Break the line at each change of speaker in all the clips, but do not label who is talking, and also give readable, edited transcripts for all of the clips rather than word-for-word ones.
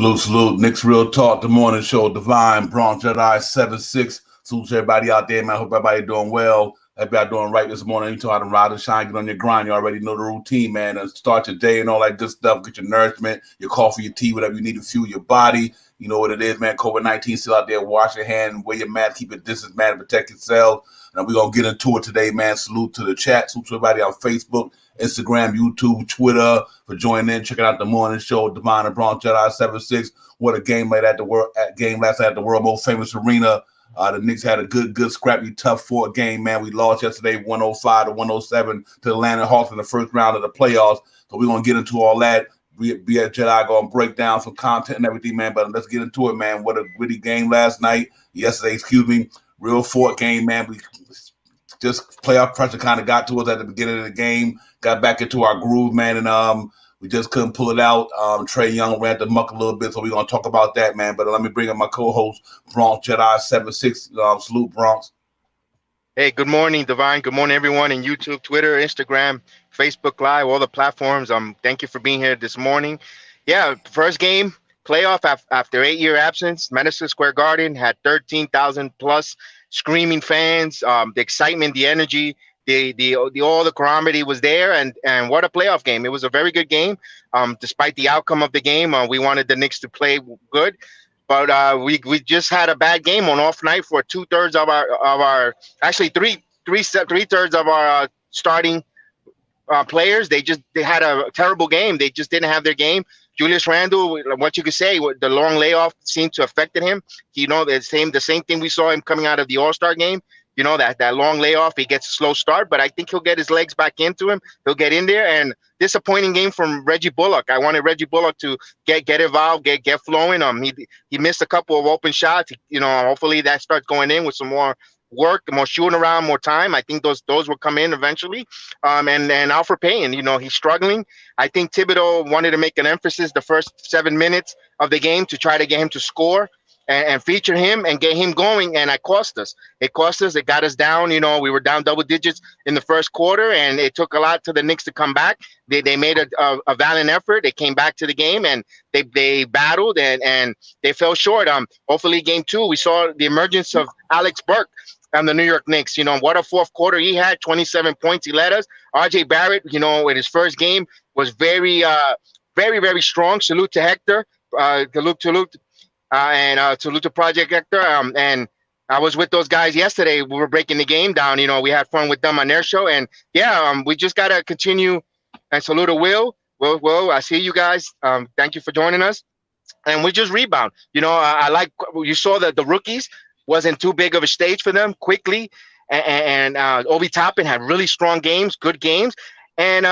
Salute, salute. Knicks Real Talk, the morning show, Divine, Bronx, Jedi, 7-6. Salute to everybody out there, man. Hope everybody doing well. Everybody doing right this morning. You talk how to ride and shine, get on your grind. You already know the routine, man. And start your day and all that good stuff. Get your nourishment, your coffee, your tea, whatever you need to fuel your body. You know what it is, man. COVID-19 still out there. Wash your hand, wear your mask, keep your distance, man, protect yourself. And we're going to get into it today, man. Salute to the chat. Salute to everybody on Facebook, Instagram, YouTube, Twitter for joining in, checking out the morning show, Divine and Bronx Jedi 7-6. What a game last night at the world most famous arena. The Knicks had a good, scrappy, tough fought game, man. We lost yesterday 105-107 to Atlanta Hawks in the first round of the playoffs. So we're going to get into all that. Be at Jedi going to break down some content and everything, man. But let's get into it, man. What a witty game yesterday, real fought game, man. We just playoff pressure kind of got to us at the beginning of the game, got back into our groove, man, and we just couldn't pull it out. Trae Young ran the muck a little bit, so we're going to talk about that, man. But let me bring up my co-host, Bronx Jedi 7-6. Salute, Bronx.
Hey, good morning, Divine. Good morning, everyone in YouTube, Twitter, Instagram, Facebook Live, all the platforms. Thank you for being here this morning. Yeah, first game, playoff after 8-year absence. Madison Square Garden had 13,000 plus screaming fans. The excitement, the energy, all the camaraderie was there, and what a playoff game. It was a very good game. Despite the outcome of the game, we wanted the Knicks to play good, but we just had a bad game on off night for 2/3 of our actually three-thirds of our starting players. They had a terrible game. They just didn't have their game. Julius Randle, what you could say, the long layoff seemed to affected him. The same thing we saw him coming out of the All-Star game. That long layoff, he gets a slow start, but I think he'll get his legs back into him. He'll get in there. And disappointing game from Reggie Bullock. I wanted Reggie Bullock to get involved, get flowing. He missed a couple of open shots. Hopefully that starts going in with some more work, more shooting around, more time. I think those will come in eventually. And Alfred Payton, he's struggling. I think Thibodeau wanted to make an emphasis the first 7 minutes of the game to try to get him to score and feature him and get him going, and it cost us. It got us down. We were down double digits in the first quarter, and it took a lot to the Knicks to come back. They made a valiant effort. They came back to the game, and they battled, and they fell short. Hopefully game 2, we saw the emergence of Alex Burke on the New York Knicks. What a fourth quarter he had, 27 points he led us. RJ Barrett, in his first game was very, very, very strong. Salute to Hector. Salute to Project Hector. And I was with those guys yesterday. We were breaking the game down. We had fun with them on their show. And we just got to continue. And salute to Will. Will, I see you guys. Thank you for joining us. And we just rebound. I like, you saw that the rookies wasn't too big of a stage for them quickly. And Obi Toppin had really strong games, good games. And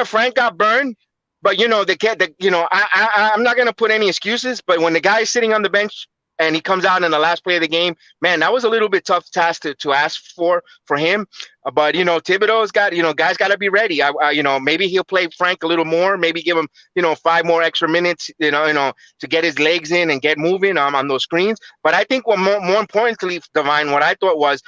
Frank got burned. But I'm not gonna put any excuses. But when the guy is sitting on the bench and he comes out in the last play of the game, man, that was a little bit tough task to ask for him. But Thibodeau's got guys got to be ready. Maybe he'll play Frank a little more. Maybe give him 5 more extra minutes. To get his legs in and get moving on those screens. But I think what more importantly, Divine, what I thought was.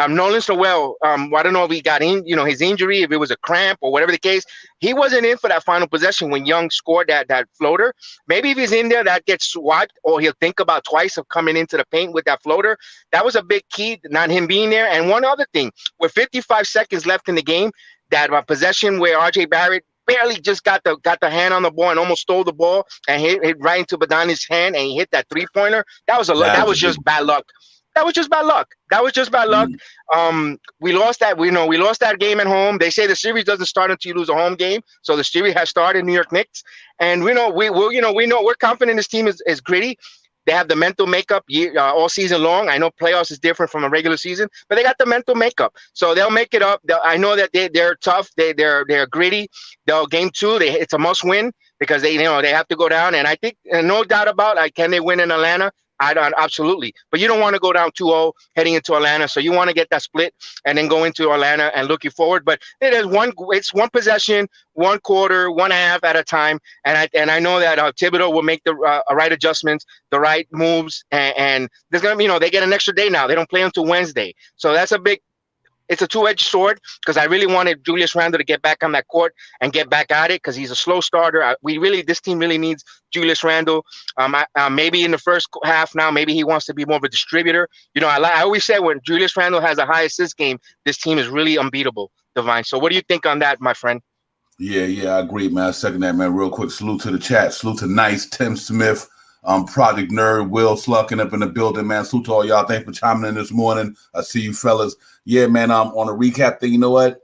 Nolan Sowell, I don't know if he got in, his injury, if it was a cramp or whatever the case. He wasn't in for that final possession when Young scored that floater. Maybe if he's in there, that gets swiped, or he'll think about twice of coming into the paint with that floater. That was a big key, not him being there. And one other thing, with 55 seconds left in the game, that possession where RJ Barrett barely just got the hand on the ball and almost stole the ball and hit right into Badani's hand, and he hit that 3-pointer. That was just bad luck. That was just bad luck. We lost that. We lost that game at home. They say the series doesn't start until you lose a home game. So the series has started. New York Knicks, and we know we're confident this team is gritty. They have the mental makeup all season long. I know playoffs is different from a regular season, but they got the mental makeup, so they'll make it up. I know that they're tough. They're gritty. Game 2, it's a must win because they have to go down. And I think, no doubt about it, can they win in Atlanta? I don't, absolutely. But you don't want to go down 2-0 heading into Atlanta. So you want to get that split and then go into Atlanta and looking forward. But it's one possession, 1 quarter, 1 half at a time. And I know that Thibodeau will make the right adjustments, the right moves. And there's going to be, they get an extra day now. They don't play until Wednesday. So that's a big it's a two-edged sword because I really wanted Julius Randle to get back on that court and get back at it because he's a slow starter. This team really needs Julius Randle. Maybe in the first half now, maybe he wants to be more of a distributor. I always say when Julius Randle has a high assist game, this team is really unbeatable, Divine. So what do you think on that, my friend?
Yeah, I agree, man. I second that, man. Real quick, salute to the chat. Salute to Nice, Tim Smith, Project Nerd, Will Slucking up in the building, man. Salute to all y'all. Thanks for chiming in this morning. I see you fellas. Yeah, man, on a recap thing, you know what?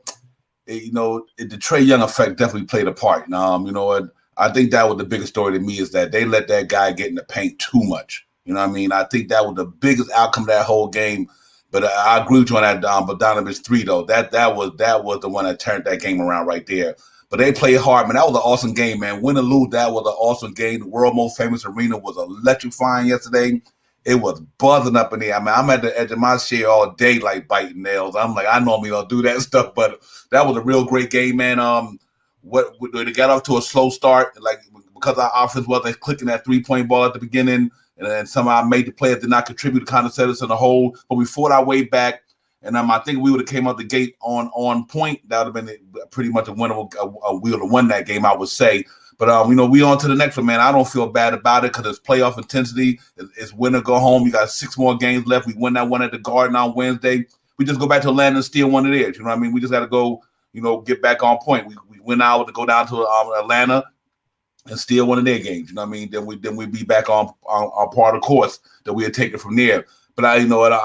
The Trae Young effect definitely played a part. You know what? I think that was the biggest story to me is that they let that guy get in the paint too much. You know what I mean? I think that was the biggest outcome of that whole game. But I agree with you on that, Bogdanovich 3, though. That was the one that turned that game around right there. But they played hard, man. That was an awesome game, man. Win or lose, that was an awesome game. The world most famous arena was electrifying yesterday. It was buzzing up in there. I mean, I'm at the edge of my chair all day, like biting nails. I'm like, I normally don't do that stuff, but that was a real great game, man. They got off to a slow start, like because our offense wasn't clicking that 3-point ball at the beginning, and then somehow made the players did not contribute to kind of set us in a hole. But we fought our way back. And I think we would have came out the gate on point. That would have been pretty much a winnable. We would have won that game, I would say. But we on to the next one, man. I don't feel bad about it because it's playoff intensity. It's win or go home. You got 6 more games left. We win that one at the Garden on Wednesday. We just go back to Atlanta and steal one of theirs. You know what I mean? We just got to go, get back on point. We win out to go down to Atlanta and steal one of their games. You know what I mean? Then we be back on part of the course that we had taken from there. But I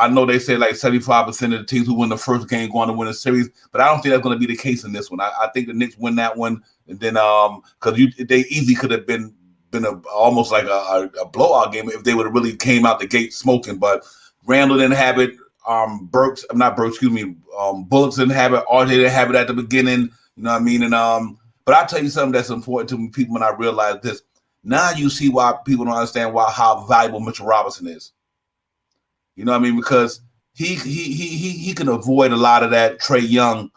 know they say like 75% of the teams who win the first game going to win a series, but I don't think that's going to be the case in this one. I think the Knicks win that one, and then because they easily could have been almost like a blowout game if they would have really came out the gate smoking. But Randall didn't have it. Bullets didn't have it. RJ didn't have it at the beginning. You know what I mean? And but I'll tell you something that's important to people when I realize this. Now you see why people don't understand how valuable Mitchell Robinson is. You know what I mean? Because he can avoid a lot of that Trae Young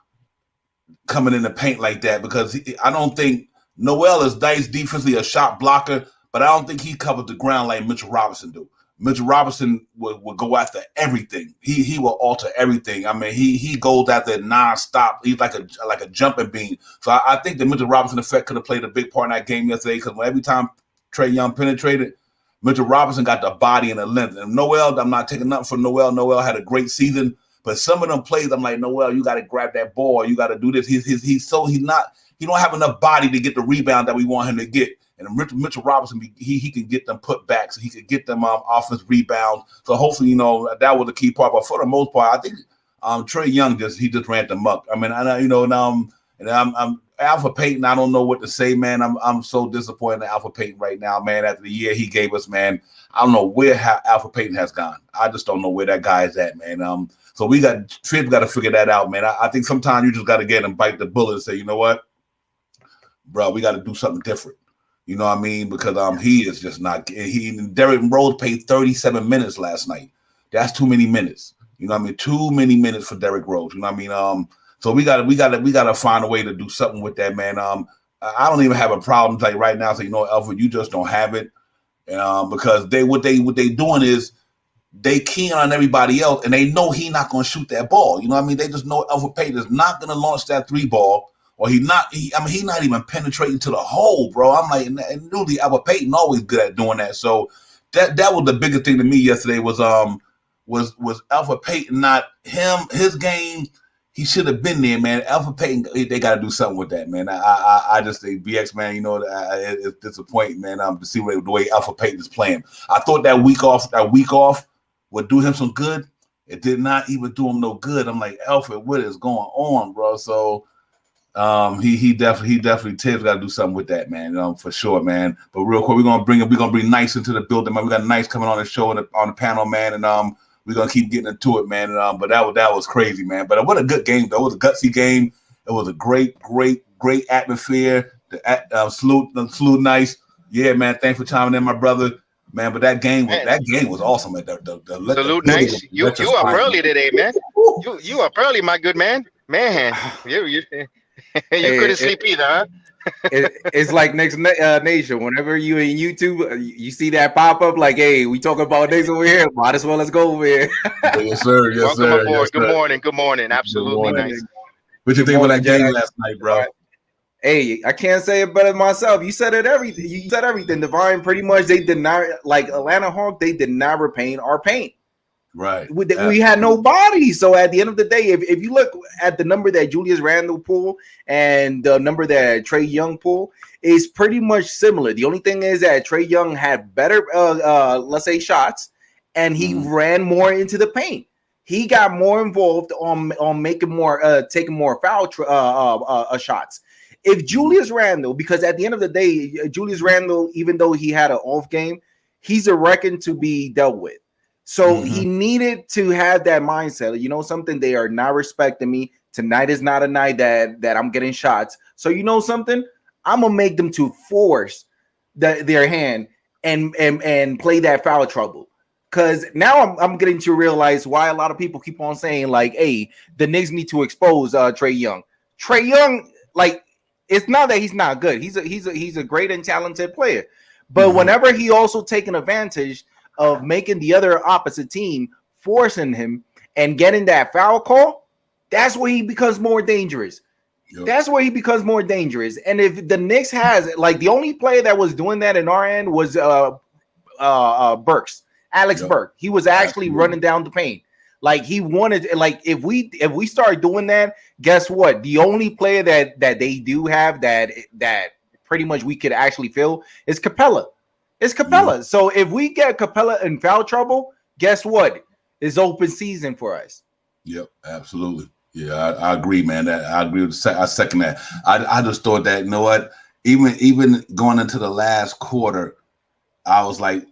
coming in the paint like that. Because I don't think Noel is nice defensively, a shot blocker, but I don't think he covered the ground like Mitchell Robinson do. Mitchell Robinson will go after everything. He will alter everything. I mean, he goes after it nonstop. He's like a jumping bean. So I think the Mitchell Robinson effect could have played a big part in that game yesterday. Because every time Trae Young penetrated, Mitchell Robinson got the body and the length. And Noel, I'm not taking nothing from Noel. Noel had a great season, but some of them plays, I'm like, Noel, you got to grab that ball. You got to do this. He don't have enough body to get the rebound that we want him to get. And Mitchell Robinson, he can get them put back, so he could get them offense rebounds. So hopefully, that was the key part. But for the most part, I think Trae Young just ran them up. I mean, I'm Alpha Payton, I don't know what to say, man. I'm so disappointed in Alpha Payton right now, man. After the year he gave us, man, I don't know where Alpha Payton has gone. I just don't know where that guy is at, man. So Trip got to figure that out, man. I think sometimes you just got to get him, bite the bullet and say, you know what, bro, we got to do something different. You know what I mean? Because he is just not. Derrick Rose played 37 minutes last night. That's too many minutes. You know what I mean? Too many minutes for Derrick Rose. You know what I mean? So we gotta find a way to do something with that, man. I don't even have a problem like right now. Say, Alfred, you just don't have it, because what they doing is they keying on everybody else, and they know he not gonna shoot that ball. You know what I mean? They just know Alfred Payton is not gonna launch that 3 ball, or he not even penetrating to the hole, bro. I'm like, and newly Alfred Payton always good at doing that. So that was the biggest thing to me yesterday was Alfred Payton, not him, his game. He should have been there, man. Alpha Payton, they got to do something with that, man. I just think BX, man, it's disappointing, man, to see the way Alpha Payton is playing. I thought that week off would do him some good. It did not even do him no good. I'm like, Alfred, what is going on, bro? So he definitely Tibbs got to do something with that, man, for sure, man. But real quick, we're gonna bring Nice into the building, man. We got Nice coming on the show on the panel, man, and we're going to keep getting into it, man. But that was crazy, man. But what a good game, though. It was a gutsy game. It was a great atmosphere. Salute Nice. Yeah, man. Thanks for chiming in, my brother. Man, but that game was awesome. Man.
Salute Nice. You up early today, man. You up early, my good man. Man, you You
Hey,
couldn't sleep either, huh?
it's like Knicks Nation. Whenever you in YouTube, you see that pop up, like, "Hey, we talking about Knicks over here. Might as well let's go over here."
Yes, sir. Yes,
Welcome
sir. Yes,
aboard. Good
sir.
morning. Good morning.
Good
Absolutely
morning.
nice.
What you
Good
think about
morning,
that game
Jedi.
last night, bro?
Hey, I can't say it better than myself. You said it everything. You said everything. Divine, pretty much, they did not like Atlanta Hawk. They did not repaint our paint.
Right.
We had no body. So at the end of the day, if you look at the number that Julius Randle pulled and the number that Trey Young pulled, is pretty much similar. The only thing is that Trey Young had better, let's say, shots, and he ran more into the paint. He got more involved on making more, taking more foul shots. If Julius Randle, because at the end of the day, Julius Randle, even though he had an off game, he's a reckon to be dealt with. So he needed to have that mindset. You know something? They are not respecting me. Tonight is not a night that I'm getting shots. So you know something? I'm gonna make them to force their hand and play that foul trouble. Because now I'm getting to realize why a lot of people keep on saying like, "Hey, the Knicks need to expose Trey Young." Trey Young, like, it's not that he's not good. He's a great and talented player. But whenever he also taken advantage of making the other opposite team forcing him and getting that foul call, that's where he becomes more dangerous. That's where he becomes more dangerous. And if the Knicks has like the only player that was doing that in our end was Burks, Alex Burke. He was actually running down the paint. Like he wanted, like if we start doing that, guess what? The only player that they do have that pretty much we could actually fill is Capella. It's Capella. So if we get Capella in foul trouble, guess what? It's open season for us.
Yep, absolutely. Yeah, I agree, man. I agree with. I second that. I just thought that, you know what? Even going into the last quarter, I was like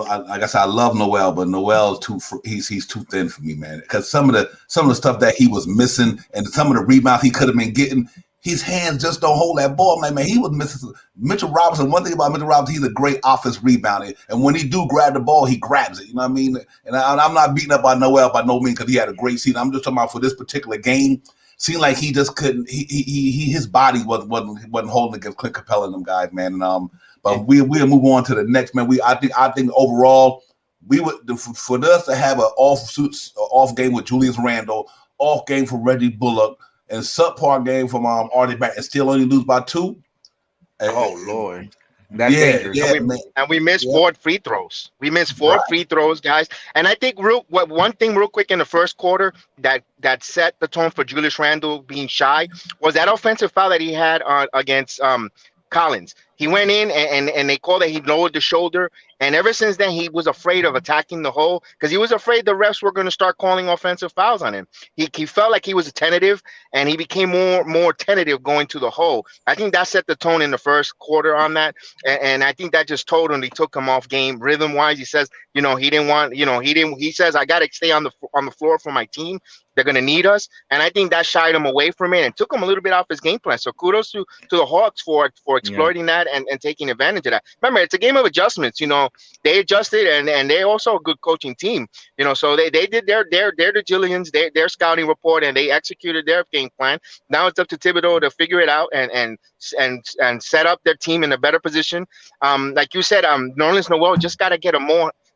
I guess I love Noel, but Noel's he's too thin for me, man. Because some of the stuff that he was missing and some of the rebounds he could have been getting, his hands just don't hold that ball. I'm like, man, he was missing Mitchell Robinson. One thing about Mitchell Robinson, he's a great offense rebounder, and when he do grab the ball, he grabs it. You know what I mean? And I'm not beating up on Noel by no means because he had a great season. I'm just talking about for this particular game. Seemed like he just couldn't. His body wasn't holding against Clint Capella and them guys, man. And but we'll move on to the next, man. I think overall we would for us to have an off game with Julius Randle, off game for Reggie Bullock, and subpar game from Artie Back, and still only lose by 2.
Oh Lord, that's dangerous.
And we missed 4 free throws. We missed 4 free throws, guys. And I think one thing real quick in the first quarter that set the tone for Julius Randle being shy was that offensive foul that he had against Collins. He went in and they called that he lowered the shoulder. And ever since then, he was afraid of attacking the hole because he was afraid the refs were going to start calling offensive fouls on him. He felt like he was tentative, and he became more tentative going to the hole. I think that set the tone in the first quarter on that. And I think that just totally took him off game rhythm wise. He says, he says, I got to stay on the floor for my team. They're going to need us. And I think that shied him away from it and took him a little bit off his game plan. So kudos to the Hawks for exploiting that and taking advantage of that. Remember, it's a game of adjustments. They adjusted and they're also a good coaching team. So they did their diligence, their scouting report, and they executed their game plan. Now it's up to Thibodeau to figure it out and set up their team in a better position. Like you said, Nerlens Noel just got to get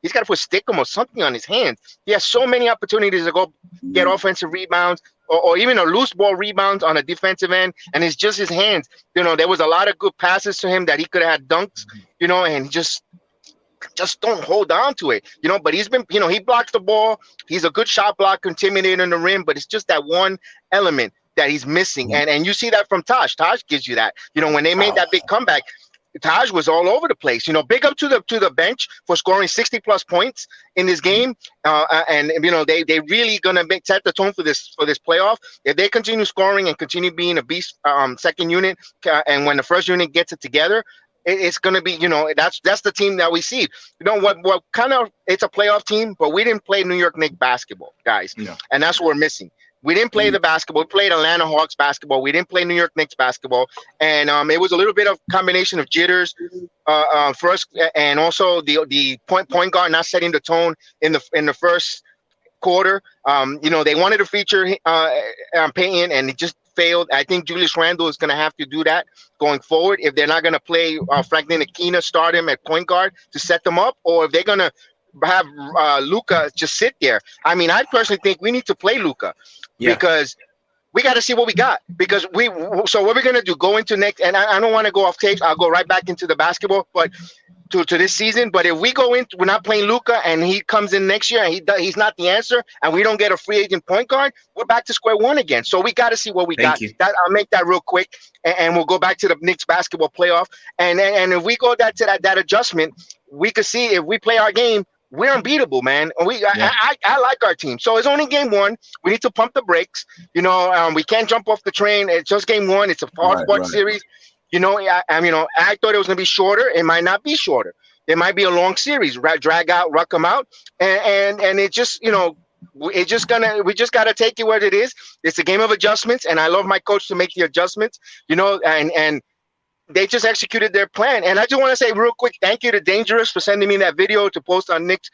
he's got to put stickum or something on his hands. He has so many opportunities to go get offensive rebounds or even a loose ball rebounds on a defensive end, and it's just his hands. There was a lot of good passes to him that he could have had dunks, and he just don't hold on to it, but he's been, he blocks the ball. He's a good shot blocker, intimidating the rim, but it's just that one element that he's missing. And you see that from Taj. Taj gives you that, when they made that big comeback, Taj was all over the place. Big up to the bench for scoring 60 plus points in this game. And they really gonna set the tone for this playoff. If they continue scoring and continue being a beast second unit, and when the first unit gets it together, it's going to be, that's the team that we see. What kind of, it's a playoff team, but we didn't play New York Knicks basketball, guys. No. And that's what we're missing. We didn't play the basketball. We played Atlanta Hawks basketball. We didn't play New York Knicks basketball. And it was a little bit of combination of jitters first, and also the point guard not setting the tone in the first quarter. They wanted to feature Payton, and it just failed. I think Julius Randle is going to have to do that going forward if they're not going to play Franklin Aquina, start him at point guard to set them up, or if they're going to have Luka just sit there. I mean, I personally think we need to play Luka because we got to see what we got. Because so what we're going to do, go into next, and I don't want to go off tapes. I'll go right back into the basketball, but to this season. But if we go in, we're not playing Luka, and he comes in next year and he's not the answer, and we don't get a free agent point guard, we're back to square one again. So we got to see what we got. That I'll make that real quick, and we'll go back to the Knicks basketball playoff. And if we go to that adjustment, we could see if we play our game, we're unbeatable, man. I like our team. So it's only game one. We need to pump the brakes. We can't jump off the train. It's just game one. It's a hard series. I thought it was going to be shorter. It might not be shorter. It might be a long series. Drag out, ruck them out, and it just, we just got to take it what it is. It's a game of adjustments, and I love my coach to make the adjustments. And they just executed their plan. And I just want to say real quick, thank you to Dangerous for sending me that video to post on Knicks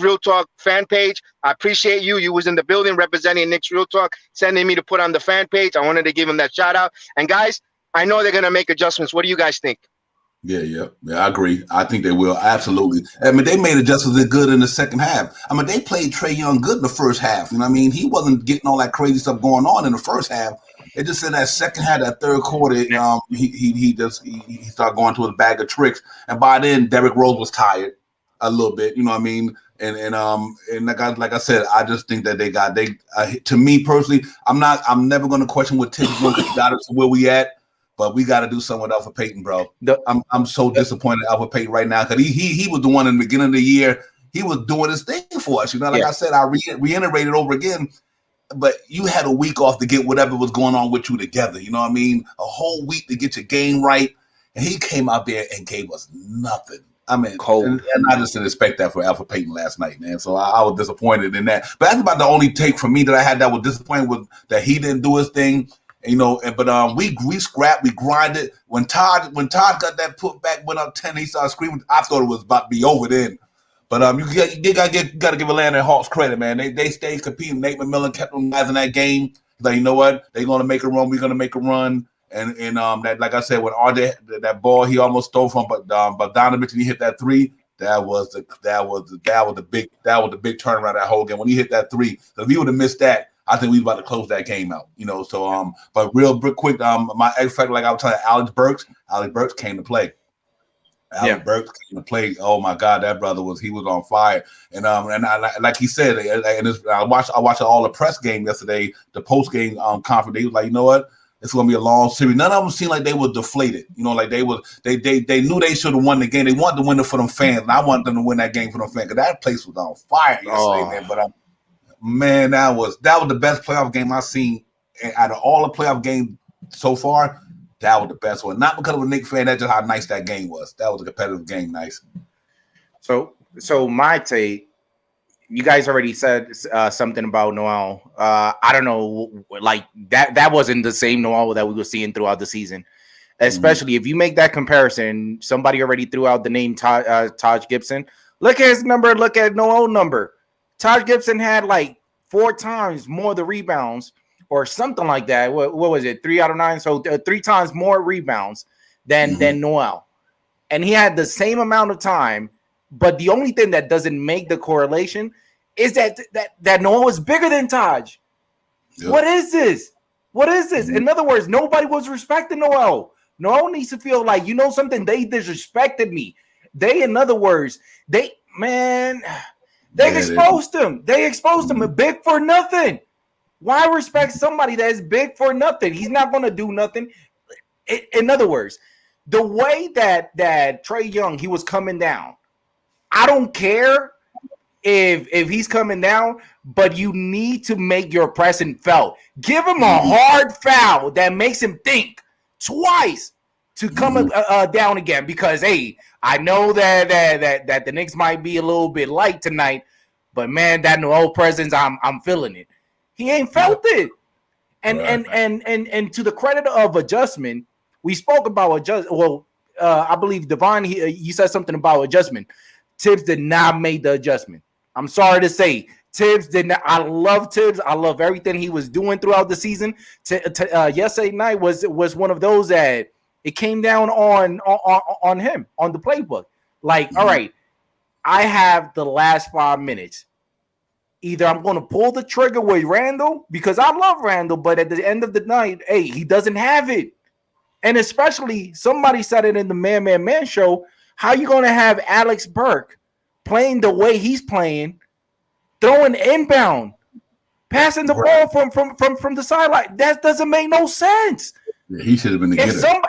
Real Talk fan page. I appreciate you. You was in the building representing Knicks Real Talk, sending me to put on the fan page. I wanted to give him that shout out. And guys, I know they're going to make adjustments. What do you guys think?
Yeah, I agree. I think they will. Absolutely. I mean, they made adjustments good in the second half. I mean, they played Trae Young good in the first half. You know what I mean? He wasn't getting all that crazy stuff going on in the first half. It just in that second half, that third quarter, he started going to his bag of tricks. And by then, Derrick Rose was tired a little bit. You know what I mean? And like I said, I just think that to me personally, I'm never going to question what Tibbs got us to where we at. But we got to do something with Alpha Payton, bro. I'm so disappointed in Alpha Payton right now because he was the one in the beginning of the year. He was doing his thing for us. Like I said, I reiterated over again. But you had a week off to get whatever was going on with you together. You know what I mean? A whole week to get your game right. And he came out there and gave us nothing. I mean, cold. And I just didn't expect that for Alpha Payton last night, man. So I was disappointed in that. But that's about the only take from me that I had that was disappointed with that he didn't do his thing. But we scrapped, we grinded. When Todd got that putback, went up 10, he started screaming. I thought it was about to be over then. But you got to give Atlanta Hawks credit, man. They stayed competing. Nate McMillan kept them guys in that game. He's like, you know what? They're gonna make a run. We're gonna make a run. And that, like I said, when RJ that ball he almost stole from, but Bogdanovich and he hit that three. That was the big turnaround that whole game when he hit that three. If he would have missed that, I think we was about to close that game out, So, but real quick, my X factor, like I was telling Alex Burks came to play. Alex Burks came to play. Oh my God, that brother was on fire. And I, like he said, I watched all the press game yesterday, the post game conference. They was like, you know what? It's gonna be a long series. None of them seemed like they were deflated. Like they knew they should have won the game. They wanted to win it for them fans, and I wanted them to win that game for them fans because that place was on fire yesterday, man. But man, that was the best playoff game I've seen out of all the playoff games so far. That was the best one. Not because of a Knicks fan, that's just how nice that game was. That was a competitive game, nice.
So my take, you guys already said something about Noel. I don't know, like that wasn't the same Noel that we were seeing throughout the season. Especially if you make that comparison, somebody already threw out the name Taj Gibson. Look at his number, look at Noel's number. Taj Gibson had like 4 times more the rebounds or something like that. What was it? 3 out of 9. So 3 times more rebounds than Noel. And he had the same amount of time. But the only thing that doesn't make the correlation is that Noel is bigger than Taj. Yep. What is this? In other words, nobody was respecting Noel. Noel needs to feel like, something, they disrespected me. In other words, they exposed him. They exposed him. Big for nothing. Why respect somebody that is big for nothing? He's not going to do nothing. In other words, the way that Trae Young, he was coming down, I don't care if he's coming down, but you need to make your presence felt. Give him a hard foul that makes him think twice to come down again. Because hey, I know that the Knicks might be a little bit light tonight, but man, that Noel presence, I'm feeling it. He ain't felt it. And to the credit of adjustment, we spoke about adjustment. Well, I believe Devon, you said something about adjustment. Tibbs did not make the adjustment. I'm sorry to say, Tibbs did not. I love Tibbs. I love everything he was doing throughout the season. Yesterday night was one of those that it came down on him on the playbook. Like, all right, I have the last 5 minutes. Either I'm going to pull the trigger with Randall because I love Randall, but at the end of the night, hey, he doesn't have it. And especially somebody said it in the Man show. How you going to have Alex Burke playing the way he's playing? Throwing inbound, passing the ball from the sideline. That doesn't make no sense.
Yeah, he should have been the getter.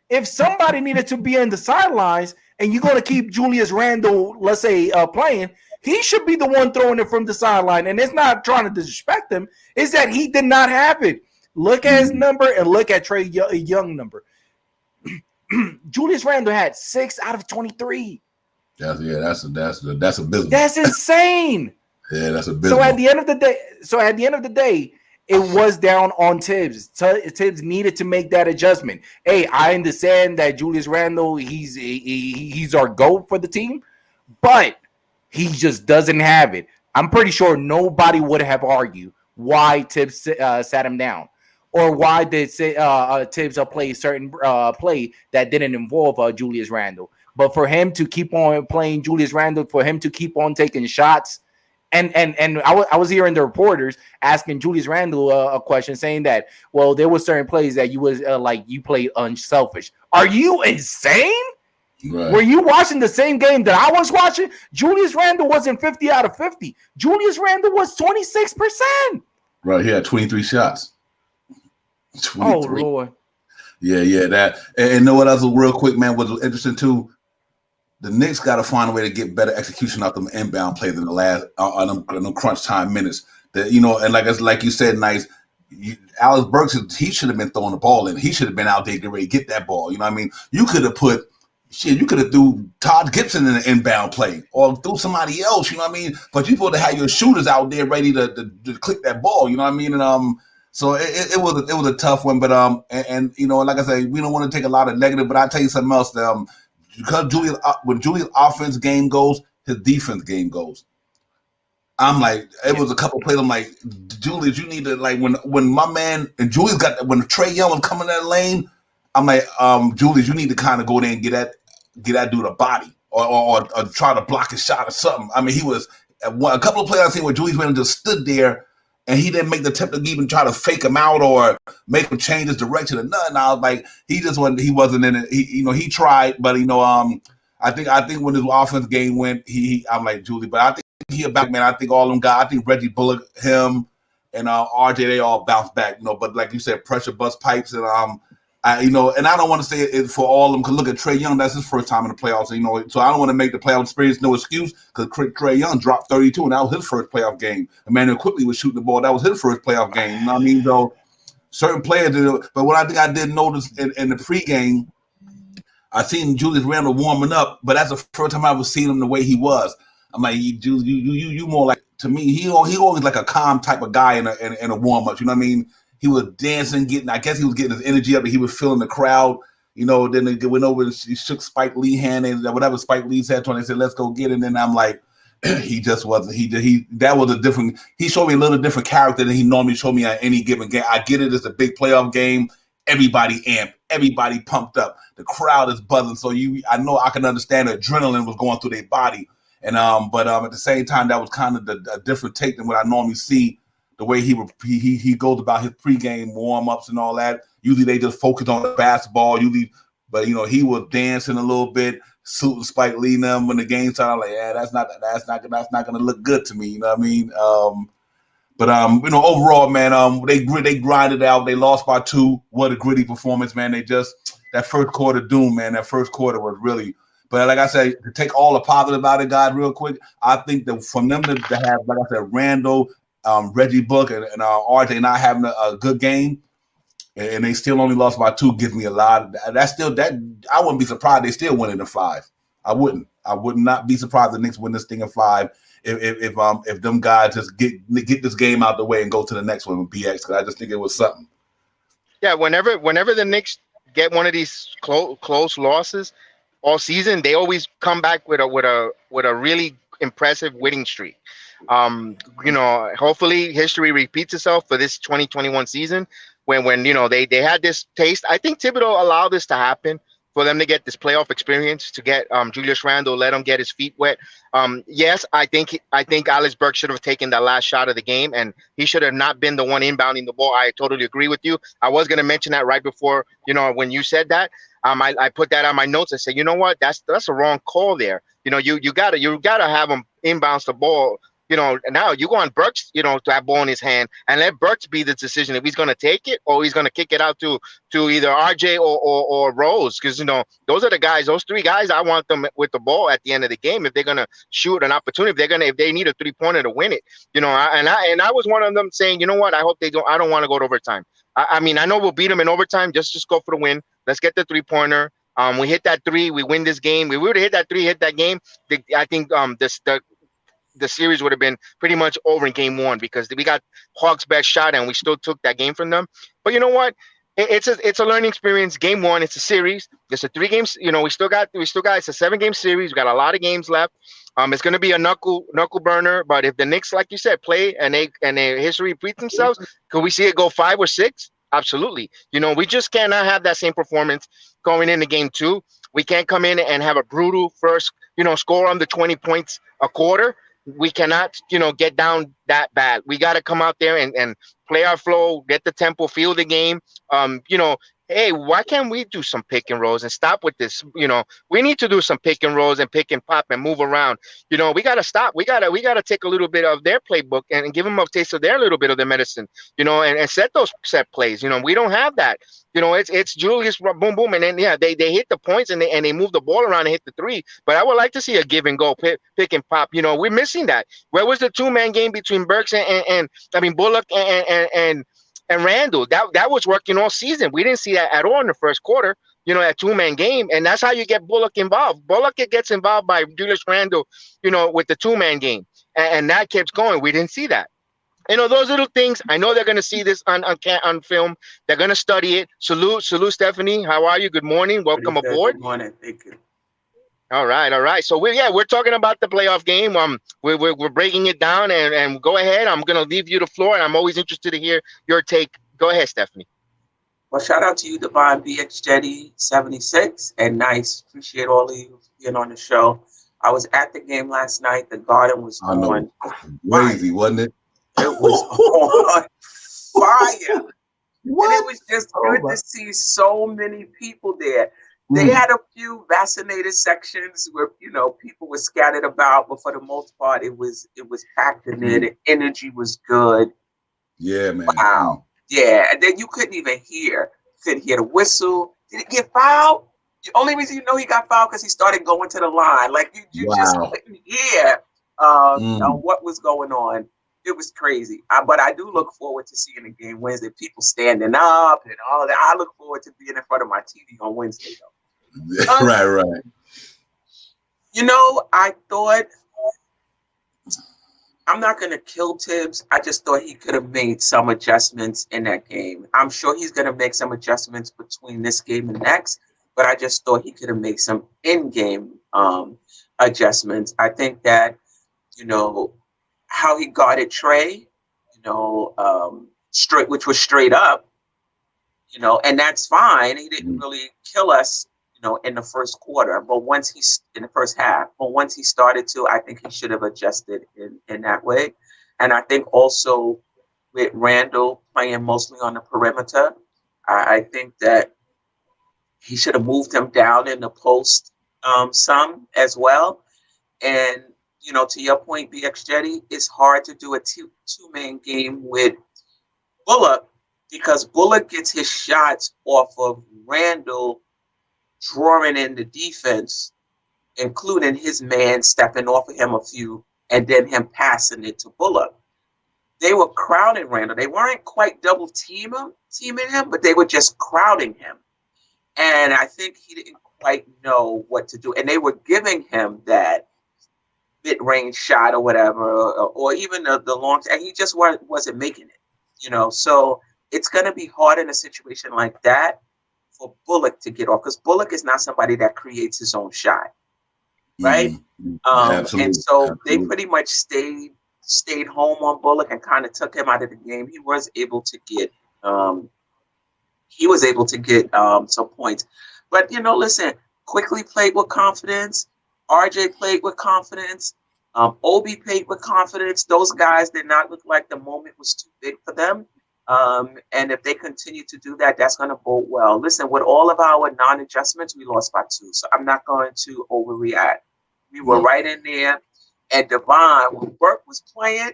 If somebody needed to be in the sidelines and you're going to keep Julius Randle, let's say, playing, he should be the one throwing it from the sideline. And it's not trying to disrespect him. It's that he did not have it. Look at his number and look at Trey Young number. Julius Randle had 6 out of 23.
That's abysmal.
That's insane.
Yeah, that's abysmal.
So at the end of the day, it was down on Tibbs. Tibbs needed to make that adjustment. Hey, I understand that Julius Randle, he's our GOAT for the team, but he just doesn't have it. I'm pretty sure nobody would have argued why Tibbs sat him down, or why did Tibbs play a certain play that didn't involve Julius Randle. But for him to keep on playing Julius Randle, for him to keep on taking shots. And I was hearing the reporters asking Julius Randle a question, saying that, well, there were certain plays that you was like you played unselfish. Are you insane? Right. Were you watching the same game that I was watching? Julius Randle wasn't 50 out of 50. Julius Randle was 26%.
Right, he had 23 shots.
23. Oh Lord.
Yeah, that. And know what else was real quick, man, was interesting too. The Knicks got to find a way to get better execution out them inbound plays in the last on them crunch time minutes. That, you know, and like you said, nice. Alex Burks, he should have been throwing the ball in. He should have been out there getting ready to get that ball. You know what I mean? You could have threw Todd Gibson in an inbound play or threw somebody else. You know what I mean? But you supposed to have your shooters out there ready to click that ball. You know what I mean? And so it was a tough one. But and you know, like I say, we don't want to take a lot of negative. But I tell you something else. Because when Julius' offense game goes, his defense game goes. I'm like, it was a couple plays. I'm like, Julius, you need to, like, when my man and Julius when Trey Young was coming in that lane, I'm like, Julius, you need to kind of go there and get that dude a body or try to block his shot or something. I mean, he was a couple of plays I've seen where Julius went and just stood there and he didn't make the attempt to even try to fake him out or make him change his direction or nothing. I was like, he wasn't in it. He tried, but I think when his offense game went, I'm like, Julie, but I think he a back man. I think all them guys, I think Reggie Bullock, him, and RJ, they all bounced back, but like you said, pressure bust pipes and and I don't want to say it for all of them, because look at Trey Young, that's his first time in the playoffs, so I don't want to make the playoff experience no excuse, because Trey Young dropped 32, and that was his first playoff game. Emmanuel quickly was shooting the ball, that was his first playoff game, you know what I mean? So certain players did it, but what I think I did notice in the pregame, I seen Julius Randle warming up, but that's the first time I was seeing him the way he was. I'm like, you more like, to me, he always like a calm type of guy in a warm-up, you know what I mean? He was dancing, I guess he was getting his energy up, and he was feeling the crowd. Then they went over and he shook Spike Lee hand, and whatever Spike Lee said to him, they said, let's go get it. And then I'm like, he just wasn't. That was a different. He showed me a little different character than he normally showed me at any given game. I get it; it's a big playoff game. Everybody amped, everybody pumped up. The crowd is buzzing. So I know I can understand the adrenaline was going through their body. And but at the same time, that was kind of a different take than what I normally see. The way he goes about his pregame warm-ups and all that. Usually they just focus on the basketball. But he was dancing a little bit, suiting Spike Lee and them when the game started. I'm like, yeah, that's not gonna look good to me. You know what I mean? But overall, man, they grinded out. They lost by 2. What a gritty performance, man. That first quarter doom, man. That first quarter was really. But like I said, to take all the positive out of God real quick, I think that from them to have, like I said, Randall, Reggie Bullock, and RJ not having a good game, and they still only lost by 2, gives me a lot. That's still that. I wouldn't be surprised they still win in 5. I wouldn't. I would not be surprised the Knicks win this thing in 5 if them guys just get this game out the way and go to the next one with BX, because I just think it was something.
Yeah, whenever the Knicks get one of these close losses all season, they always come back with a really impressive winning streak. Hopefully history repeats itself for this 2021 season when they had this taste. I think Thibodeau allowed this to happen for them to get this playoff experience, to get Julius Randle, let him get his feet wet. Yes, I think Alex Burke should have taken that last shot of the game, and he should have not been the one inbounding the ball. I totally agree with you. I was going to mention that right before, when you said that. I put that on my notes. I said, you know what, that's a wrong call there. You gotta have him inbounds the ball. Now you go on Burks, to have ball in his hand, and let Burks be the decision if he's going to take it or he's going to kick it out to either RJ or Rose, because those are the guys, those three guys. I want them with the ball at the end of the game if they're going to shoot an opportunity. If they need a 3-pointer to win it, I was one of them saying, you know what, I hope they don't. I don't want to go to overtime. I mean, I know we'll beat them in overtime. Just go for the win. Let's get the 3-pointer. We hit that 3, we win this game. If we would have hit that 3, hit that game, I think the series would have been pretty much over in game 1, because we got Hawks' best shot and we still took that game from them. But you know what? It's a learning experience. Game 1, it's a series. It's a 3 games. We still got it's a 7-game series. We got a lot of games left. It's going to be a knuckle burner. But if the Knicks, like you said, play and their history repeats themselves, could we see it go 5 or 6? Absolutely. We just cannot have that same performance going into game 2. We can't come in and have a brutal first, score under 20 points a quarter. We cannot, get down that bad. We got to come out there and play our flow, get the tempo, feel the game. Hey, why can't we do some pick and rolls and stop with this? We need to do some pick and rolls and pick and pop and move around. We got to stop. We got to take a little bit of their playbook and give them a taste of their little bit of their medicine, and set those set plays. We don't have that. It's Julius boom, boom. And then, yeah, they hit the points and they move the ball around and hit the 3. But I would like to see a give and go, pick and pop. We're missing that. Where was the 2-man game between Burks and Bullock and Randall? That was working all season. We didn't see that at all in the first quarter, that 2-man game. And that's how you get Bullock involved. Bullock gets involved by Julius Randall, with the 2-man game. And that keeps going. We didn't see that. Those little things. I know they're going to see this on film. They're going to study it. Salute, Stephanie. How are you? Good morning. Welcome aboard.
Good morning. Thank you.
All right. So we're talking about the playoff game. We're breaking it down, and go ahead. I'm going to leave you the floor, and I'm always interested to hear your take. Go ahead, Stephanie.
Well, shout out to you, Divine BX Jetty 76, and nice. Appreciate all of you being on the show. I was at the game last night. The Garden was on
crazy, wasn't it?
It was on fire. What? And it was just good to see so many people there. They had a few vaccinated sections where people were scattered about, but for the most part, it was packed in there. The energy was good.
Yeah, man.
Wow. Yeah, and then you couldn't even hear. Couldn't hear the whistle. Did it get fouled? The only reason he got fouled because he started going to the line. Like you just couldn't hear what was going on. It was crazy. But I do look forward to seeing the game Wednesday. People standing up and all that. I look forward to being in front of my TV on Wednesday, though.
Right.
I thought, I'm not going to kill Tibbs. I just thought he could have made some adjustments in that game. I'm sure he's going to make some adjustments between this game and next, but I just thought he could have made some in-game adjustments. I think that, how he guarded Trey, straight, which was straight up, and that's fine. He didn't really kill us, in the first quarter, but in the first half, but once he started to, I think he should have adjusted in that way. And I think also with Randall playing mostly on the perimeter, I think that he should have moved him down in the post some as well. And to your point, BX Jetty, it's hard to do a two-man game with Bullock because Bullock gets his shots off of Randall drawing in the defense, including his man stepping off of him a few and then him passing it to Bullock. They were crowding Randall. They weren't quite double teaming him, but they were just crowding him. And I think he didn't quite know what to do. And they were giving him that mid-range shot or whatever, or even the long, and he just wasn't making it, So it's going to be hard in a situation like that for Bullock to get off, because Bullock is not somebody that creates his own shot, right? And so they pretty much stayed stayed home on Bullock and kind of took him out of the game, he was able to get some points. But listen, Quickly played with confidence. RJ played with confidence. Obi played with confidence. Those guys did not look like the moment was too big for them. And if they continue to do that, that's going to bode well. Listen, with all of our non-adjustments, we lost by 2. So I'm not going to overreact. We were right in there. And Devon, when Burke was playing,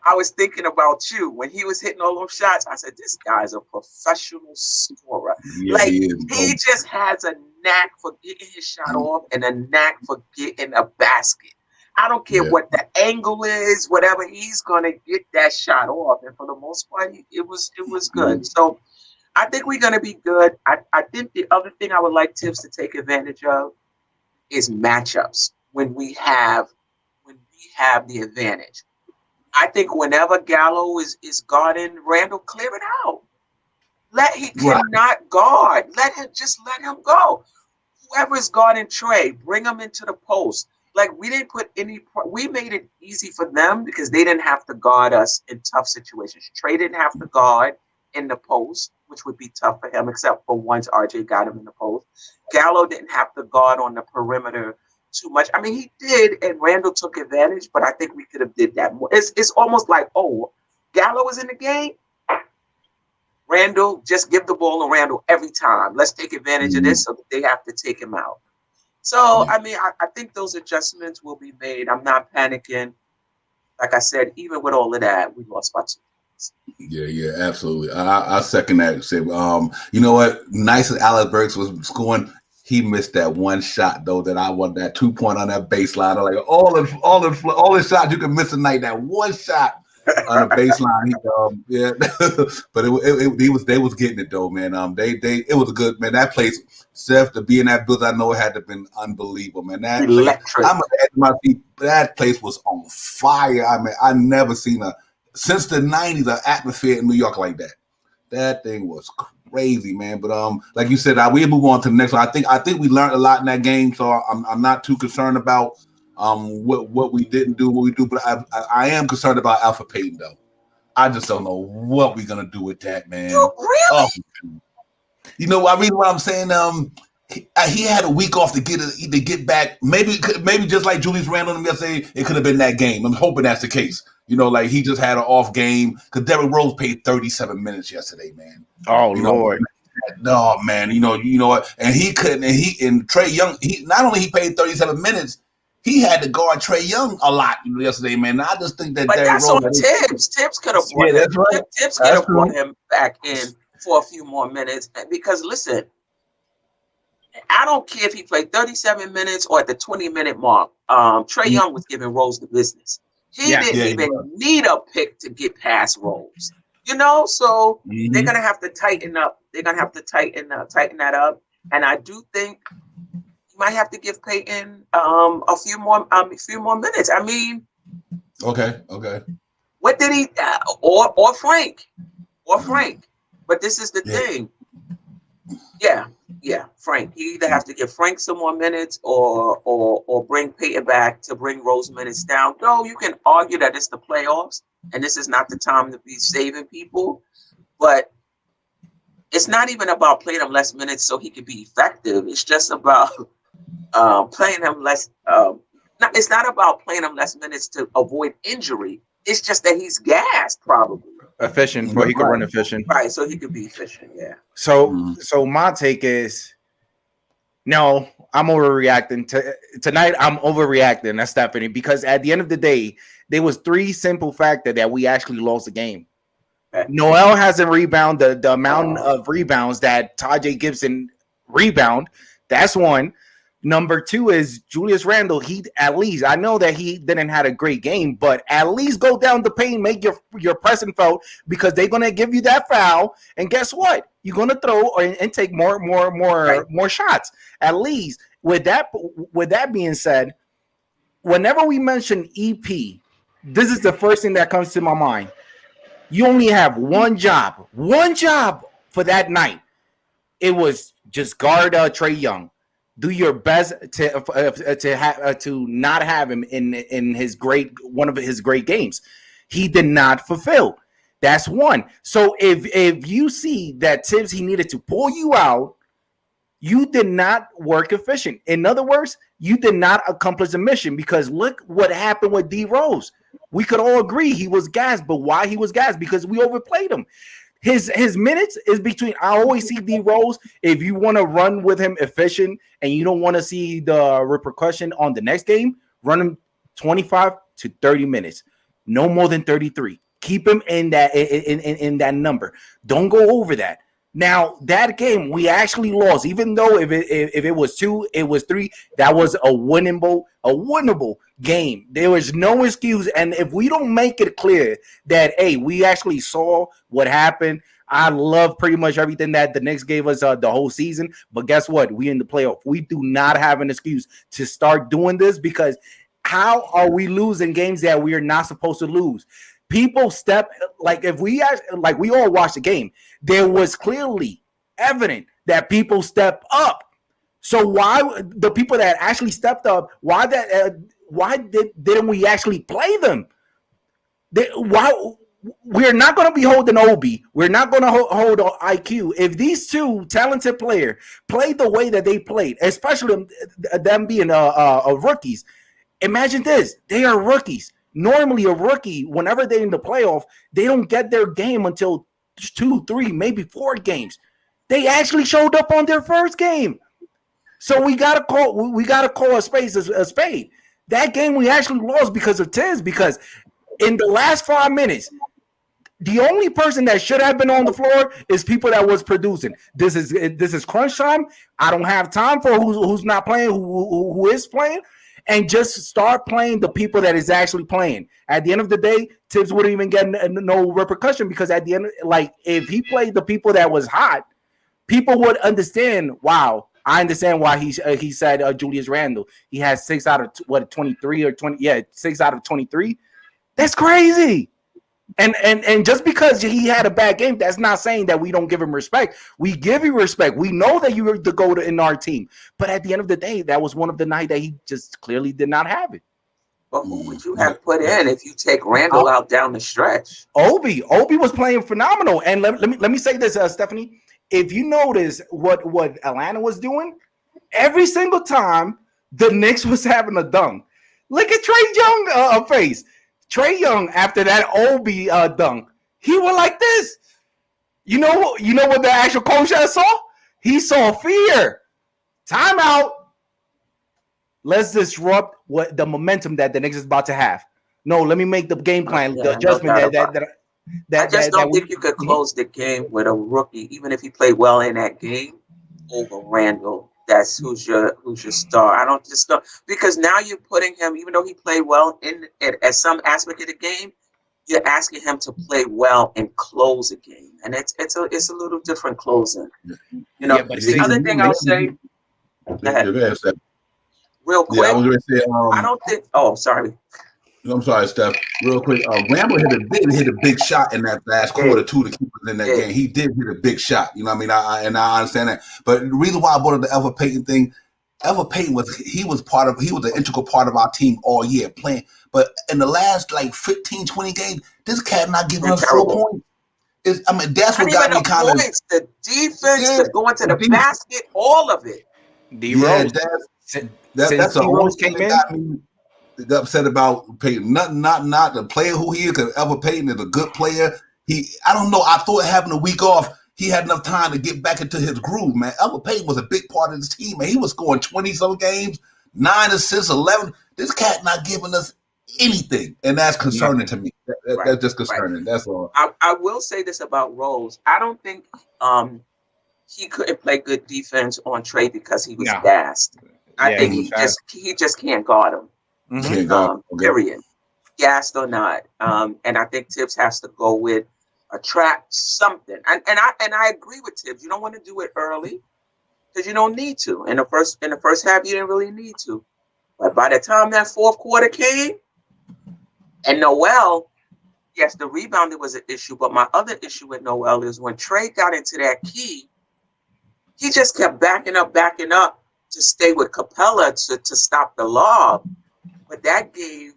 I was thinking about you. When he was hitting all those shots, I said, this guy's a professional scorer.
Yeah, he
just has a knack for getting his shot off and a knack for getting a basket. I don't care what the angle is, whatever, he's going to get that shot off. And for the most part, it was good. So I think we're going to be good. I think the other thing I would like Tibbs to take advantage of is matchups when we have the advantage. I think whenever Gallo is guarding Randall, clear it out. He cannot guard. Let him go. Whoever is guarding Trey, bring him into the post. Like, we didn't put we made it easy for them because they didn't have to guard us in tough situations. Trey didn't have to guard in the post, which would be tough for him, except for once RJ got him in the post. Gallo didn't have to guard on the perimeter too much. I mean, he did, and Randall took advantage, but I think we could have did that more. It's almost like, Gallo is in the game. Randall, just give the ball to Randall every time. Let's take advantage of this so that they have to take him out. So, I mean, I think those adjustments will be made. I'm not panicking. Like I said, even with all of that, we lost by 2.
Yeah, absolutely. I second that. Say, you know what? Nice as Alex Burks was scoring. He missed that one shot though. That I want that 2-point on that baseline. I'm like all the shots you can miss tonight. That one shot on the baseline. But they was getting it though, man. It was a good, man. That place, Seth, to be in that building, I know it had to have been unbelievable, man. That
electric.
I'm at my feet. That place was on fire. I mean, I never seen since the 90s an atmosphere in New York like that. That thing was crazy, man. But like you said, we'll move on to the next one. I think we learned a lot in that game, so I'm not too concerned about what we didn't do, what we do. But I am concerned about Alpha Payton, though. I just don't know what we're gonna do with that, man.
Really?
You know, I mean, what I'm saying. He had a week off to get back. Maybe just like Julius Randle and yesterday, it could have been that game. I'm hoping that's the case. You know, like he just had an off game because Derrick Rose played 37 minutes yesterday, man.
Oh, Lord.
No, man. You know what? And he couldn't. And Trae Young. He not only he played 37 minutes, he had to guard Trae Young a lot yesterday, man. I just think that.
But
Derrick
that's
Rose,
on Tibbs. Tibbs could have brought him.
That's right.
Tibbs could have brought him back in for a few more minutes because listen. I don't care if he played 37 minutes or at the 20-minute mark. Trae Young was giving Rose the business. He didn't even need a pick to get past Rose. You know, so they're gonna have to tighten up. They're gonna have to tighten that up. And I do think you might have to give Peyton a few more minutes. I mean,
okay.
What did he or Frank? But this is the thing. Yeah, Frank. You either have to give Frank some more minutes or bring Peyton back to bring Rose minutes down. Though you can argue that it's the playoffs and this is not the time to be saving people, but it's not even about playing him less minutes so he can be effective. It's just about playing him less. It's not about playing him less minutes to avoid injury. It's just that he's gassed probably.
Efficient, for he could run efficient.
Right, so he could be efficient, yeah.
So my take is, no, I'm overreacting. Tonight, I'm overreacting. That's Stephanie, because at the end of the day, there was 3 simple factors that we actually lost the game. Okay. Noel hasn't rebounded the amount of rebounds that Tajay Gibson rebound. That's one. Number 2 is Julius Randle. He at least, I know that he didn't have a great game, but at least go down the paint, make your presence felt, because they're gonna give you that foul, and guess what? You're gonna throw and take more shots. At least with that being said, whenever we mention EP, this is the first thing that comes to my mind. You only have one job for that night. It was just guard Trae Young. do your best to not have him in his one of his great games. He did not fulfill. That's one. So if you see that Tibbs, he needed to pull you out, you did not work efficient. In other words, you did not accomplish the mission, because look what happened with D Rose. We could all agree he was gassed, but why he was gassed? Because we overplayed him. His minutes is between. I always see D Rose. If you want to run with him efficient and you don't want to see the repercussion on the next game, run him 25 to 30 minutes, no more than 33. Keep him in that number. Don't go over that. Now that game we actually lost, even though if it was 2, it was 3. That was a winnable game. There was no excuse, and if we don't make it clear that hey, we actually saw what happened. I love pretty much everything that the Knicks gave us the whole season, but guess what? We in the playoff. We do not have an excuse to start doing this, because how are we losing games that we are not supposed to lose? People step like if we like we all watched the game, there was clearly evident that people step up. So why the people that actually stepped up? Why didn't we actually play them? Why we're not going to be holding Obi? We're not going to hold IQ. If these two talented players played the way that they played, especially them being rookies, imagine this: they are rookies. Normally, a rookie, whenever they're in the playoff, they don't get their game until 2, 3, maybe 4 games. They actually showed up on their first game, so we gotta call a spade a spade. That game we actually lost because of Tiz. Because in the last 5 minutes, the only person that should have been on the floor is people that was producing. This is crunch time. I don't have time for who's not playing, who is playing. And just start playing the people that is actually playing. At the end of the day, Tibbs wouldn't even get no repercussion, because at the end, like if he played the people that was hot, people would understand. Wow, I understand why he said Julius Randle. He has 6 out of 23 or 20. Yeah, 6 out of 23. That's crazy. And just because he had a bad game, that's not saying that we don't give him respect. We give you respect. We know that you were the GOAT in our team. But at the end of the day, that was one of the night that he just clearly did not have it.
But who would you have put in if you take Randall out down the stretch?
Obi was playing phenomenal. And let me say this, Stephanie. If you notice what Atlanta was doing, every single time the Knicks was having a dunk. Look at Trae Young face. Trae Young, after that Obi dunk, he went like this. You know what the actual coach saw? He saw fear. Timeout. Let's disrupt what the momentum that the Knicks is about to have. No, let me make the game plan, the adjustment
I just don't think you could close the game with a rookie, even if he played well in that game, over Randall. That's who's your star. I don't just know, because now you're putting him, even though he played well at some aspect of the game, you're asking him to play well and close a game, and it's a little different closing. You know, the other thing I'll say, real quick.
Yeah, I was going to say,
I don't think. Oh, sorry.
I'm sorry, Steph. Real quick, Rambo hit a big shot in that last quarter too to keep us in that game. He did hit a big shot. You know what I mean? I understand that. But the reason why I brought up the Elfrid Payton thing, Elfrid Payton was an integral part of our team all year playing. But in the last like 15, 20 games, this cat not giving us 4 points. That's what got me kind of.
The defense, the going to the basket, all of it.
D-Rose.
That's the only thing that got me upset about Payton. Not the player who he is, because Elfrid Payton is a good player. I don't know. I thought having a week off, he had enough time to get back into his groove, man. Elfrid Payton was a big part of this team, man. He was scoring 20-some games, 9 assists, 11. This cat not giving us anything, and that's concerning to me. That's just concerning. Right. That's all.
I will say this about Rose. I don't think he couldn't play good defense on Trae because he was gassed. I think he just can't guard him. Period. Gassed or not. And I think Tibbs has to go with a trap, something. And I agree with Tibbs. You don't want to do it early because you don't need to. In the first half, you didn't really need to. But by the time that fourth quarter came, and Noel, yes, the rebounding was an issue. But my other issue with Noel is when Trae got into that key, he just kept backing up. to stay with Capella to stop the lob, but that gave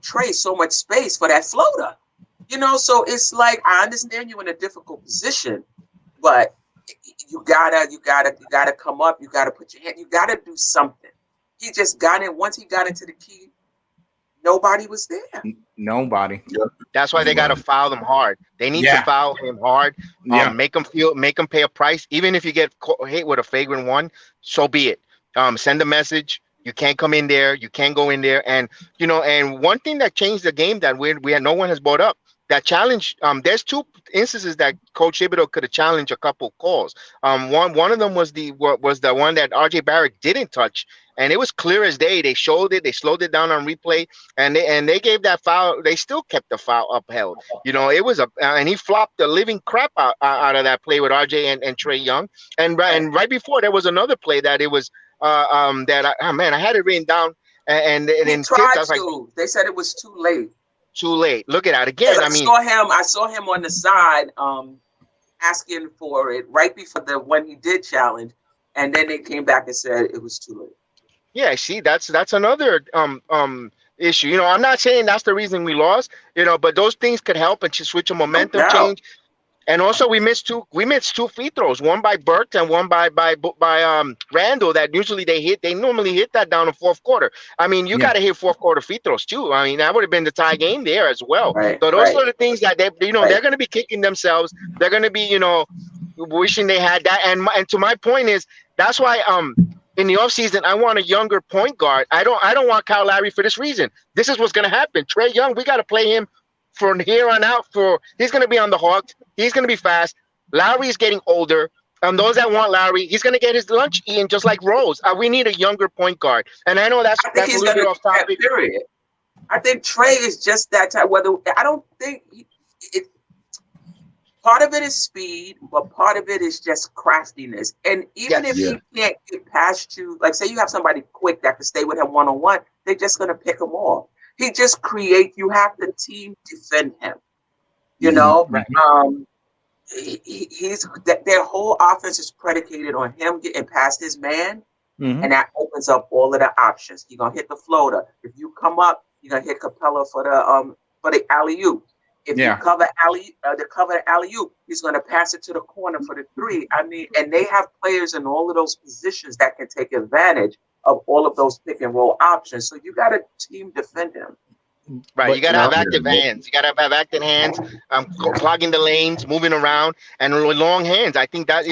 Trey so much space for that floater. You know, so it's like, I understand you're in a difficult position, but you gotta come up. You gotta put your hand. You gotta do something. He just got in. Once he got into the key, nobody was there.
Nobody.
That's why they got to foul them hard. They need to foul him hard. Make them pay a price. Even if you get hit with a flagrant one, so be it. Send a message. You can't come in there. You can't go in there. And and one thing that changed the game that we had, no one has brought up, that challenge. There's two instances that Coach Thibodeau could have challenged a couple calls. One of them was the one that RJ Barrett didn't touch, and it was clear as day. They showed it. They slowed it down on replay, and they gave that foul. They still kept the foul upheld. It was and he flopped the living crap out of that play with RJ and Trey Young. And right before, there was another play that it was that I had it written down, and then
tried to. They said it was too late.
Too late. Look at that again.
I saw him on the side asking for it right before when he did challenge, and then they came back and said it was too late.
Yeah, see, that's another issue. I'm not saying that's the reason we lost, but those things could help and just switch a momentum change. And also we missed two free throws, one by Burks and one by Randall, that usually they normally hit that down in fourth quarter. I mean, you got to hit fourth quarter free throws too. I mean, that would have been the tie game there as well.
Right,
so those are the things that they're going to be kicking themselves. They're going to be, wishing they had that. And to my point is, that's why in the offseason, I want a younger point guard. I don't want Kyle Lowry for this reason. This is what's going to happen. Trey Young, we got to play him from here on out. He's going to be on the Hawks. He's going to be fast. Lowry's getting older. Those that want Lowry, he's going to get his lunch eaten just like Rose. We need a younger point guard. And I know that's a little bit off topic.
Period. I think Trey is just that type. I don't think part of it is speed, but part of it is just craftiness. And even if he can't get past you, like say you have somebody quick that can stay with him one-on-one, they're just going to pick him off. He just you have the team defend him. Their whole offense is predicated on him getting past his man, and that opens up all of the options. You're gonna hit the floater. If you come up, you're gonna hit Capella for the alley-oop. If you cover alley-oop, he's gonna pass it to the corner for the three. I mean, and they have players in all of those positions that can take advantage of all of those pick and roll options. So you got to team defend him.
Right, you gotta have active hands. You gotta have active hands, clogging the lanes, moving around, and long hands. I think that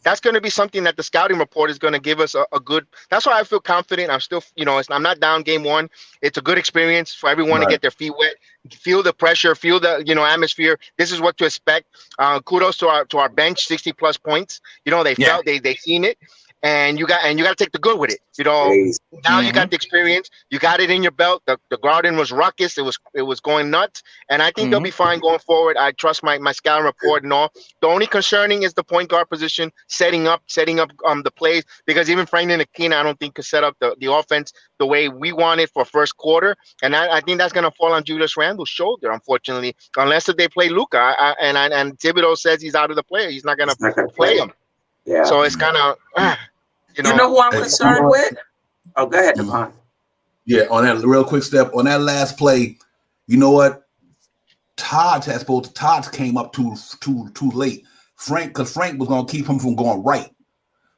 that's going to be something that the scouting report is going to give us a good. That's why I feel confident. I'm still, I'm not down game one. It's a good experience for everyone to get their feet wet, feel the pressure, feel the atmosphere. This is what to expect. Kudos to our bench, 60+ points. They felt they seen it. And you got to take the good with it. Now you got the experience. You got it in your belt. The Garden was ruckus. It was going nuts. And I think they'll be fine going forward. I trust my scouting report and all. The only concerning is the point guard position, setting up the plays, because even Franklin Akina, I don't think could set up the offense the way we want it for first quarter. And I think that's going to fall on Julius Randle's shoulder, unfortunately, unless if they play Luka. And Thibodeau says he's out of the play. He's not going to play him.
Yeah.
So it's kind of.
You know who I'm concerned with? Oh, go ahead, Devon.
Yeah, on that real quick step, on that last play, you know what? Todd came up too late. Because Frank was going to keep him from going right.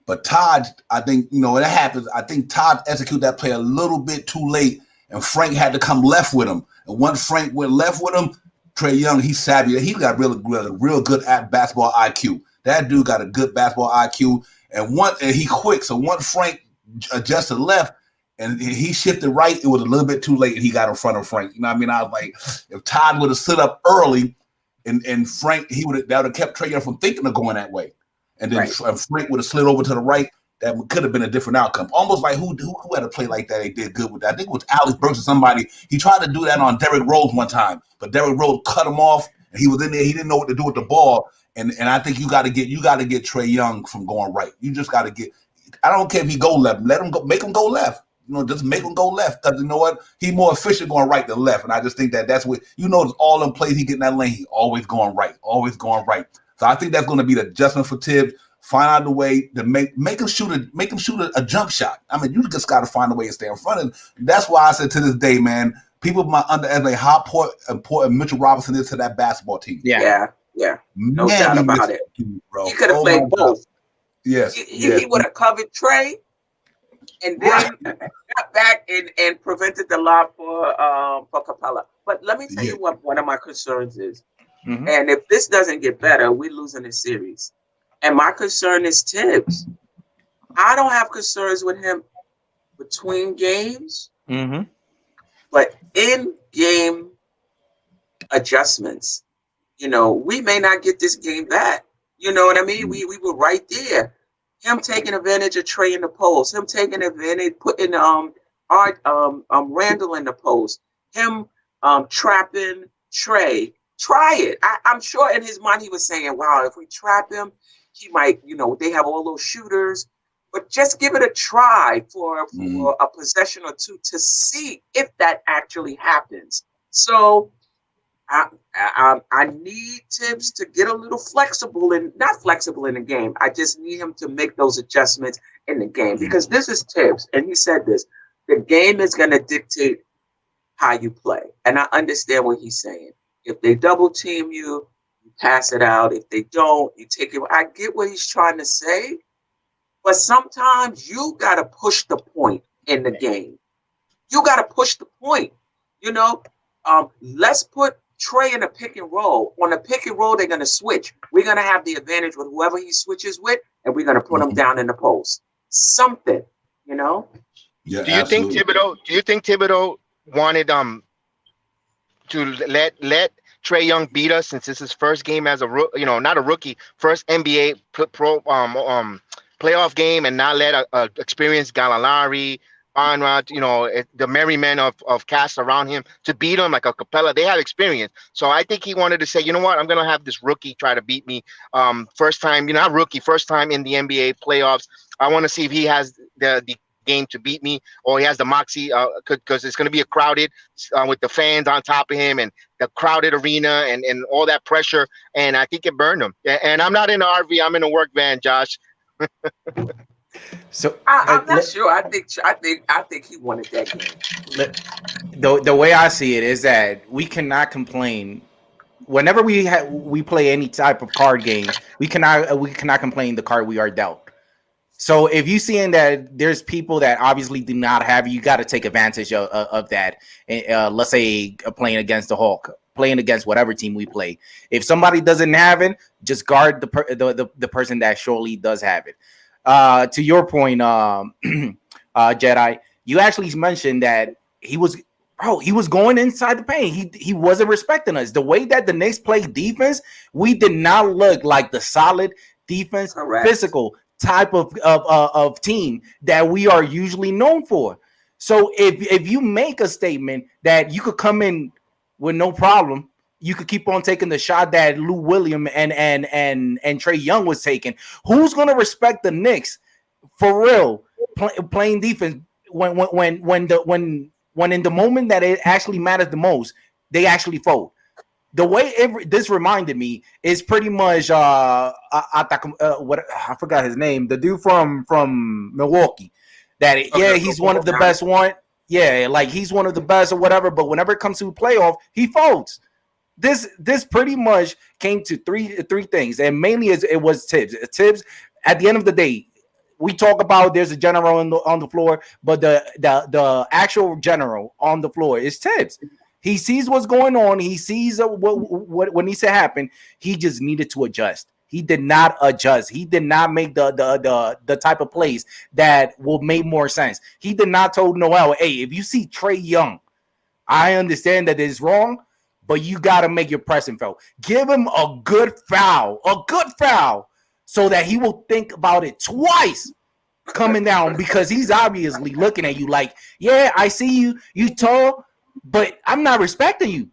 But Todd, I think, that happens. I think Todd executed that play a little bit too late, and Frank had to come left with him. And once Frank went left with him, Trey Young, he's savvy. He got real good at basketball IQ. That dude got a good basketball IQ. And he quick. So once Frank adjusted left and he shifted right, it was a little bit too late and he got in front of Frank. You know what I mean? I was like, if Todd would have stood up early and Frank, that would have kept Trey Young from thinking of going that way. And then Frank would have slid over to the right. That could have been a different outcome. Almost like who had a play like that they did good with that. I think it was Alex Burks or somebody. He tried to do that on Derrick Rose one time, but Derrick Rose cut him off and he was in there. He didn't know what to do with the ball. And I think you got to get Trey Young from going right. You just got to get. I don't care if he go left. Let him go. Make him go left. Just make him go left because you know what? He's more efficient going right than left. And I just think that's what it's all in plays. He get in that lane. He always going right. Always going right. So I think that's going to be the adjustment for Tibbs find out a way to make him shoot a jump shot. I mean, you just got to find a way to stay in front of him. That's why I said to this day, man, people might underestimate how important Mitchell Robinson is to that basketball team.
Yeah. No doubt about it.
Bro.
He could have played both.
Yes.
He would have covered Trey and then got back and prevented the lob for Capella. But let me tell you what one of my concerns is. Mm-hmm. And if this doesn't get better, we're losing the series. And my concern is Tibbs. I don't have concerns with him between games, but in game adjustments, we may not get this game back. You know what I mean? We were right there. Him taking advantage of Trey in the post, him taking advantage, putting Randall in the post, him trapping Trey. Try it. I'm sure in his mind he was saying, wow, if we trap him, he might, they have all those shooters. But just give it a try for a possession or two to see if that actually happens. So I need Tibbs to get a little not flexible in the game. I just need him to make those adjustments in the game because this is Tibbs. And he said this, the game is going to dictate how you play. And I understand what he's saying. If they double team you, you pass it out. If they don't, you take it. I get what he's trying to say, but sometimes you got to push the point in the game. You got to push the point. Let's put Trey in a pick and roll. On a pick and roll, they're going to switch. We're going to have the advantage with whoever he switches with, and we're going to put him down in the post. Something, Yeah.
Do you think Thibodeau wanted to let Trae Young beat us since this is his first game as not a rookie, first NBA pro playoff game, and not let a experienced Gallinari, Barnrod, the merry men of cast around him to beat him like a Capella. They have experience. So I think he wanted to say, you know what, I'm going to have this rookie try to beat me. First time, not rookie, first time in the NBA playoffs. I want to see if he has the game to beat me, or he has the moxie, because it's going to be a crowded with the fans on top of him and the crowded arena and all that pressure. And I think it burned him. And I'm not in the RV. I'm in a work van, Josh.
So I'm not sure. I think he wanted that game.
The way I see it is that we cannot complain whenever we play any type of card game. We cannot complain the card we are dealt. So if you seeing that there's people that obviously do not have, you got to take advantage of that. Let's say playing against the Hulk, playing against whatever team we play. If somebody doesn't have it, just guard the person that surely does have it. To your point, Jedi, you actually mentioned that he was going inside the paint. He wasn't respecting us. The way that the Knicks play defense, we did not look like the solid defense, physical type of team that we are usually known for. So if you make a statement that you could come in with no problem, you could keep on taking the shot that Lou Williams and Trae Young was taking. Who's going to respect the Knicks for real playing defense when in the moment that it actually matters the most, they actually fold? The way this reminded me is pretty much what I forgot his name, the dude from Milwaukee. He's one of the best one. Yeah, like he's one of the best or whatever. But whenever it comes to playoff, he folds. This pretty much came to three things, and mainly it was Tibbs. Tibbs. At the end of the day, we talk about there's a general on the floor, but the actual general on the floor is Tibbs. He sees what's going on. He sees what needs to happen. He just needed to adjust. He did not adjust. He did not make the type of plays that will make more sense. He did not tell Noel, hey, if you see Trae Young, I understand that it's wrong, but you got to make your presence felt. Give him a good foul, so that he will think about it twice coming down, because he's obviously looking at you like, yeah, I see you tall, but I'm not respecting you.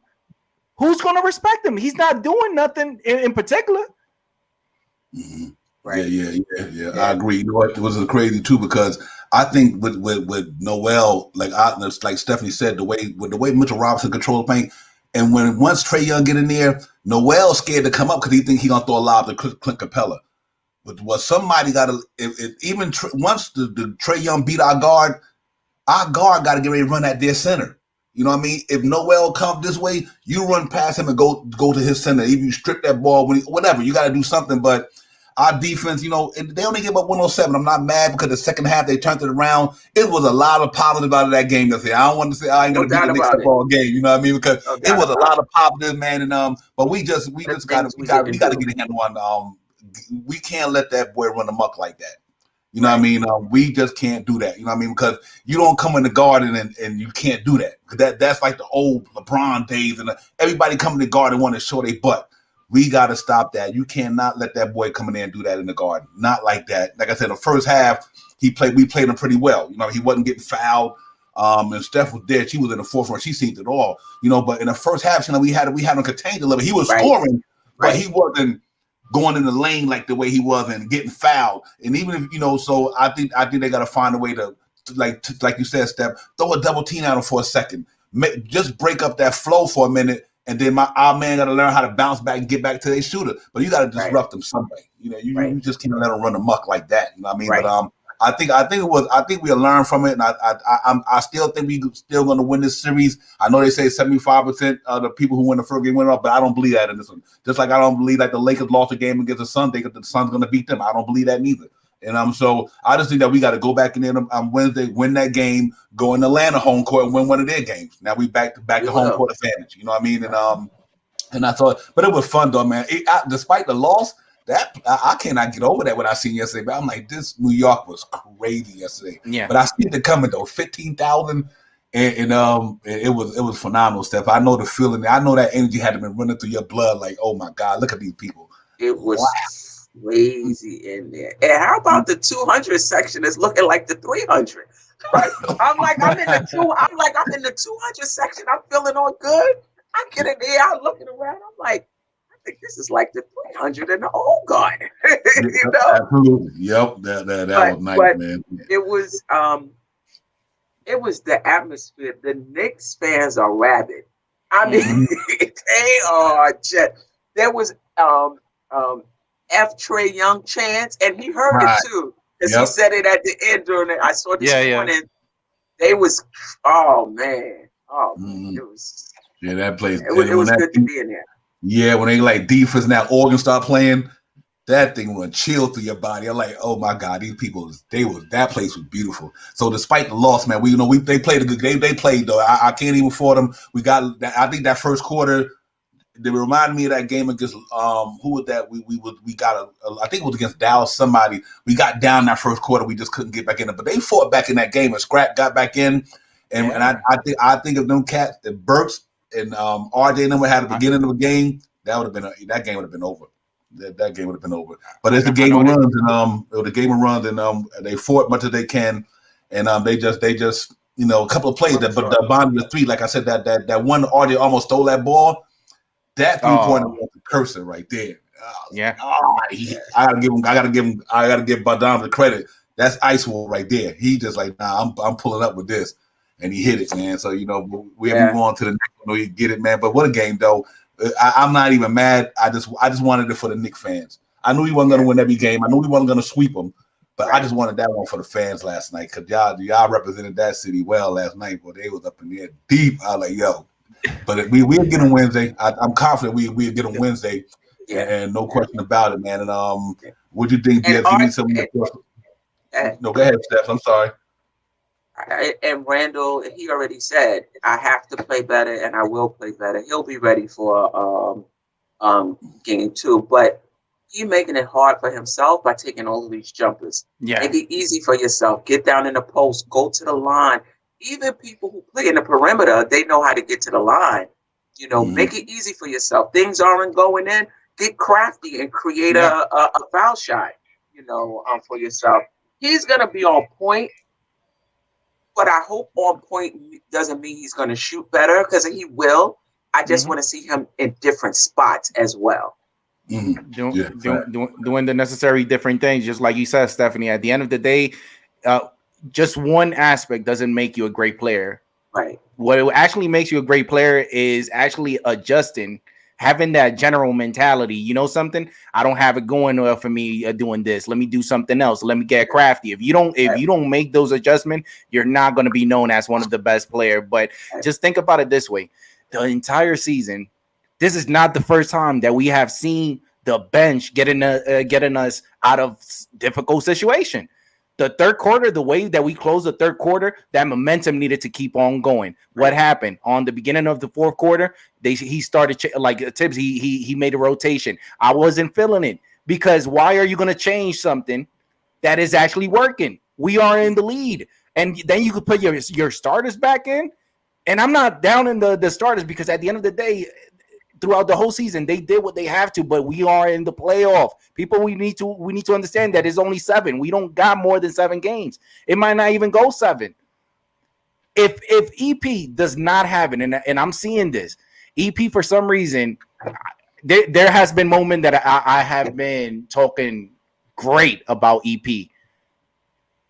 Who's going to respect him? He's not doing nothing in particular.
Mm-hmm. Right. Yeah. I agree. You know what? It was crazy too, because I think with Noel, like Stephanie said, the way Mitchell Robinson controlled the paint, and once Trae Young get in there, Noel's scared to come up because he think he gonna throw a lob to Clint Capella. But what somebody got to even once the Trae Young beat our guard got to get ready to run at their center. You know what I mean? If Noel comes this way, you run past him and go to his center. Even you strip that ball, whatever. You got to do something. But our defense, they only gave up 107. I'm not mad because the second half they turned it around. It was a lot of positives out of that game yesterday. I don't want to say I ain't going to beat the Knicks football game. You know what I mean? Because it was a lot of positives, man. And but we got to get a handle on. We can't let that boy run amok like that. You know what I mean? We just can't do that. You know what I mean? Because you don't come in the garden and you can't do that. That's like the old LeBron days, and everybody come in the garden want to show their butt. We got to stop that. You cannot let that boy come in there and do that in the garden. Not like that. Like I said, the first half we played him pretty well. He wasn't getting fouled. And Steph was there. She was in the forefront. She seen it all. But in the first half, we had him contained a little bit. He was scoring, but he wasn't going in the lane like the way he was and getting fouled. And even if so I think they got to find a way to like you said, Steph, throw a double team at him for a second. Just break up that flow for a minute, and then our man got to learn how to bounce back and get back to their shooter. But you got to disrupt them some way. You just can't let them run amok like that. You know what I mean? Right. But I think we'll learn from it, and I still think we still going to win this series. I know they say 75% of the people who win the first game win up, but I don't believe that in this one. Just like I don't believe that the Lakers lost a game against the Suns, the Suns going to beat them. I don't believe that neither. And so I just think that we got to go back in there on Wednesday, win that game, go in Atlanta home court and win one of their games. Now we back to home court advantage. You know what I mean? And I thought, but it was fun though, man. Despite the loss, that I cannot get over that what I seen yesterday. But I'm like, this New York was crazy yesterday.
Yeah.
But I see it coming though, 15,000, and it was phenomenal, Steph. I know the feeling. I know that energy had to been running through your blood. Like, oh my God, look at these people.
It was crazy in there. And how about the 200 section is looking like the 300? Right? I'm in the 200 section. I'm feeling all good. I get in there, I'm looking around. I'm like, I think this is like the 300 in the old garden.
Absolutely. Yep. That was nice, man.
It was the atmosphere. The Knicks fans are rabid. I mean, they are just. There was F. Trae Young chants, and he heard it too, because he said it at the end during it. I saw this morning. They was, oh man, it was.
Yeah, that place.
It was good to be in there.
Yeah, when they like defense and that organ start playing, that thing would chill through your body. I'm like, oh my God, these people, that place was beautiful. So despite the loss, man, they played a good game. They played though. I can't even fault them. I think that first quarter, they reminded me of that game against who was that? We got I think it was against Dallas. Somebody we got down that first quarter. We just couldn't get back in it, but they fought back in that game and Scrap got back in. And I think of them cats, the Burks and RJ number had at the beginning of the game. That game would have been over. That game would have been over. But it's the game of runs, and they fought much as they can, and they just a couple of plays but the bottom of the three, like I said, that one RJ almost stole that ball. That 3-pointer was the cursor right there. I gotta give Badam the credit. That's ice wall right there. He just like, nah, I'm pulling up with this, and he hit it, man. So we move on to the next one. You get it, man. But what a game, though. I'm not even mad. I just wanted it for the Knicks fans. I knew we wasn't gonna win every game. I knew we wasn't gonna sweep them, but I just wanted that one for the fans last night because y'all represented that city well last night. Boy, they was up in there deep. I was like, yo. But we'll get them Wednesday. I'm confident we'll get them Wednesday, and no question about it, man. And what do you think? No, go ahead, Steph. I'm sorry.
And Randall, he already said, I have to play better, and I will play better. He'll be ready for game 2, but he's making it hard for himself by taking all of these jumpers.
Yeah,
make it easy for yourself. Get down in the post. Go to the line. Even people who play in the perimeter, they know how to get to the line. Make it easy for yourself. Things aren't going in. Get crafty and create a foul shot, for yourself. He's going to be on point, but I hope on point doesn't mean he's going to shoot better, because he will. I just want to see him in different spots as well.
Doing the necessary different things, just like you said, Stephanie. At the end of the day, just one aspect doesn't make you a great player.
Right.
What actually makes you a great player is actually adjusting having that general mentality. You know something? I don't have it going well for me doing this. Let me do something else. Let me get crafty. If you don't make those adjustments, you're not going to be known as one of the best players. But just think about it this way: the entire season, this is not the first time that we have seen the bench getting us out of difficult situation. The third quarter, the way that we closed the third quarter, that momentum needed to keep on going. What happened on the beginning of the fourth quarter? He started like Tibbs. He made a rotation. I wasn't feeling it because why are you going to change something that is actually working? We are in the lead, and then you could put your starters back in. And I'm not down in the starters because at the end of the day, throughout the whole season, they did what they have to, but we are in the playoff. People, we need to understand that it's only 7. We don't got more than 7 games. It might not even go 7. If EP does not have it, and I'm seeing this, EP for some reason, there has been moment that I have been talking great about EP.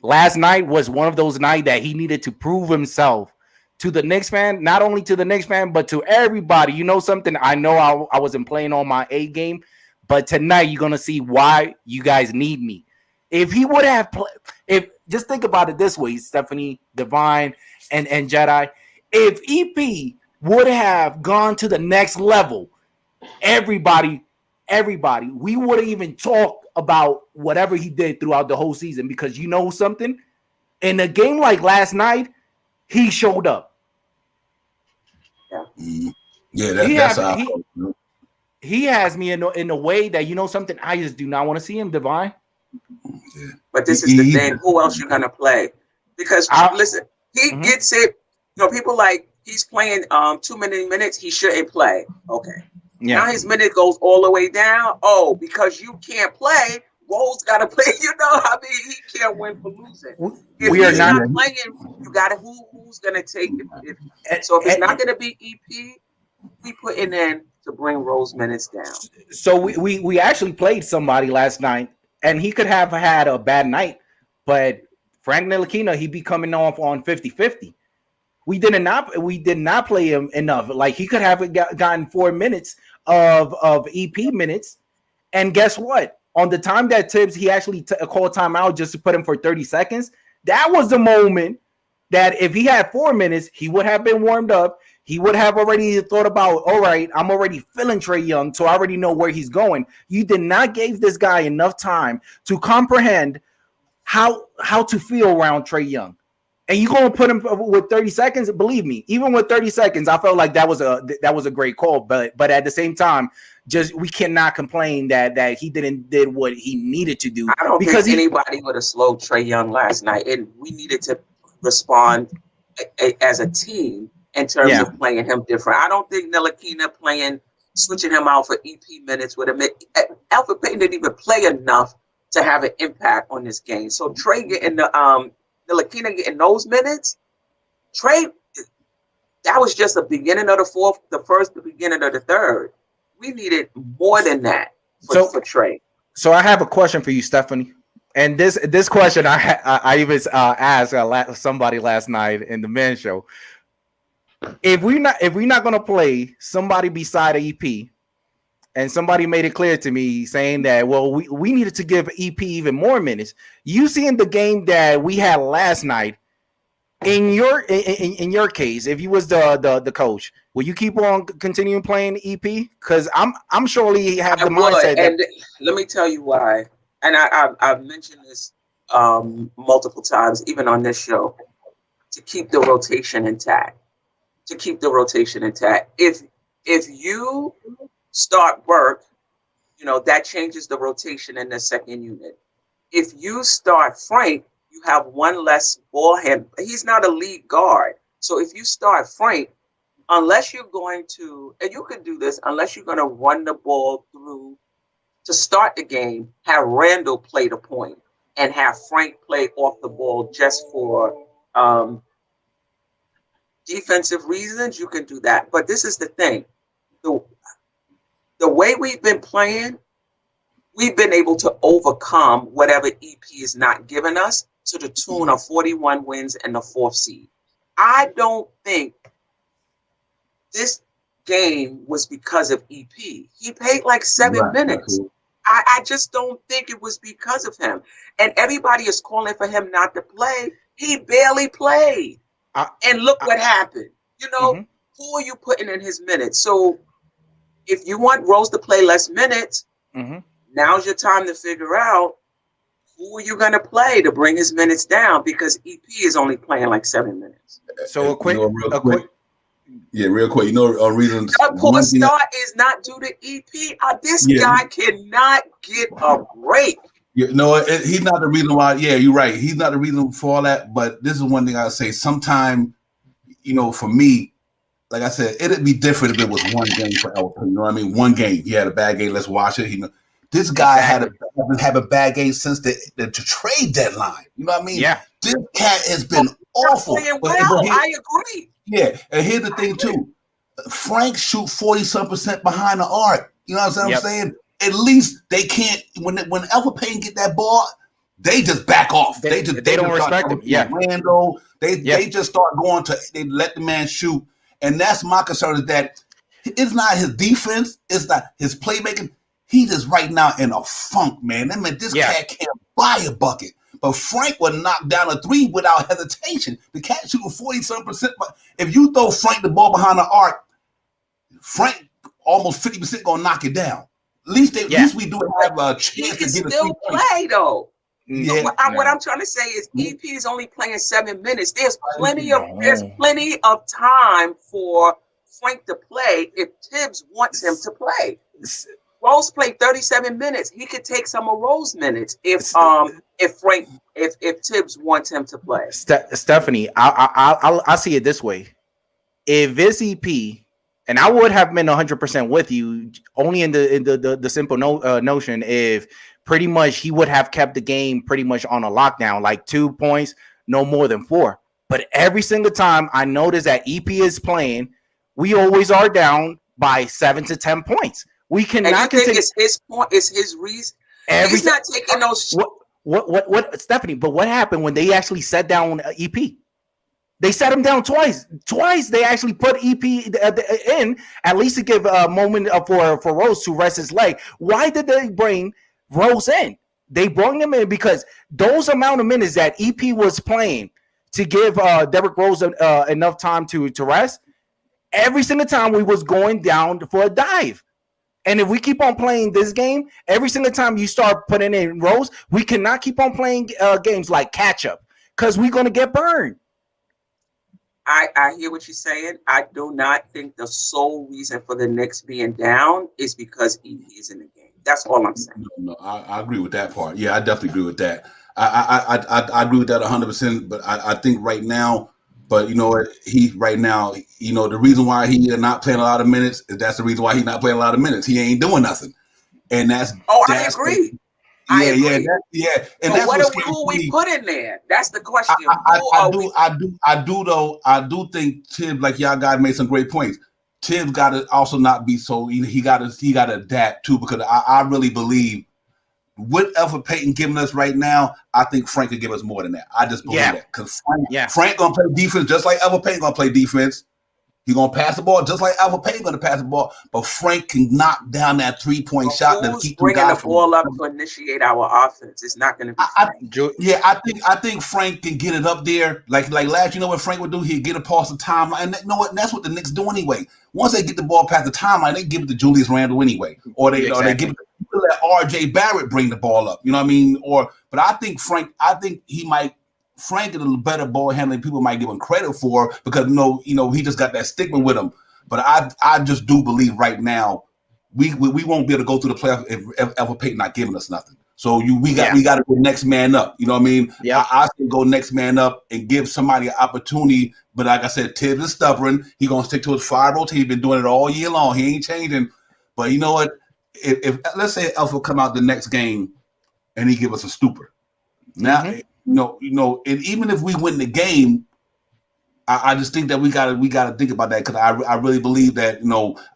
Last night was one of those nights that he needed to prove himself to the Knicks fan, not only to the Knicks fan, but to everybody. You know something? I know I wasn't playing on my A game, but tonight you're gonna see why you guys need me. If he would have if just think about it this way, Stephanie, Divine, and Jedi, if EP would have gone to the next level, everybody, we wouldn't even talk about whatever he did throughout the whole season, because you know something? In a game like last night, he showed up.
Yeah, that's how
he has me in a way that, you know something, I just do not want to see him, Divine.
Yeah.
But this is the thing. Who else you gonna play? Because listen, he gets it. You know, people like he's playing too many minutes. He shouldn't play. Okay. Yeah. Now his minute goes all the way down. Oh, because you can't play. Rose got to play. You know, I mean, he can't win for losing. If he's not playing, you got to who's gonna take it. So if it's not gonna be EP, we putting in to bring Rose minutes down.
So we actually played somebody last night, and he could have had a bad night, but Frank Ntilikina, he be coming off on 50-50. We did not play him enough. Like, he could have gotten 4 minutes of EP minutes, and guess what? On the time that Tibbs, he actually called timeout just to put him for 30 seconds. That was the moment that if he had 4 minutes, he would have been warmed up. He would have already thought about, all right, I'm already feeling Trae Young, so I already know where he's going. You did not give this guy enough time to comprehend how to feel around Trae Young. And you're going to put him with 30 seconds? Believe me, even with 30 seconds, I felt like that was a great call. But at the same time, just we cannot complain that he did what he needed to do.
I don't think anybody would have slowed Trae Young last night, and we needed to respond as a team in terms of playing him different. I don't think Ntilikina switching him out for EP minutes would have made Alfred Payton didn't even play enough to have an impact on this game. So Trae getting Ntilikina getting those minutes, Trae, that was just the beginning of the fourth, the beginning of the third. We needed more than that for Trae.
So I have a question for you, Stephanie. And this question I even asked somebody last night in the men's show. If we're not gonna play somebody beside EP, and somebody made it clear to me saying that, well, we needed to give EP even more minutes. You see in the game that we had last night, in your case, if you was the coach, will you keep on continuing playing EP? Because I'm surely have the mindset.
And let me tell you why. And I've mentioned this multiple times, even on this show, to keep the rotation intact. If you start Burke, you know, that changes the rotation in the second unit. If you start Frank, you have one less ball hand. He's not a lead guard. So if you start Frank, unless you're going to, and you can do this, unless you're going to run the ball through to start the game, have Randall play the point and have Frank play off the ball just for defensive reasons, you can do that. But this is the thing. The way we've been playing, we've been able to overcome whatever EP is not giving us to the tune of 41 wins and the 4th seed. I don't think game was because of EP. He played like 7 minutes.
Right.
I just don't think it was because of him. And everybody is calling for him not to play. He barely played. And look what happened. You know, who are you putting in his minutes? So if you want Rose to play less minutes, now's your time to figure out who are you going to play to bring his minutes down, because EP is only playing like 7 minutes.
So a quick.
Yeah, real quick. You know, reasons.
That poor start is not due to EP. This guy cannot get a break.
You know, he's not the reason why. Yeah, you're right. He's not the reason for all that. But this is one thing I say. Sometime, you know, for me, like I said, it'd be different if it was one game for Elton. You know what I mean? One game. He had a bad game. Let's watch it. This guy had a bad game since the trade deadline. You know what I mean?
Yeah.
This cat has been awful.
I agree.
Yeah, and here's the thing too. Frank shoot 40-some% behind the arc. You know what I'm saying? At least they can't when Elfrid Payton get that ball, they just back off. They
don't respect him. Yeah.
Randall, they just start going to they let the man shoot. And that's my concern, is that it's not his defense, it's not his playmaking. He just right now in a funk, man. I mean, this cat can't buy a bucket. But Frank would knock down a three without hesitation. The cat shooting 40-some%. But if you throw Frank the ball behind the arc, Frank almost 50% gonna knock it down. At least we do have a chance
he
to
can
get
still play though.
Yeah,
so what I'm trying to say is EP is only playing 7 minutes. There's plenty of time for Frank to play if Tibbs wants him to play. Rose played 37 minutes. He could take some of Rose minutes if Tibbs wants him to play.
Stephanie, I see it this way. If it's EP, and I would have been 100% with you, only in the simple notion if pretty much he would have kept the game pretty much on a lockdown, like 2 points, no more than 4. But every single time I notice that EP is playing, we always are down by 7 to 10 points. We cannot continue.
It's his point. It's his reason. He's not taking those.
What, Stephanie? But what happened when they actually sat down EP? They sat him down twice. Twice they actually put EP in, at least to give a moment for Rose to rest his leg. Why did they bring Rose in? They brought him in because those amount of minutes that EP was playing to give Derrick Rose enough time to rest. Every single time we was going down for a dive. And if we keep on playing this game, every single time you start putting in Rose, we cannot keep on playing games like catch up because we're going to get burned.
I hear what you're saying. I do not think the sole reason for the Knicks being down is because EP is in the game. That's all I'm saying.
No, I agree with that part. Yeah, I definitely agree with that. I agree with that 100%. But I think right now, but you know what, right now, you know, the reason why he is not playing a lot of minutes is that's the reason why he's not playing a lot of minutes. He ain't doing nothing, and I agree. I agree. And
so that's who we put in there. That's the question.
I do think Tibbs, like y'all guys made some great points. Tibbs got to also not be so. He got to adapt too, because I really believe with Elfrid Payton giving us right now, I think Frank could give us more than that. I just believe that because Frank gonna play defense just like Elfrid Payton gonna play defense. He's gonna pass the ball just like Elfrid Payton gonna pass the ball. But Frank can knock down that 3-point shot.
Who's keep bringing the ball up to initiate our offense? It's not gonna be Frank.
I think Frank can get it up there. Like last, you know what Frank would do? He'd get it past the timeline. And you know what? That's what the Knicks do anyway. Once they get the ball past the timeline, they give it to Julius Randle anyway, or they give it to let R.J. Barrett bring the ball up. You know what I mean? But I think Frank is a better ball handling people might give him credit for, because he just got that stigma with him. But I just do believe right now we won't be able to go through the playoff if Elfrid Payton not giving us nothing. So we got to go next man up. You know what I mean? Yeah. I can go next man up and give somebody an opportunity. But like I said, Tibbs is stubborn. He's gonna stick to his 5 rotation. He's been doing it all year long. He ain't changing. But you know what? If let's say Elfrid come out the next game and he give us a stupor. Now, and even if we win the game, I just think that we gotta think about that, because I really believe that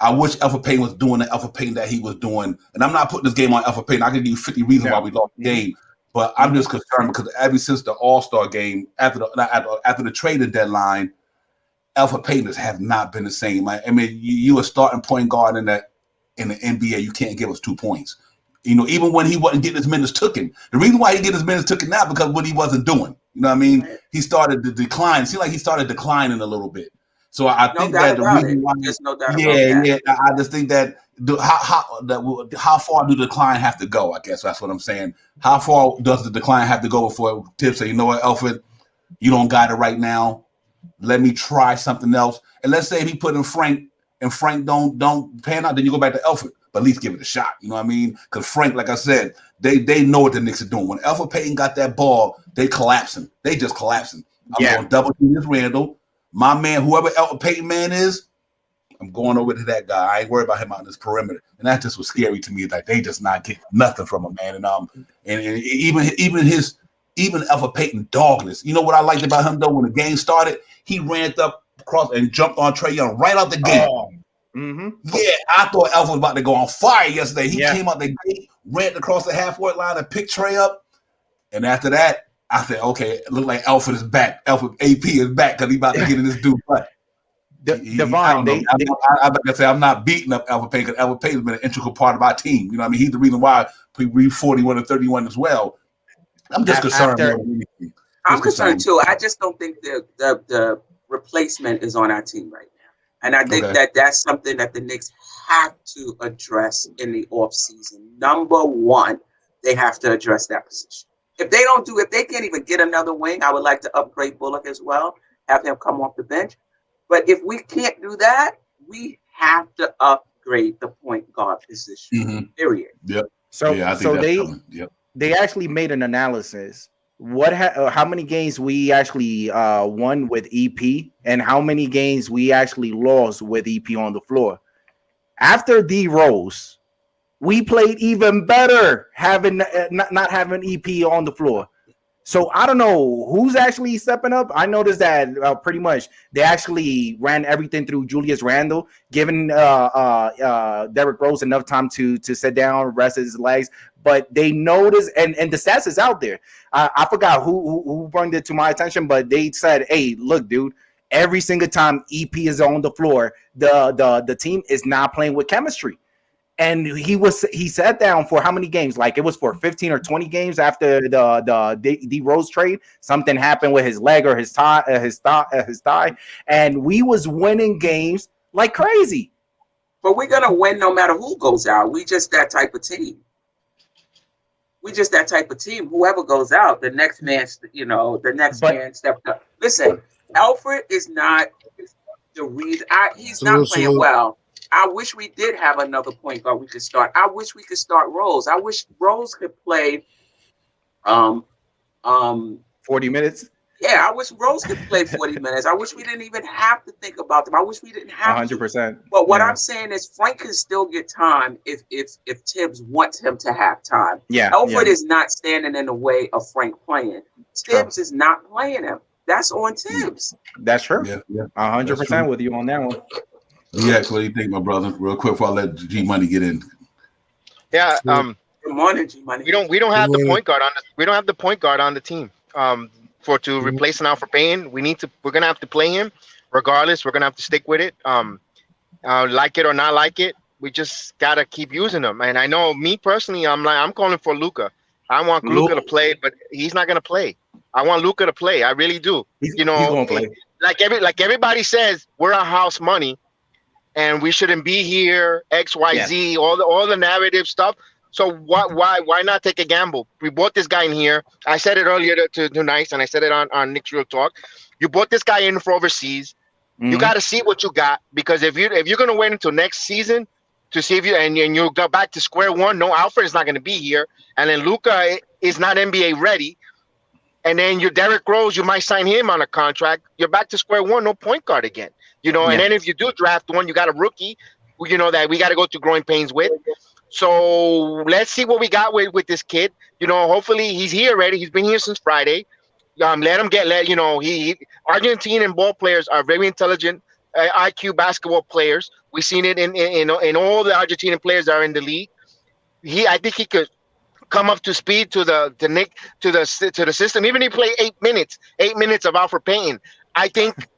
I wish Elfrid Payton was doing the Elfrid Payton that he was doing, and I'm not putting this game on Elfrid Payton. I can give you 50 reasons why we lost the game, but I'm just concerned because ever since the All-Star game after the trade deadline, Alpha Payton have not been the same. I mean, you a starting point guard in the NBA, you can't give us 2 points. You know, even when he wasn't getting his minutes taken. The reason why he get his minutes taken now because what he wasn't doing. You know what I mean? He started to decline. It seemed like he started declining a little bit. So I think that the reason why,
there's no doubt about that.
I just think that how far do the decline have to go? I guess that's what I'm saying. How far does the decline have to go before Tibbs say, you know what, Alfred, you don't got it right now. Let me try something else. And let's say if he put in Frank and Frank don't pan out, then you go back to Alfred. But at least give it a shot. You know what I mean? Because Frank, like I said, they know what the Knicks are doing. When Alpha Payton got that ball, they collapsing. They just collapsing. I'm going to double team this Randall. My man, whoever Alpha Payton man is, I'm going over to that guy. I ain't worried about him on this perimeter. And that just was scary to me. Like they just not getting nothing from him, man. And even Alpha Payton dogless. You know what I liked about him though? When the game started, he ran up across and jumped on Trae Young right out the gate. Yeah, I thought Alpha was about to go on fire yesterday. He came out the gate, ran across the half-court line and picked Trae up. And after that, I said, okay, it looked like Alpha is back. Alpha AP is back because he's about to get in this dude's butt.
Divine,
like I said, I'm not beating up Alpha Payton because Alpha Payton's been an integral part of our team. You know what I mean? He's the reason why we read 41 and 31 as well. I'm just concerned.
I'm concerned too. I just don't think the replacement is on our team right now. And I think that's something that the Knicks have to address in the offseason. Number one, they have to address that position. If they can't even get another wing, I would like to upgrade Bullock as well, have him come off the bench. But if we can't do that, we have to upgrade the point guard position. Period.
Yep.
So they actually made an analysis. How many games we actually won with EP and how many games we actually lost with EP on the floor. After D Rose, we played even better having not having EP on the floor. So I don't know who's actually stepping up. I noticed that pretty much they actually ran everything through Julius Randle, giving Derrick Rose enough time to sit down, rest his legs. But they noticed, and the stats is out there. I forgot who brought it to my attention, but they said, "Hey, look, dude, every single time EP is on the floor, the team is not playing with chemistry." And he sat down for how many games? Like it was for 15 or 20 games after the D Rose trade. Something happened with his leg or his thigh, and we was winning games like crazy.
But we're gonna win no matter who goes out. We just that type of team. Whoever goes out, the next man, man stepped up. Listen, Alfred is not the reason. He's not playing well. I wish we did have another point guard we could start. I wish we could start Rose. I wish Rose could play
40 minutes.
Yeah, I wish Rose could play 40 minutes. I wish we didn't even have to think about them. I wish we didn't have
100%.
But what I'm saying is Frank can still get time if Tibbs wants him to have time.
Yeah.
Alfred is not standing in the way of Frank playing. Tibbs is not playing him. That's on Tibbs.
That's true.
Yeah.
100% with you on that one.
Yeah, so what do you think, my brother? Real quick before I let G Money get in.
Yeah.
Good morning, G Money.
We don't have the point guard on we don't have the point guard on the team. To replace now for Payne, we're gonna have to play him regardless. We're gonna have to stick with it. Like it or not like it, we just gotta keep using them. And I know me personally, I'm calling for Luka. I want Luka to play, but he's not gonna play. I want Luka to play. I really do.
He's gonna play.
Like everybody says, we're on house money. And we shouldn't be here, XYZ, all the narrative stuff. So why not take a gamble? We brought this guy in here. I said it earlier to Nice, and I said it on Knicks Real Talk. You brought this guy in for overseas. You got to see what you got, because if you're gonna wait until next season to see if you go back to square one, no, Alfred is not gonna be here, and then Luka is not NBA ready. And then your Derrick Rose, you might sign him on a contract. You're back to square one, no point guard again. And then if you do draft one, you got a rookie, that we got to go through growing pains with. So let's see what we got with this kid. Hopefully he's here already. He's been here since Friday. Let him Argentinian ball players are very intelligent, IQ basketball players. We've seen it in all the Argentinian players that are in the league. I think he could come up to speed to the system. Even if he play 8 minutes of Alfred Payton, I think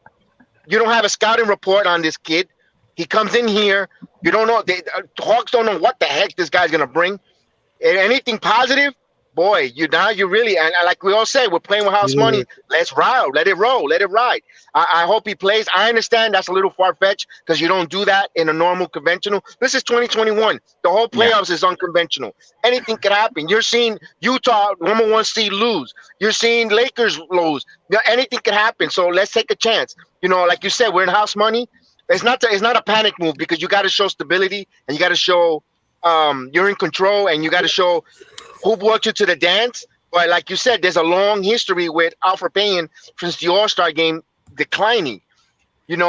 you don't have a scouting report on this kid. He comes in here. You don't know. Hawks don't know what the heck this guy's gonna bring. Anything positive, boy, you really, and like we all say, we're playing with house money. Let's ride, let it roll, let it ride. I hope he plays. I understand that's a little far fetched because you don't do that in a normal conventional. This is 2021. The whole playoffs is unconventional. Anything could happen. You're seeing Utah number 1 seed lose. You're seeing Lakers lose. Anything could happen. So let's take a chance. Like you said, we're in house money. It's not a panic move because you got to show stability and you got to show you're in control and you got to show who brought you to the dance. But like you said, there's a long history with Alfred Payton since the All-Star game declining.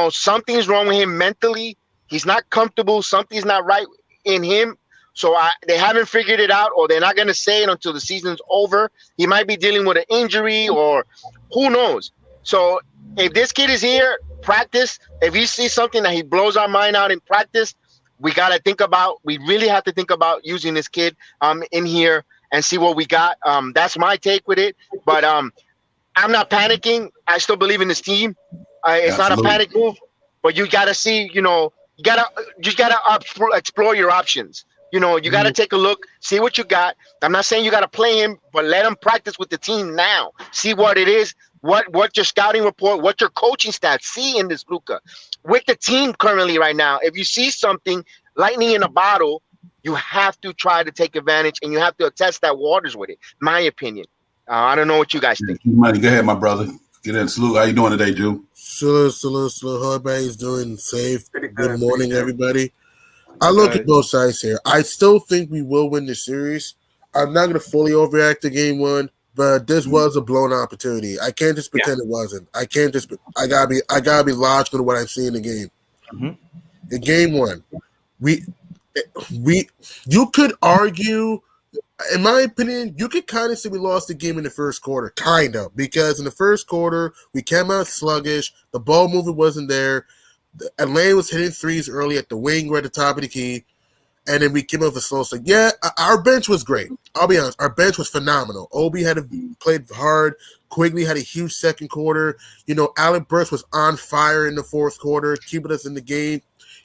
Something's wrong with him mentally. He's not comfortable. Something's not right in him. So they haven't figured it out, or they're not going to say it until the season's over. He might be dealing with an injury or who knows. So if this kid is here, practice. If he sees something that he blows our mind out in practice, we really have to think about using this kid in here and see what we got. That's my take with it. But I'm not panicking. I still believe in this team. It's not a panic move, but you got to see, you got to explore your options. You got to take a look, see what you got. I'm not saying you got to play him, but let him practice with the team now. See what it is, what your scouting report, what your coaching stats see in this Luka. With the team currently right now, if you see something, lightning in a bottle, you have to try to take advantage and you have to test that waters with it. My opinion. I don't know what you guys think.
Money, go ahead, my brother. Get in. Salute. How you doing today, Drew?
Salute. Hope everybody's doing safe. Good morning, everybody. I look at both sides here. I still think we will win the series. I'm not going to fully overreact to game one, but this was a blown opportunity. I can't just pretend it wasn't. I gotta be logical to what I'm seeing in the game. Mm-hmm. In game one, you could argue, in my opinion, you could kind of say we lost the game in the first quarter, kind of, because in the first quarter we came out sluggish. The ball movement wasn't there. Atlanta was hitting threes early at the wing or at the top of the key, and then we came up with a slow start. Yeah, our bench was great. I'll be honest. Our bench was phenomenal. Obi played hard. Quigley had a huge second quarter. Alec Burks was on fire in the fourth quarter, keeping us in the game,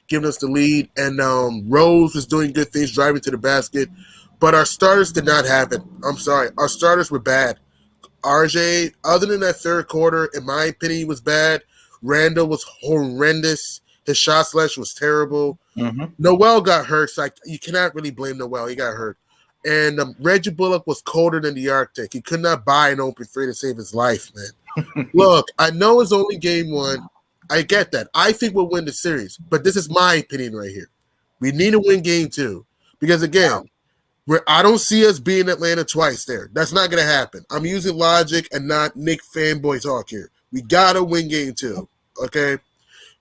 giving us the lead. And Rose was doing good things, driving to the basket. But our starters did not have it. I'm sorry. Our starters were bad. RJ, other than that third quarter, in my opinion, he was bad. Randall was horrendous. His shot selection was terrible. Mm-hmm. Noel got hurt, so you cannot really blame Noel. He got hurt. And Reggie Bullock was colder than the Arctic. He could not buy an open three to save his life, man. Look, I know it's only game one. I get that. I think we'll win the series. But this is my opinion right here. We need to win game two. Because, again, I don't see us being Atlanta twice there. That's not going to happen. I'm using logic and not Nick fanboy talk here. We got to win game two, okay?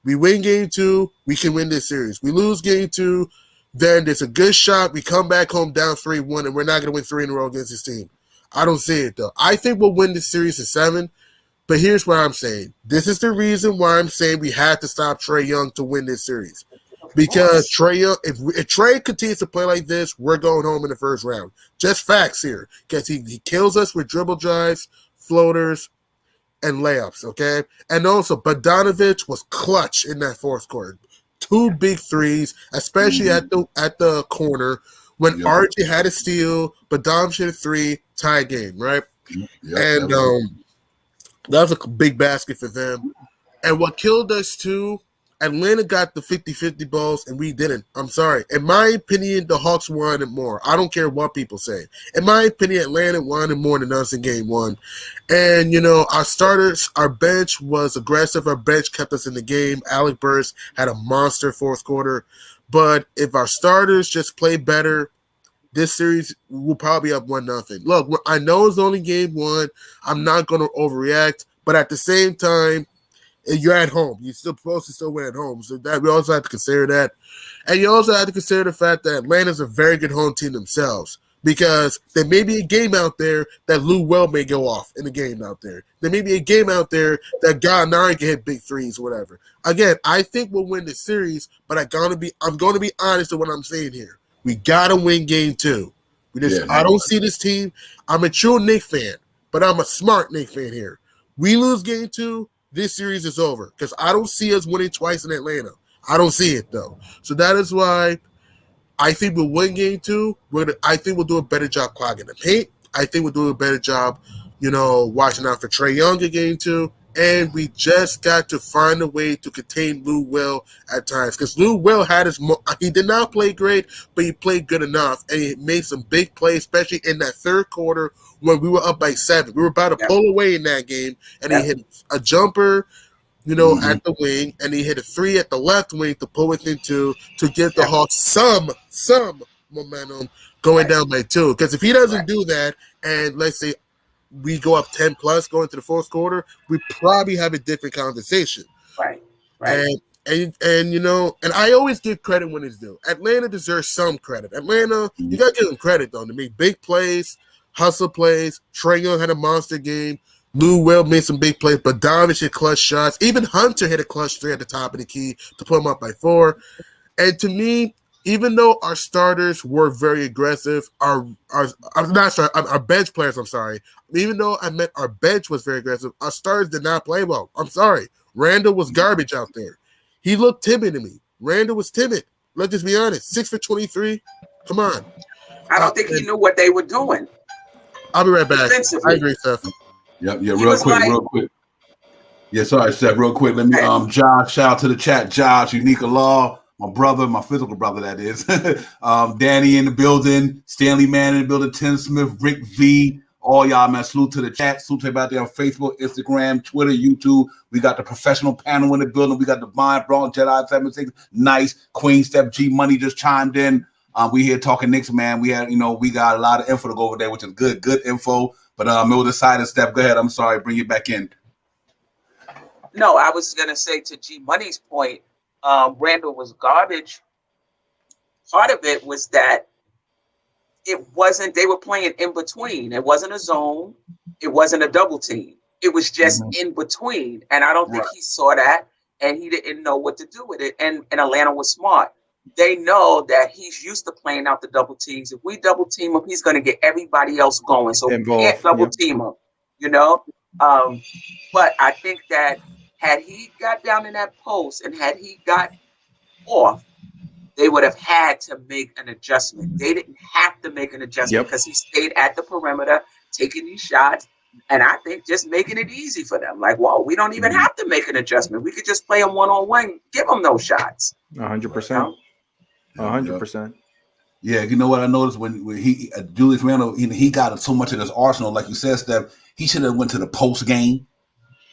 We win game two, we can win this series. We lose game two, then there's a good shot. We come back home down 3-1, and we're not going to win 3 in a row against this team. I don't see it, though. I think we'll win this series in 7, but here's what I'm saying. This is the reason why I'm saying we have to stop Trae Young to win this series. Because Trae Young, if Trae continues to play like this, we're going home in the first round. Just facts here. Because he kills us with dribble drives, floaters, and layups, okay? And also, Bogdanovich was clutch in that fourth quarter. 2 big threes, especially at the corner. When RJ had a steal, Bogdanovich hit a 3, tie game, right? And that was a big basket for them. And what killed us, too, Atlanta got the 50-50 balls, and we didn't. I'm sorry. In my opinion, the Hawks wanted more. I don't care what people say. In my opinion, Atlanta wanted more than us in game one. And, our starters, our bench was aggressive. Our bench kept us in the game. Alec Burks had a monster fourth quarter. But if our starters just play better, this series will probably be up 1-0. Look, I know it's only game one. I'm not going to overreact. But at the same time, you're at home. You're still supposed to still win at home. So that we also have to consider that. And you also have to consider the fact that Atlanta's a very good home team themselves. Because there may be a game out there that Lou Will may go off in the game out there. There may be a game out there that Gallinari can hit big threes or whatever. Again, I think we'll win this series, but I'm going to be honest with what I'm saying here. We got to win game two. I don't see this team. I'm a true Knicks fan, but I'm a smart Knicks fan here. We lose game two, this series is over because I don't see us winning twice in Atlanta. I don't see it though. So that is why I think we'll win game 2. I think we'll do a better job clogging the paint. I think we'll do a better job, watching out for Trae Young in game 2. And we just got to find a way to contain Lou Will at times. Because Lou Will had he did not play great, but he played good enough. And he made some big plays, especially in that third quarter when we were up by 7. We were about to pull away in that game. And he hit a jumper, at the wing. And he hit a 3 at the left wing to pull it into to give the Hawks some momentum going down by 2. Because if he doesn't do that, and let's say we go up 10 plus going to the fourth quarter, we probably have a different conversation.
Right.
And I always give credit when it's due. Atlanta deserves some credit. Atlanta, you got to give them credit, though, to make big plays, hustle plays. Trae Young had a monster game. Lou Will made some big plays. Bogdanovich hit clutch shots. Even Hunter hit a clutch 3 at the top of the key to put him up by 4. And to me, even though our starters were very aggressive, our bench players, even though I meant our bench was very aggressive, our starters did not play well. I'm sorry. Randall was garbage out there. He looked timid to me. Randall was timid. Let's just be honest. 6 for 23. Come on.
I don't think he knew what they were doing.
I'll be right back. I agree, Seth.
Yep. Yeah. Real quick. Yeah. Sorry, Seth. Real quick. Let me Josh. Shout out to the chat. Josh, Unica Law. My brother, my physical brother, that is. Danny in the building, Stanley Man in the building, Tim Smith, Rick V, all y'all, man. Salute to the chat. Salute to everybody out there on Facebook, Instagram, Twitter, YouTube. We got the professional panel in the building. We got Divine Braun, Jedi 76. Nice. Queen Step G Money just chimed in. We here talking Knicks, man. We had, we got a lot of info to go over there, which is good info. But it was a side step. Go ahead. I'm sorry. Bring it back in.
No, I was going to say to G Money's point, Randall was garbage. Part of it was that they were playing in between. It wasn't a zone. It wasn't a double team. It was just in between. And I don't think he saw that, and he didn't know what to do with it. And Atlanta was smart. They know that he's used to playing out the double teams. If we double team him, he's going to get everybody else going. So we can't double team him, But I think that had he got down in that post and had he got off, they would have had to make an adjustment. They didn't have to make an adjustment because he stayed at the perimeter, taking these shots, and I think just making it easy for them. Like, whoa, we don't even have to make an adjustment. We could just play him one-on-one, give him those shots.
100%. 100%.
Yeah, you know what I noticed when he Julius Randle, he got so much of this arsenal, like you said, Steph. He should have went to the post game.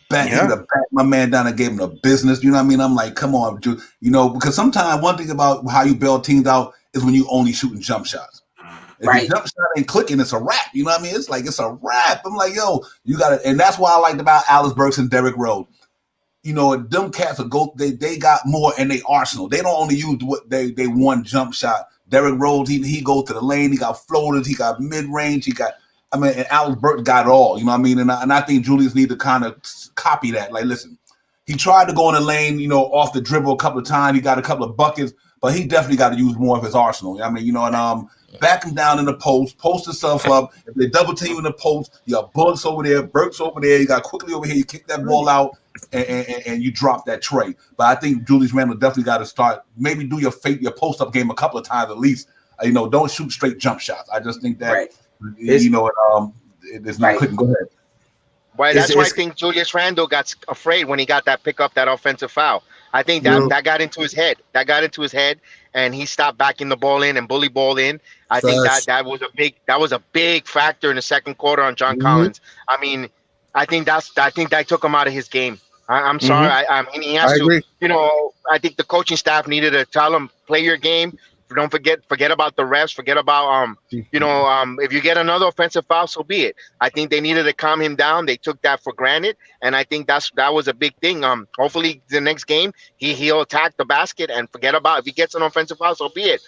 Back my man down and gave him the business. You know what I mean? I'm like, come on, dude. Because sometimes one thing about how you bail teams out is when you only shooting jump shots. If your jump shot ain't clicking, it's a wrap. You know what I mean? It's like it's a wrap. I'm like, yo, you got to, and that's why I liked about Alice Burks and Derrick Rose. Them cats they got more in their arsenal. They don't only use what they one jump shot. Derrick Rose, he goes to the lane, he got floaters, he got mid range, and Alex Burks got it all, you know what I mean? And I think Julius need to kind of copy that. Like, listen, he tried to go in the lane, off the dribble a couple of times. He got a couple of buckets, but he definitely got to use more of his arsenal. I mean, and back him down in the post himself up. If they double team in the post, you got Bullets over there, Burks over there. You got Quickly over here. You kick that ball out, and you drop that tray. But I think Julius Randle definitely got to start. Maybe do your post up game a couple of times at least. Don't shoot straight jump shots. I just think that. It's not couldn't go ahead.
Right, that's why I think Julius Randle got afraid when he got that pickup, that offensive foul. I think that got into his head. And he stopped backing the ball in and bully ball in. I think that was a big factor in the second quarter on John Collins. I mean, I think that took him out of his game. I'm sorry. I mean, he has to. Agree. I think the coaching staff needed to tell him, play your game. Don't forget about the refs. Forget about if you get another offensive foul, so be it. I think they needed to calm him down. They took that for granted, and I think that was a big thing. Hopefully the next game he'll attack the basket and forget about if he gets an offensive foul, so be it.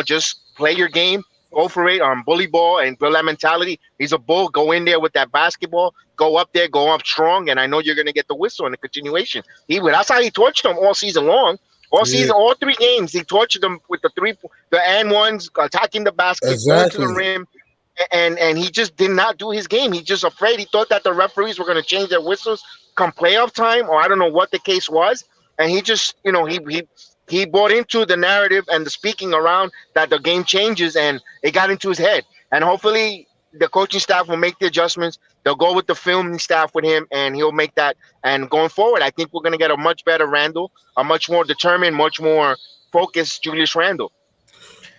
Just play your game, go for it, bully ball and build that mentality. He's a bull. Go in there with that basketball. Go up there, go up strong, and I know you're gonna get the whistle in the continuation. That's how he torched them all season long. All season, all 3 games, he tortured them with the and ones, attacking the basket, going to the rim, and he just did not do his game. He's just afraid. He thought that the referees were going to change their whistles come playoff time, or I don't know what the case was, and he just, he bought into the narrative and the speaking around that the game changes, and it got into his head. And hopefully, the coaching staff will make the adjustments. They'll go with the filming staff with him, and he'll make that. And going forward, I think we're going to get a much better Randall, a much more determined, much more focused Julius Randle.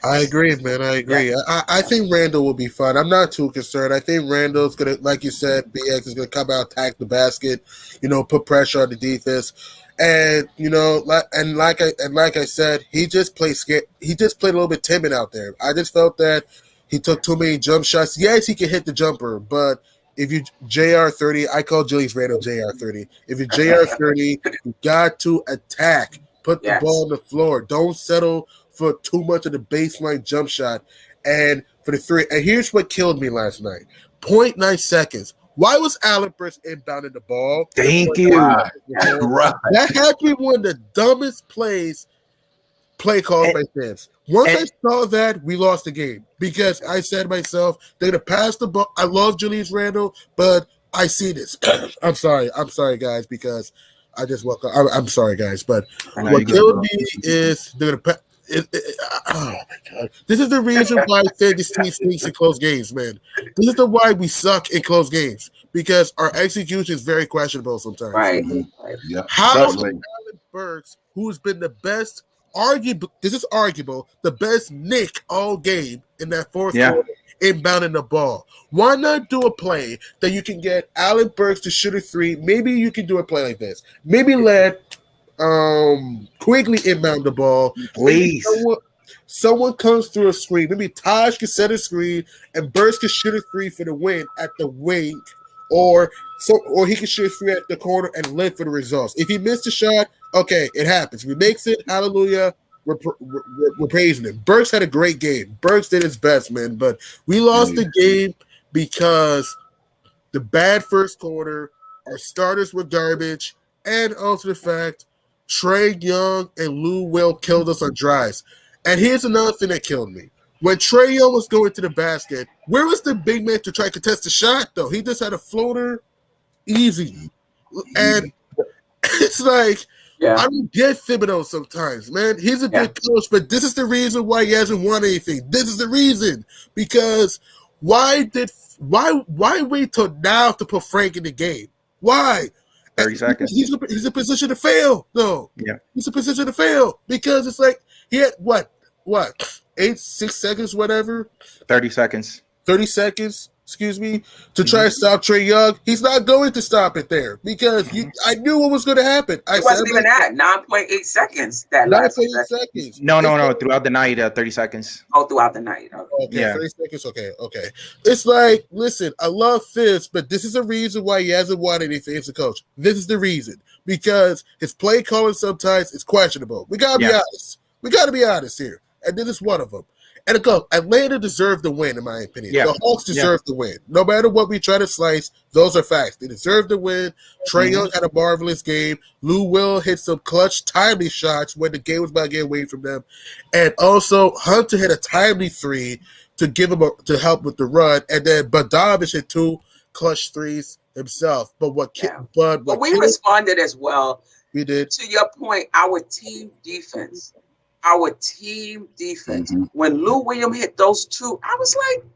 I agree, man. I agree.
Yeah.
I think Randall will be fine. I'm not too concerned. I think Randall's gonna, like you said, BX is gonna come out, attack the basket, put pressure on the defense, and like I said, he just played scared. He just played a little bit timid out there. I just felt that he took too many jump shots. Yes, he can hit the jumper, but if you JR30, I call Julius Randle JR30. If you JR30, you got to attack. Put the ball on the floor. Don't settle for too much of the baseline jump shot. And for the three, and here's what killed me last night. 0.9 seconds. Why was Allen Burks inbounding the ball?
Thank you.
Right.
That had to be one of the dumbest play calls by fans. Once I saw that, we lost the game because I said to myself, they're going to pass the ball. I love Julius Randle, but I see this. I'm sorry, guys, because I just woke up. I'm sorry, guys, but what killed me is they're going to oh my god! This is the reason why I say this team stinks in close games, man. This is the why we suck in close games because our execution is very questionable sometimes.
Right.
Yeah.
How is Allen Burks, who's been the best, arguable, the best Knick all game in that fourth quarter, inbounding the ball? Why not do a play that you can get Allen Burks to shoot a three? Maybe you can do a play like this. Maybe let Quigley inbound the ball.
Please.
Someone comes through a screen. Maybe Taj can set a screen and Burks can shoot a three for the win at the wing, or he can shoot a three at the corner and live for the results. If he missed a shot, okay, it happens. If he makes it, hallelujah, we're praising him. Burks had a great game. Burks did his best, man, but we lost the game because the bad first quarter, our starters were garbage, and also the fact Trae Young and Lou Will killed us on drives. And here's another thing that killed me. When Trae Young was going to the basket, where was the big man to try to contest the shot, though? He just had a floater easy. And it's like, I don't get Thibodeau sometimes, man. He's a good coach, but this is the reason why he hasn't won anything. This is the reason. Because why wait till now to put Frank in the game? Why?
30 seconds.
He's a position to fail, though.
Yeah.
He's a position to fail because it's like he had what 6 seconds, whatever.
30 seconds.
30 seconds, excuse me, to try to stop Trae Young. He's not going to stop it there because I knew what was going to happen.
It wasn't even that 9.8 seconds. That
9.8 seconds.
No. Throughout the night, 30 seconds.
Oh, throughout the night.
Okay, 30 seconds. Okay. It's like, listen, I love Fitz, but this is the reason why he hasn't won anything as a coach. This is the reason because his play calling sometimes is questionable. We gotta be honest. We gotta be honest here, and this is one of them. And Atlanta deserved the win, in my opinion. The Hawks deserved the win. No matter what we try to slice, those are facts. They deserved the win. Trae Young had a marvelous game. Lou Will hit some clutch, timely shots when the game was about to get away from them. And also, Hunter hit a timely three to give him to help with the run. And then Bogdanovich hit 2 clutch threes himself. But
we responded as well.
We did.
To your point, our team defense. When Lou Williams hit those 2, I was like,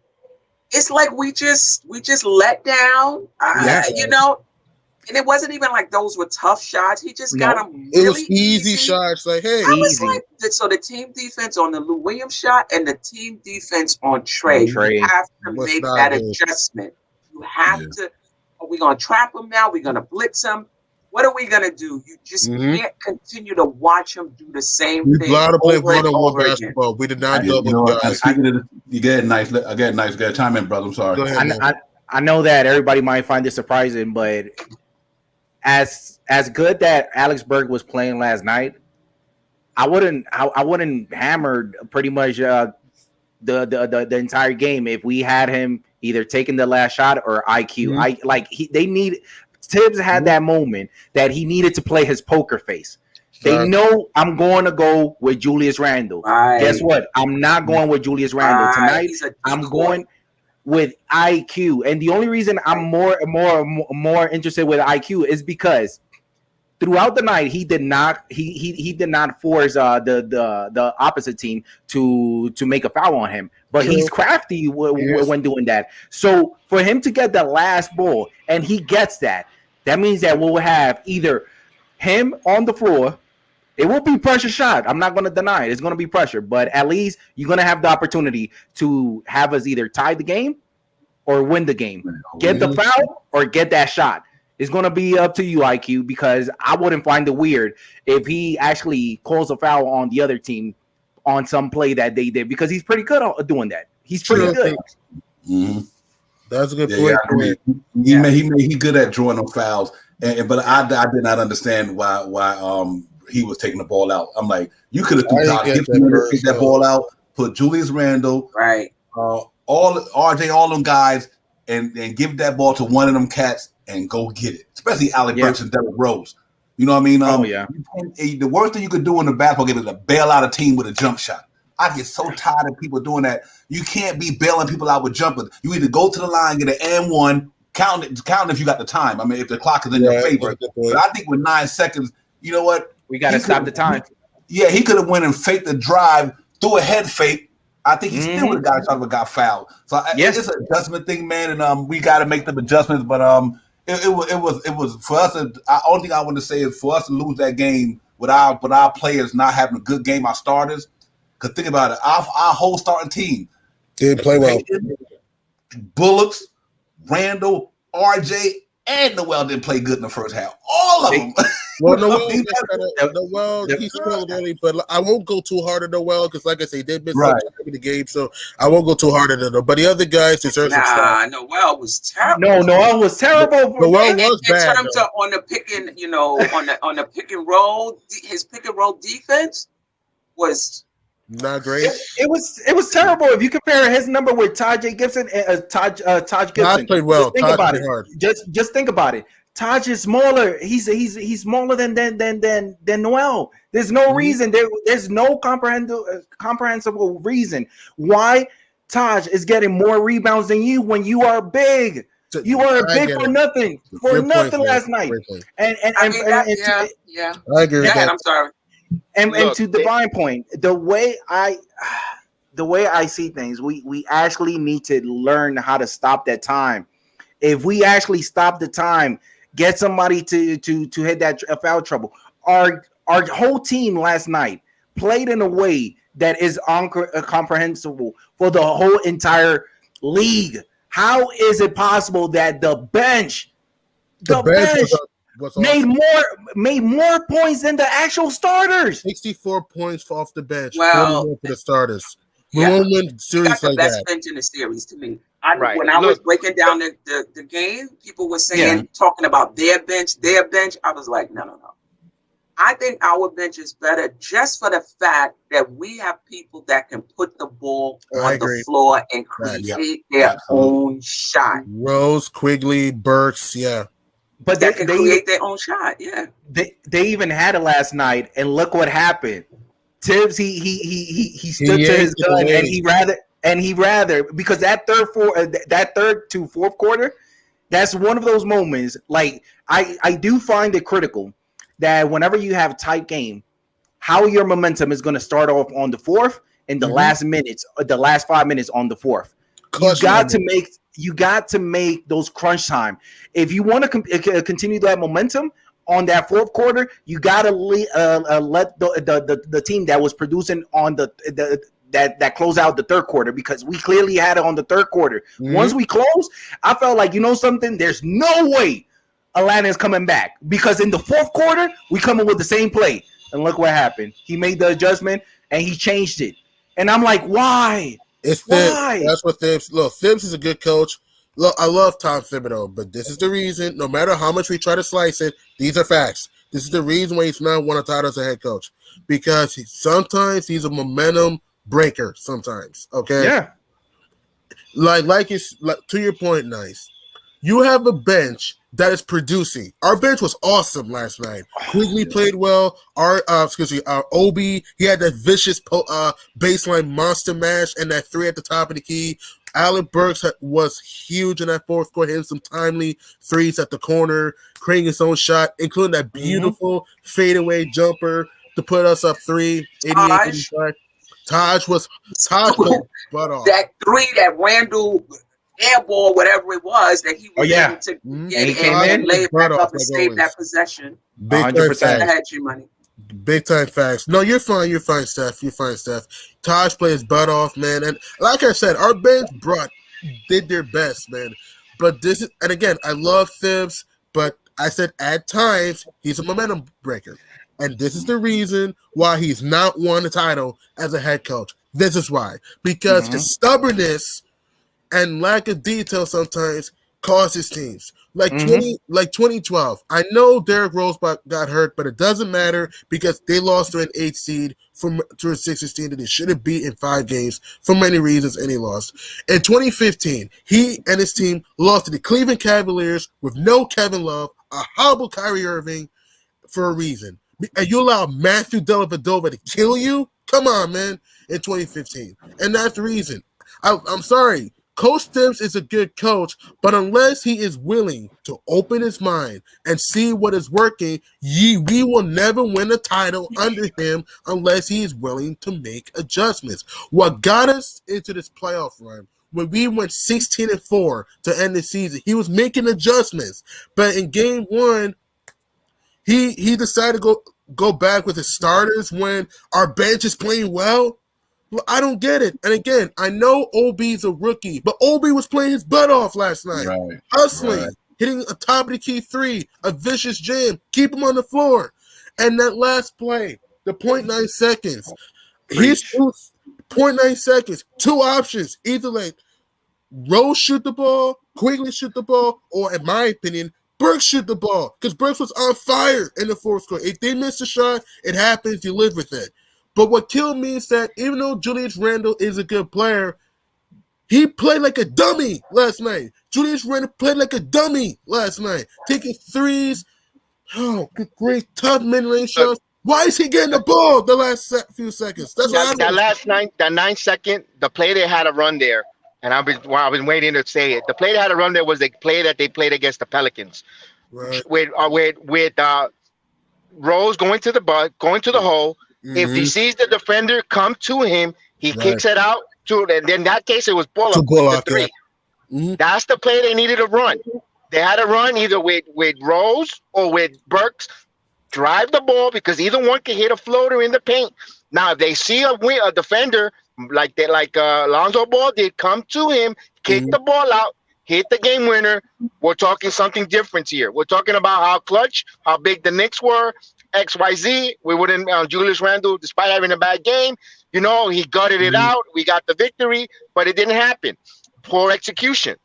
it's like we just let down, and it wasn't even like those were tough shots. He just got them really
it was easy shots. Like, hey,
I was like, so the team defense on the Lou Williams shot and the team defense on Trae, you have to make that adjustment. You have to. Are we gonna trap him now? We're gonna blitz him. What are we gonna do? You just can't continue to watch him do the same thing.
We allowed to play
one-on-one
basketball. We did not double guys.
You get nice. Get chime in, brother. I'm sorry.
Go ahead,
I know that everybody might find this surprising, but as good that Alex Berg was playing last night, I wouldn't hammer pretty much the entire game if we had him either taking the last shot or IQ. Tibbs had that moment that he needed to play his poker face. They know I'm going to go with Julius Randle. Guess what? I'm not going with Julius Randle tonight. I'm going with IQ, and the only reason I'm more interested with IQ is because throughout the night he did not force the opposite team to make a foul on him, but he's crafty when doing that. So for him to get the last ball and he gets that means that we'll have either him on the floor. It will be pressure shot. I'm not going to deny it. It's going to be pressure, but at least you're going to have the opportunity to have us either tie the game or win the game. Get the foul or get that shot. It's going to be up to you, IQ, because I wouldn't find it weird if he actually calls a foul on the other team on some play that they did, because he's pretty good at doing that. He's pretty good.
Mm-hmm.
That's a good point.
He good at drawing them fouls, but I did not understand why he was taking the ball out. I'm like, you could have take that ball out, put Julius Randle,
right,
all RJ, all them guys, and give that ball to one of them cats and go get it. Especially Alec Burks and Derrick Rose. You know what I mean? The worst thing you could do in the basketball game is to bail out a team with a jump shot. I get so tired of people doing that. You can't be bailing people out with jumpers. You either go to the line, get an and one, count if you got the time. I mean, if the clock is in your favor. But I think with 9 seconds, you know what?
We got to stop the time.
He could have went and faked the drive, threw a head fake. I think he still would have got a shot, but got fouled. So it's an adjustment thing, man, and we got to make them adjustments. But it was for us. Only thing I want to say is for us to lose that game with our players not having a good game, our starters. Because think about it, our whole starting team
didn't play well.
Bullocks, Randall, RJ, and Noel didn't play good in the first half. All of them.
Well, Noel, he struggled early, but I won't go too hard on Noel because, like I say, he did miss some time in the game, so I won't go too hard on him. But the other guys deserve some stuff.
Noel was terrible.
No, Noel was terrible.
Noel was bad.
In terms of on the pick and on the pick and roll, his pick and roll defense was
not great.
It was terrible. If you compare his number with Taj Gibson and Taj Gibson,
Taj played well.
Think about it. Just think about it. Taj is smaller. He's smaller than Noel. There's no reason. There's no comprehensible reason why Taj is getting more rebounds than you when you are big. You are big for nothing. Last night. And
I agree with that.
I'm sorry.
And to Divine point, the way I see things, we actually need to learn how to stop that time. If we actually stop the time, get somebody to hit that foul trouble. Our whole team last night played in a way that is incomprehensible for the whole entire league. How is it possible that the bench made more points than the actual starters?
64 points off the bench.
Well,
41 for the starters. We won't win series like that.
The best bench in the series to me. When I was breaking down the game, people were saying, talking about their bench. I was like, no. I think our bench is better just for the fact that we have people that can put the ball on the floor and create their own shot.
Rose, Quigley, Burks,
But
they can create their own shot,
They even had it last night, and look what happened. Tibbs, he stood to his gun, and he rather because that third to fourth quarter, that's one of those moments. Like I do find it critical that whenever you have a tight game, how your momentum is going to start off on the fourth and the last 5 minutes on the fourth. You got to make those crunch time. If you want to continue that momentum on that fourth quarter, you got to let the team that was producing on that close out the third quarter, because we clearly had it on the third quarter. Once we closed, I felt like, you know something, there's no way Atlanta is coming back, because in the fourth quarter, we coming with the same play. And look what happened. He made the adjustment and he changed it. And I'm like, why?
It's Thibs. That's what Thibs. Look, Thibs is a good coach. Look, I love Tom Thibodeau, but this is the reason. No matter how much we try to slice it, these are facts. This is the reason why he's not won a title as a head coach, because sometimes he's a momentum breaker. Sometimes, okay,
yeah.
Like to your point, Nice. You have a bench that is producing. Our bench was awesome last night. Quigley played well. Our Obi, he had that vicious baseline monster mash and that three at the top of the key. Alec Burks was huge in that fourth quarter, hitting some timely threes at the corner, creating his own shot, including that beautiful fadeaway jumper to put us up 88-85. Taj played butt off.
That three that Randall airball, whatever it was, that he was able to get and lay it back up and save that possession.
Big 100%.
I had you money.
Big time facts. No, you're fine. You're fine, Steph. You're fine, Steph. Taj plays butt off, man. And like I said, our bench did their best, man. But this is, and again, I love Thibs, but I said at times he's a momentum breaker. And this is the reason why he's not won a title as a head coach. This is why. Because his stubbornness and lack of detail sometimes causes teams. Like 2012. I know Derrick Rose got hurt, but it doesn't matter because they lost to an 8 seed to a 16 that they should have beat in 5 games for many reasons, and he lost. In 2015, he and his team lost to the Cleveland Cavaliers with no Kevin Love, a horrible Kyrie Irving for a reason. And you allow Matthew Dellavedova to kill you? Come on, man, in 2015. And that's the reason. I'm sorry. Coach Thibs is a good coach, but unless he is willing to open his mind and see what is working, we will never win a title under him unless he is willing to make adjustments. What got us into this playoff run, when we went 16-4 to end the season, he was making adjustments. But in game 1, he decided to go back with his starters when our bench is playing well. Well, I don't get it. And again, I know OB's a rookie, but OB was playing his butt off last night. Hustling, hitting a top of the key 3, a vicious jam, keep him on the floor. And that last play, the 0.9 seconds, his 0.9 seconds, 2 options, either like Rose shoot the ball, Quigley shoot the ball, or in my opinion, Burks shoot the ball because Burks was on fire in the fourth quarter. If they miss a shot, it happens. You live with it. But what killed me is that even though Julius Randle is a good player, he played like a dummy last night. Julius Randle played like a dummy last night, taking threes. Oh, good, great, tough mid-range shots. Why is he getting the ball the last few seconds? That's
that 9 second, the play they had a run there, and I've been waiting to say it. The play they had a run there was the play that they played against the Pelicans, with Rose going to the hole. If he sees the defender come to him, he kicks it out to. And in that case, it was Bullock. That's the play they needed to run. They had to run either with Rose or with Burks, drive the ball because either one can hit a floater in the paint. Now, if they see a defender like Lonzo Ball did, come to him, kick the ball out, hit the game winner. We're talking something different here. We're talking about how clutch, how big the Knicks were. XYZ, we wouldn't. Julius Randle, despite having a bad game, he gutted it out. We got the victory, but it didn't happen. Poor execution.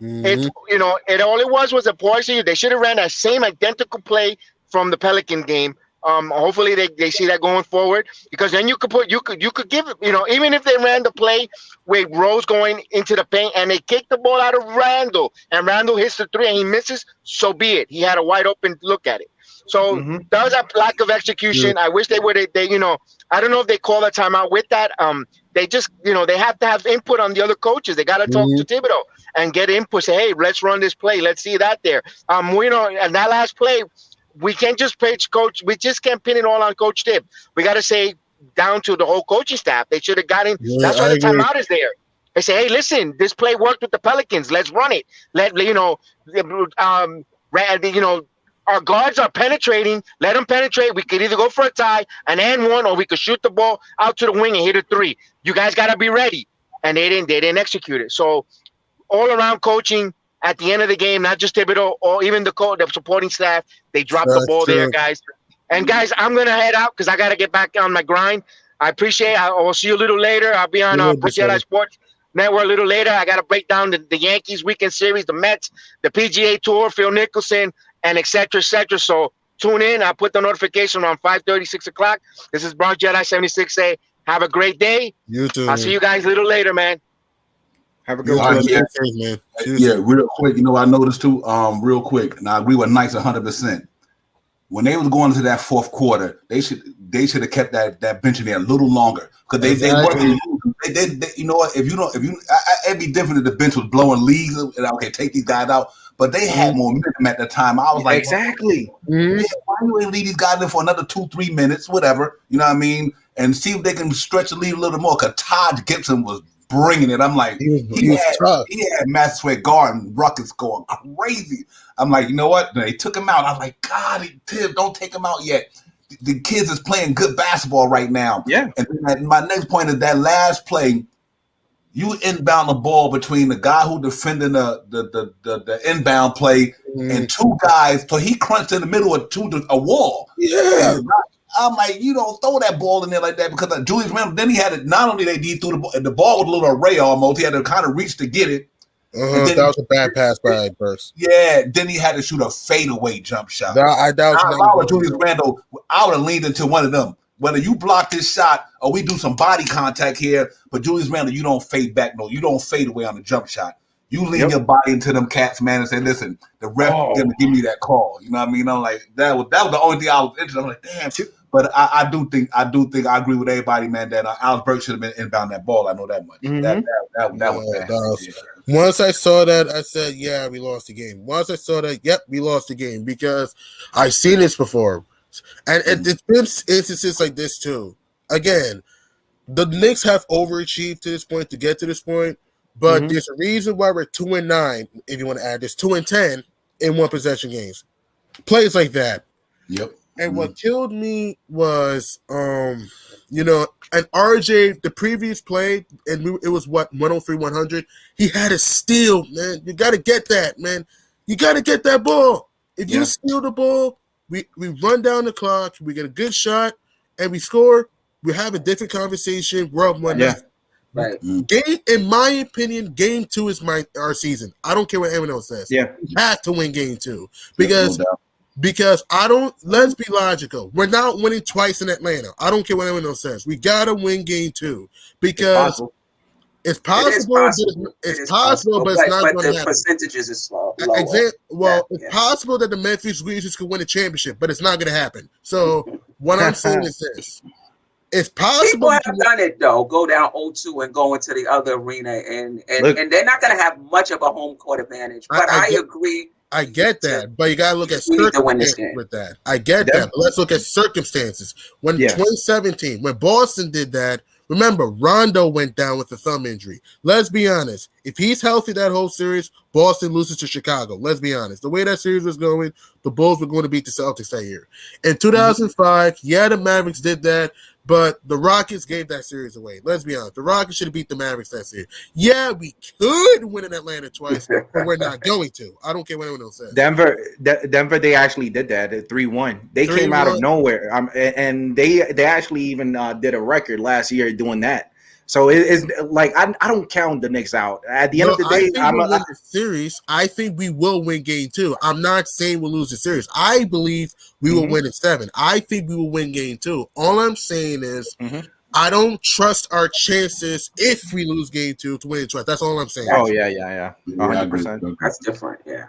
It all it was a poor execution. They should have ran that same identical play from the Pelican game. Hopefully they see that going forward because then you could give even if they ran the play with Rose going into the paint and they kick the ball out of Randle and Randle hits the 3 and he misses, so be it. He had a wide open look at it. So that was a lack of execution. I wish they would. I don't know if they call a timeout with that. They just, they have to have input on the other coaches. They got to talk to Thibodeau and get input. Say, hey, let's run this play. Let's see that there. And that last play, we can't just pitch coach. We just can't pin it all on Coach Tib. We got to say down to the whole coaching staff. They should have gotten. That's why the timeout is there. They say, hey, listen, this play worked with the Pelicans. Let's run it. Our guards are penetrating. Let them penetrate. We could either go for a tie, an and one, or we could shoot the ball out to the wing and hit a 3. You guys got to be ready. And they didn't execute it. So all around coaching at the end of the game, not just Thibodeau or even the supporting staff, they dropped the ball there, guys. And guys, I'm going to head out because I got to get back on my grind. I appreciate it. I will see you a little later. I'll be on Jedi Sports Network a little later. I got to break down the Yankees weekend series, the Mets, the PGA Tour, Phil Mickelson, and et cetera, et cetera. So tune in. I'll put the notification around 5:30, 6 o'clock. This is Bronx Jedi 76A. Have a great day.
You too.
I'll see you guys a little later, man.
Have a good one.
Man. Yeah, real quick. I noticed too, real quick. Now, I agree with Knights 100%. When they was going into that fourth quarter, they should have kept that bench in there a little longer because they wasn't using They, you know what? If it'd be different if the bench was blowing leads and okay, take these guys out. But they had momentum at the time. I was like,
exactly.
Why you ain't leave these guys in for another 2-3 minutes, whatever? You know what I mean? And see if they can stretch the lead a little more. Because Todd Gibson was bringing it. I'm like, he had Maxwell Garden Ruckus going crazy. I'm like, you know what? They took him out. I'm like, God, Tibbs, don't take him out yet. The kids is playing good basketball right now.
Yeah.
And my next point is that last play, you inbound the ball between the guy who defended the inbound play and two guys. So he crunched in the middle of a wall.
Yeah.
I'm like, you don't throw that ball in there like that because Julius Randle, then he had it, not only they threw the ball, and the ball was a little array almost. He had to kind of reach to get it.
That was a bad pass by Burst.
Yeah, then he had to shoot a fadeaway jump shot.
If I
was Julius Randle, I would have leaned into one of them. Whether you block this shot or we do some body contact here, but Julius Randle, you don't fade back. No, you don't fade away on the jump shot. You lean your body into them cats, man, and say, listen, the ref is going to give me that call. You know what I mean? I'm like, that was the only thing I was interested in. I'm like, damn. But I do think I agree with everybody, man, that Alex Burke should have been inbound that ball. I know that much. That was bad.
Once I saw that, I said, yeah, we lost the game. Once I saw that, yep, we lost the game because I've seen this before. And it's been instances like this too. Again, the Knicks have overachieved to this point to get to this point, but there's a reason why we're 2-9. If you want to add this, 2-10 in one possession games, plays like that.
Yep.
And what killed me was, and RJ, the previous play, and it was 103-100. He had a steal, man. You got to get that, man. You got to get that ball. If you steal the ball. We run down the clock, we get a good shot, and we score. We have a different conversation. We're up 1-0.
Right.
Game, in my opinion, game 2 is our season. I don't care what anyone else says.
Yeah.
We have to win game 2 because let's be logical. We're not winning twice in Atlanta. I don't care what anyone else says. We gotta win game 2 because it's possible. It's possible, but it's not going to happen.
The percentages is slow.
It's possible that the Memphis Grizzlies could win a championship, but it's not going to happen. So what I'm saying is this: it's possible.
People have done it though. Go down 0-2 and go into the other arena, and they're not going to have much of a home court advantage. But I agree.
I get that, but you got to look at circumstances with that. I get that, but let's look at circumstances. When 2017, when Boston did that. Remember, Rondo went down with a thumb injury. Let's be honest. If he's healthy that whole series, Boston loses to Chicago. Let's be honest. The way that series was going, the Bulls were going to beat the Celtics that year. In 2005, the Mavericks did that, but the Rockets gave that series away. Let's be honest. The Rockets should have beat the Mavericks that series. Yeah, we could win in Atlanta twice, but we're not going to. I don't care what anyone else says.
Denver, they actually did that at 3-1. They came out of nowhere, and they actually even did a record last year doing that. So it's like I don't count the Knicks out. At the end of the day,
I think we will win game 2. I'm not saying we'll lose the series. I believe we will win in 7. I think we will win game 2. All I'm saying is I don't trust our chances if we lose game 2 to win it twice. That's all I'm saying.
Oh yeah, 100%.
That's different. Yeah.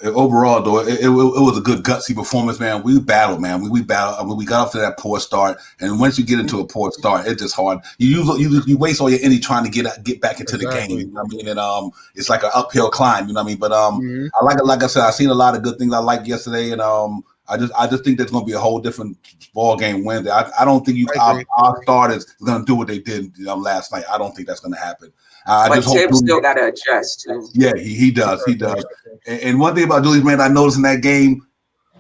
Overall, though, it was a good gutsy performance, man. We battled, man. We battled. I mean, we got off to that poor start, and once you get into a poor start, it's just hard. You waste all your energy trying to get back into the game. You know what I mean? And it's like an uphill climb. You know what I mean? But I like I said, I seen a lot of good things I liked yesterday, and I just think there's going to be a whole different ball game Wednesday. I don't think our starters are going to do what they did last night. I don't think that's going to happen.
But Tim still got to adjust too.
Yeah, he does. He does. And one thing about Julius Randle, I noticed in that game,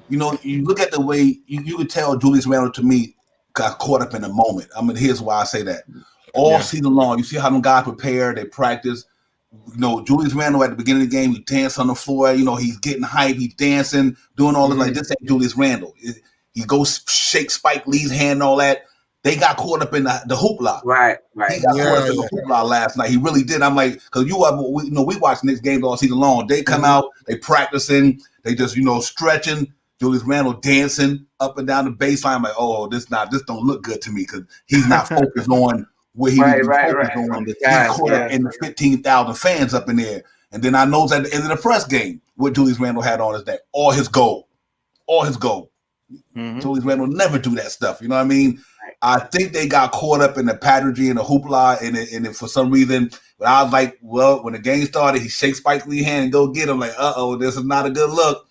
you look at the way you could tell Julius Randle to me got caught up in the moment. I mean, here's why I say that. All season long, you see how them guys prepare, they practice. Julius Randle at the beginning of the game, he danced on the floor. He's getting hype. He's dancing, doing all this. Like, this ain't Julius Randle. He goes shake Spike Lee's hand and all that. They got caught up in the hoopla.
Right.
He got caught up in the hoopla last night. He really did. I'm like, because we watch Knicks games all season long. They come out, they practicing, they just stretching. Julius Randle dancing up and down the baseline. I'm like, oh, this don't look good to me because he's not focused on where he focused on. He's caught up in the 15,000 fans up in there. And then I noticed at the end of the press game what Julius Randle had on his neck. All his gold. Julius Randle never do that stuff. You know what I mean? I think they got caught up in the pageantry and the hoopla, and for some reason, but I was like, well, when the game started, he shakes Spike Lee's hand and go get him. Like, this is not a good look.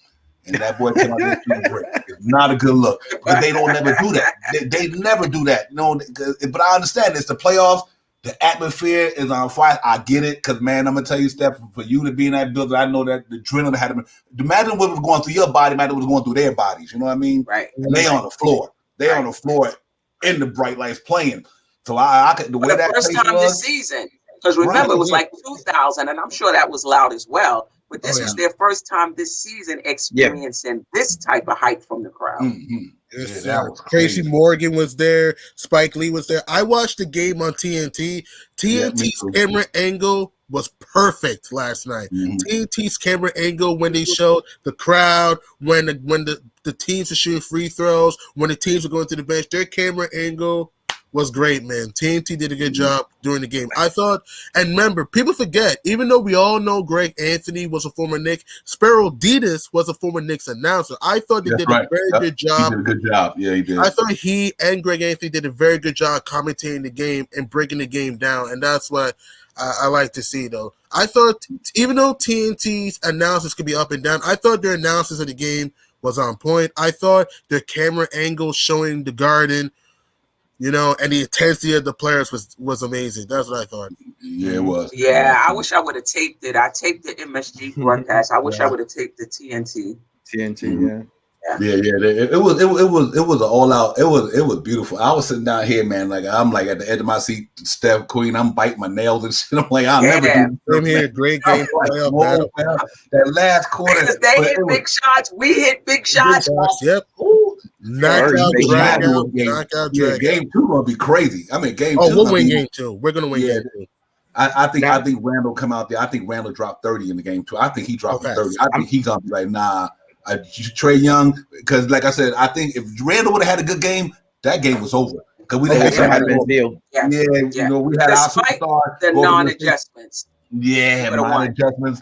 And that boy came out there shooting a brick. It's not a good look because they don't never do that. They never do that. No, but I understand it's the playoffs. The atmosphere is on fire. I get it because, man, I'm gonna tell you, Steph, for you to be in that building, I know that the adrenaline had to. Imagine what was going through your body. Imagine what was going through their bodies. You know what I mean?
Right.
And they on the floor. They on the floor in the bright lights playing. So I could the way that
first time
was,
this season. Because remember, it was like 2000, and I'm sure that was loud as well. But this was their first time this season experiencing this type of hype from the crowd.
Mm-hmm.
Yes,
that was
Tracy
crazy.
Morgan was there. Spike Lee was there. I watched the game on TNT. TNT's camera angle was perfect last night.
Mm-hmm.
TNT's camera angle when they showed the crowd, when the teams were shooting free throws, when the teams were going to the bench, their camera angle was great, man. TNT did a good job during the game. I thought, and remember, people forget, even though we all know Greg Anthony was a former Knick, Sparrow Ditas was a former Knicks announcer. I thought they did a very good job.
He did a good job. Yeah, he did.
I thought he and Greg Anthony did a very good job commentating the game and breaking the game down, and that's what I like to see, though. I thought, even though TNT's announcers could be up and down, I thought their analysis of the game was on point. I thought their camera angle showing the Garden, and the intensity of the players was amazing. That's what I thought.
Yeah, it was.
Yeah, I wish I would have taped it. I taped the MSG broadcast. I wish I would have taped the TNT.
TNT,
Yeah. It was an all out. It was beautiful. I was sitting down here, man. Like I'm like at the edge of my seat, Steph Queen. I'm biting my nails and shit. I'm like, I'll never do this.
Same here. Great game.
That last quarter,
Because they hit big shots. We hit big shots.
Yep. Knockout,
Yeah, game 2 gonna be crazy. I mean, game 2.
We'll win game 2. We're gonna win game 2.
I think Randall come out there. I think Randall dropped 30 in the game 2. I think he dropped 30. I think he's gonna be like, nah. Trae Young, because like I said, I think if Randall would have had a good game, that game was over. Because we had
deal.
Yeah, we had
despite
our superstar.
The non-adjustments.
Yeah, non-adjustments.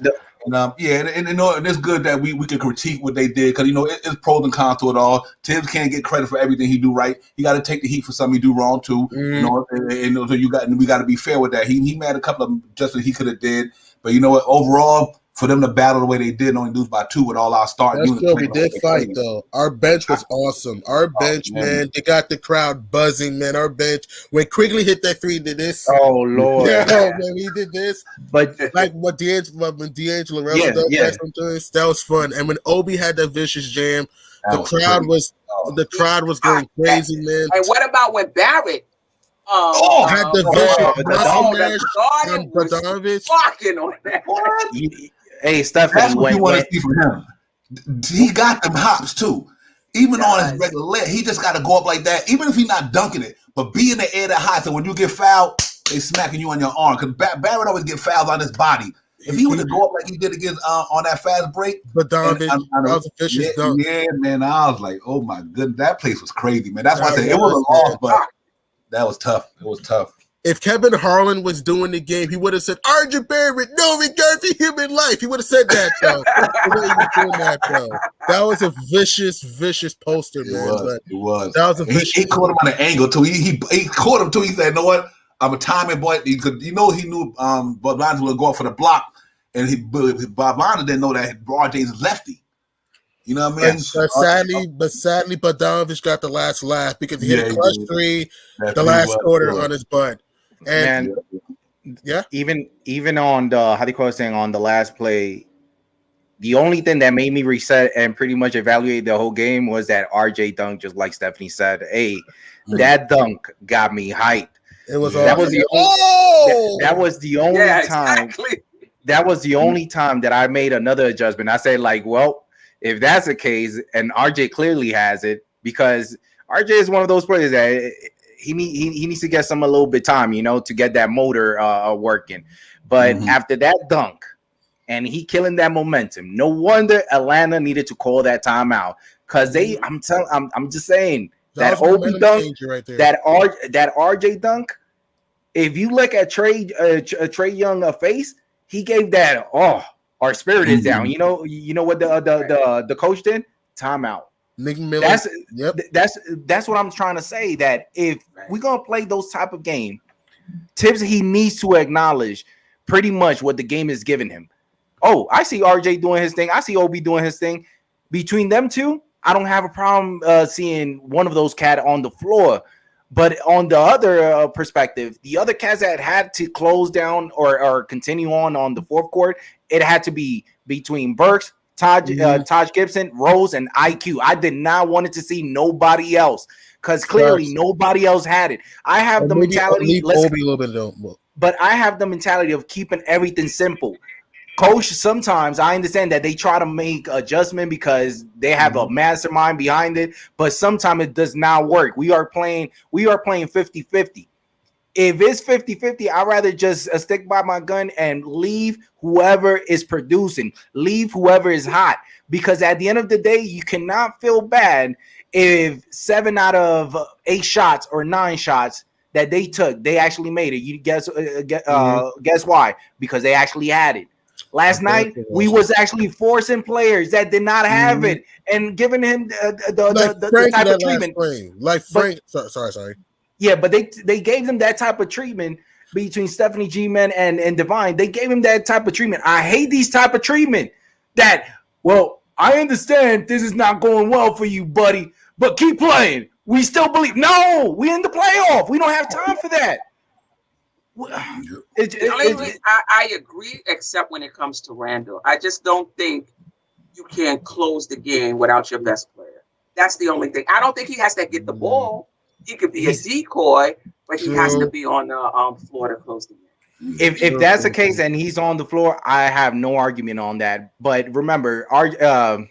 And it's good that we can critique what they did because it's pros and cons to it all. Tibbs can't get credit for everything he do right. He got to take the heat for something he do wrong too. So we got to be fair with that. He made a couple of adjustments he could have did, but overall, for them to battle the way they did, only lose by 2 with all our starting units.
That's good. We did fight, though. Our bench was awesome. Our bench, man, they got the crowd buzzing, man. Our bench, when Quigley hit that 3, did this.
Oh, Lord.
Yeah, man, he did this.
But
like when D'Angelo Russell does sometimes, that was fun. And when Obi had that vicious jam, the crowd was going crazy, man.
And what about when Barrett
had the
Garden was fucking on that.
Hey, Stephanie,
that's what you want to see from him. He got them hops too. Even on his regular leg, he just got to go up like that. Even if he's not dunking it, but be in the air that high. So when you get fouled, they smacking you on your arm. Because Barrett always get fouls on his body. If he would to go up like he did against on that fast break,
that was a vicious dunk.
Yeah, man. I was like, oh my goodness, that place was crazy, man. That's why I said it was a loss, but that was tough. It was tough.
If Kevin Harlan was doing the game, he would have said, "RJ Barrett, no regard for human life." He would have said that, though. That was a vicious poster, man.
It was.
That was a vicious.
He caught him on an angle too. He caught him too. He said, "You know what? I'm a timing boy." He knew Bob Lonzo was going for the block, and Bob Lonzo didn't know that RJ's lefty. You know what I mean?
But sadly, Bogdanovich got the last laugh because he hit a clutch 3 the last quarter on his butt. And even on the on the last play, the only thing that made me reset and pretty much evaluate the whole game was that RJ dunk, just like Stephanie said. Hey, that dunk got me hyped. It was
that was the only time. Exactly. That was the only time that I made another adjustment. I said, like, well, if that's the case, and RJ clearly has it, because RJ is one of those players that he needs to get a little bit time, to get that motor working. But after that dunk, and he killing that momentum, no wonder Atlanta needed to call that timeout, because I'm just saying that Obi dunk, right there. that RJ dunk. If you look at Trae Young face, he gave that our spirit is down. You know what the coach did? Timeout.
Nick Miller.
That's what I'm trying to say. That if we're gonna play those type of game, Tibbs, he needs to acknowledge pretty much what the game is giving him. Oh, I see RJ doing his thing. I see OB doing his thing. Between them two, I don't have a problem seeing one of those cats on the floor. But on the other perspective, the other cats that had to close down or continue on the fourth quarter, it had to be between Burks, Taj Gibson, Rose, and IQ. I did not want to see nobody else because clearly nobody else had it. I have the mentality. But I have the mentality of keeping everything simple. Coach, sometimes I understand that they try to make adjustment because they have a mastermind behind it, but sometimes it does not work. We are playing 50-50. If it's 50-50, I'd rather just stick by my gun and leave whoever is producing, leave whoever is hot. Because at the end of the day, you cannot feel bad if 7 out of 8 shots or 9 shots that they took, they actually made it. You guess why? Because they actually had it. Last night, we was actually forcing players that did not have it and giving him the type of treatment.
Like Frank, sorry.
Yeah, but they gave him that type of treatment between Stephanie G-Man and Divine. They gave him that type of treatment. I hate these type of treatment that, well, I understand this is not going well for you, buddy, but keep playing. We still believe. No, we in the playoff. We don't have time for that.
I agree, except when it comes to Randall. I just don't think you can close the game without your best player. That's the only thing. I don't think he has to get the ball. He could be a decoy, but he has to be on the floor to close the game.
If that's the case and he's on the floor, I have no argument on that. But remember, I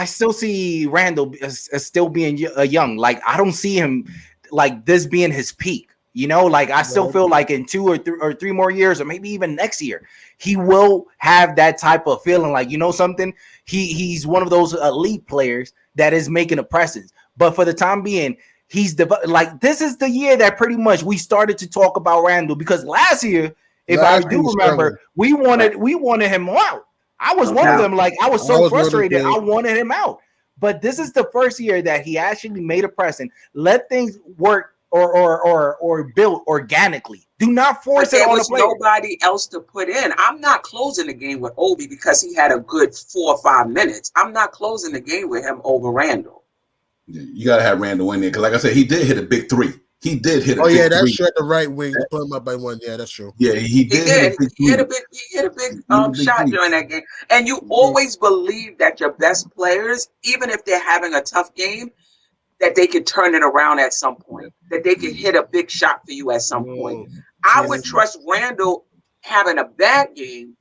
still see Randall as still being young. Like, I don't see him like this being his peak. You know, like I still feel like in 2 or 3 more years, or maybe even next year, he will have that type of feeling. Like, you know something, he's one of those elite players that is making a presence. But for the time being, he's like, this is the year that pretty much we started to talk about Randall, because last year, if I do remember, we wanted him out. I was one of them. Like, I was so frustrated. I wanted him out. But this is the first year that he actually made a presence. Let things work. Or built organically. Do not force it on the player.
Nobody else to put in. I'm not closing the game with Obi because he had a good 4 or 5 minutes. I'm not closing the game with him over Randall.
Yeah, you gotta have Randall in there because, like I said, he did hit a big 3. He did hit a big 3.
That's true. At the right wing, put him up by 1. Yeah, that's true.
Yeah, he did.
He hit a big shot during that game. And you always believe that your best players, even if they're having a tough game, that they can turn it around at some point, that they can hit a big shot for you at some point. I would trust Randall having a bad game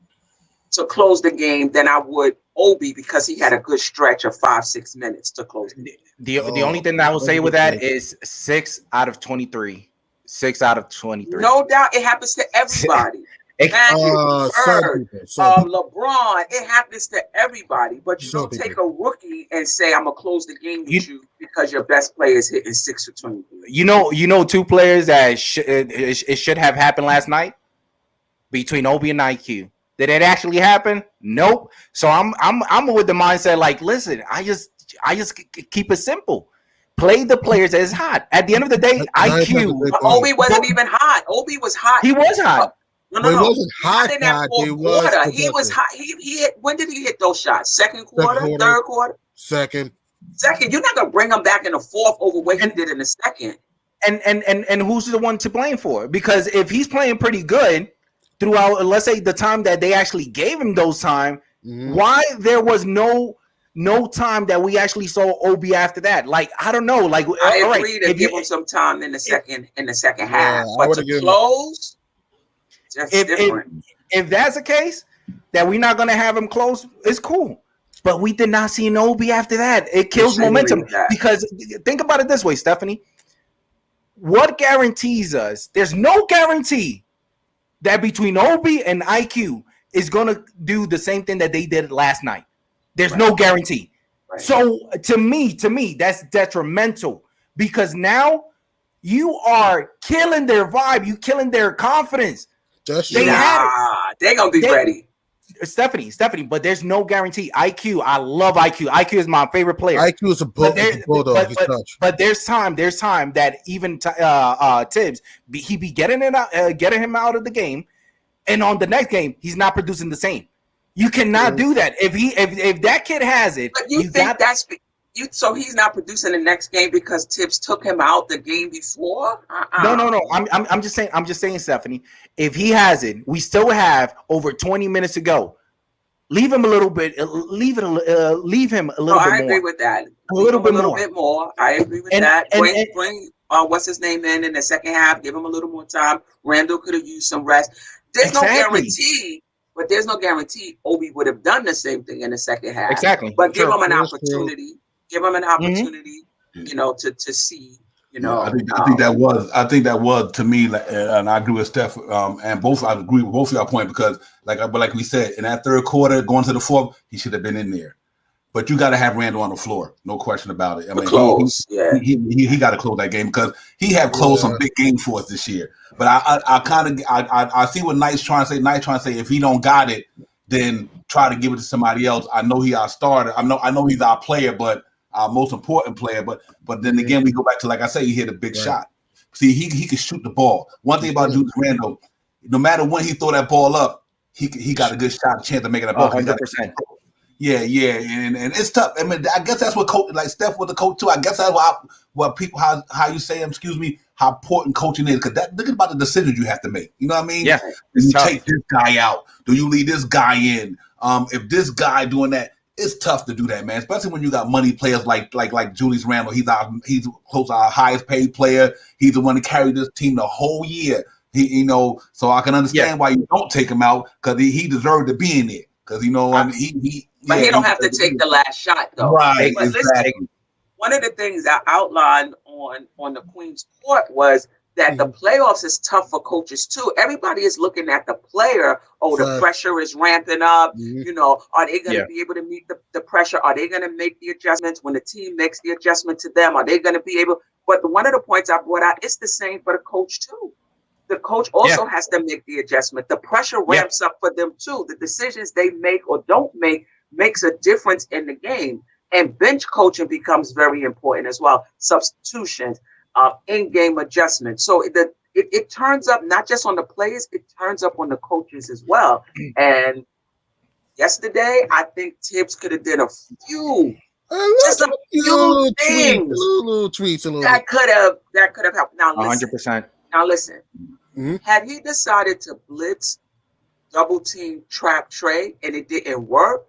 to close the game than I would Obi because he had a good stretch of 5-6 minutes to close the game.
The only thing that I will say with that is 6 out of 23. 6 out of 23.
No doubt, it happens to everybody. LeBron, it happens to everybody, but you don't take a rookie and say, I'm gonna close the game with you because your best player is hitting 6 or 20.
You know 2 players that it should have happened last night between Obi and IQ. Did it actually happen? Nope. So I'm with the mindset like, listen, I just keep it simple. Play the players that is hot. At the end of the day, IQ.
Obi wasn't even hot. Obi was hot.
He was hot.
No. He wasn't hot. He was hot. He hit. When did he hit those shots? Second quarter, third quarter,
second.
You're not gonna bring him back in the fourth over what he did in the second.
And who's the one to blame for? Because if he's playing pretty good throughout, let's say the time that they actually gave him those time, why there was no time that we actually saw Obi after that? Like, I don't know. Like,
I agree to give him some time in the second half, but to close.
If that's the case, that we're not gonna have him close, it's cool. But we did not see an Obi after that. It kills momentum because think about it this way, Stephanie. What guarantees us? There's no guarantee that between Obi and IQ is gonna do the same thing that they did last night. There's no guarantee. Right. So to me, that's detrimental because now you are killing their vibe. You killing their confidence.
They're gonna be ready.
Stephanie, but there's no guarantee. IQ, I love IQ. IQ is my favorite player.
IQ is a bulldog. He's touch.
But there's time that even Tibbs, he be getting him out of the game, and on the next game he's not producing the same. You cannot do that. If that kid has it,
but you think that's so he's not producing the next game because Tibbs took him out the game before?
No. I'm just saying, Stephanie. If he has it, we still have over 20 minutes to go. Leave him a little bit. Leave him a little bit more.
I agree with that.
A little bit more.
I agree with that. Bring what's his name in the second half. Give him a little more time. Randall could have used some rest. There's no guarantee. But there's no guarantee Obi would have done the same thing in the second half.
Exactly.
But give him an opportunity. Give him an opportunity, to see.
I think that was to me, and I agree with Steph, and I agree with both of y'all point because, like we said, in that third quarter, going to the fourth, he should have been in there. But you got to have Randall on the floor, no question about it. I mean, he got to close that game because he have closed some big games for us this year. But I see what Knight's trying to say. Knight's trying to say if he don't got it, then try to give it to somebody else. I know he our starter. I know he's our player, but our most important player. But then again, we go back to, like I say, he hit a big shot. See, he can shoot the ball. One thing about Julius Randle, no matter when he throw that ball up, he got a good shot, chance of making that ball.
100%.
Yeah, and it's tough. I mean, I guess that's what coach, like Steph was the coach too. I guess that's what people how you say, how important coaching is, because look about the decisions you have to make. You know what I mean?
Yeah.
Do you take this guy out? Do you leave this guy in? If this guy doing that, it's tough to do that, man. Especially when you got money players like Julius Randle. He's close to our highest paid player. He's the one that carried this team the whole year. So I can understand why you don't take him out, because he deserved to be in there. Because he
don't have to take the last shot though.
Right,
but
exactly.
Listen, one of the things I outlined on the Queen's Court was that the playoffs is tough for coaches too. Everybody is looking at the player. Oh, the pressure is ramping up. Are they going to be able to meet the pressure? Are they going to make the adjustments when the team makes the adjustment to them? Are they going to be able? But one of the points I brought out, it's the same for the coach too. The coach also has to make the adjustment. The pressure ramps up for them too. The decisions they make or don't make makes a difference in the game. And bench coaching becomes very important as well. Substitutions, in-game adjustments. So it turns up not just on the players, it turns up on the coaches as well. And yesterday, I think Tibbs could have did a few things,
little tweaks,
that could have helped. Now listen,
100%.
Now listen. Had he decided to blitz, double team, trap Trey, and it didn't work,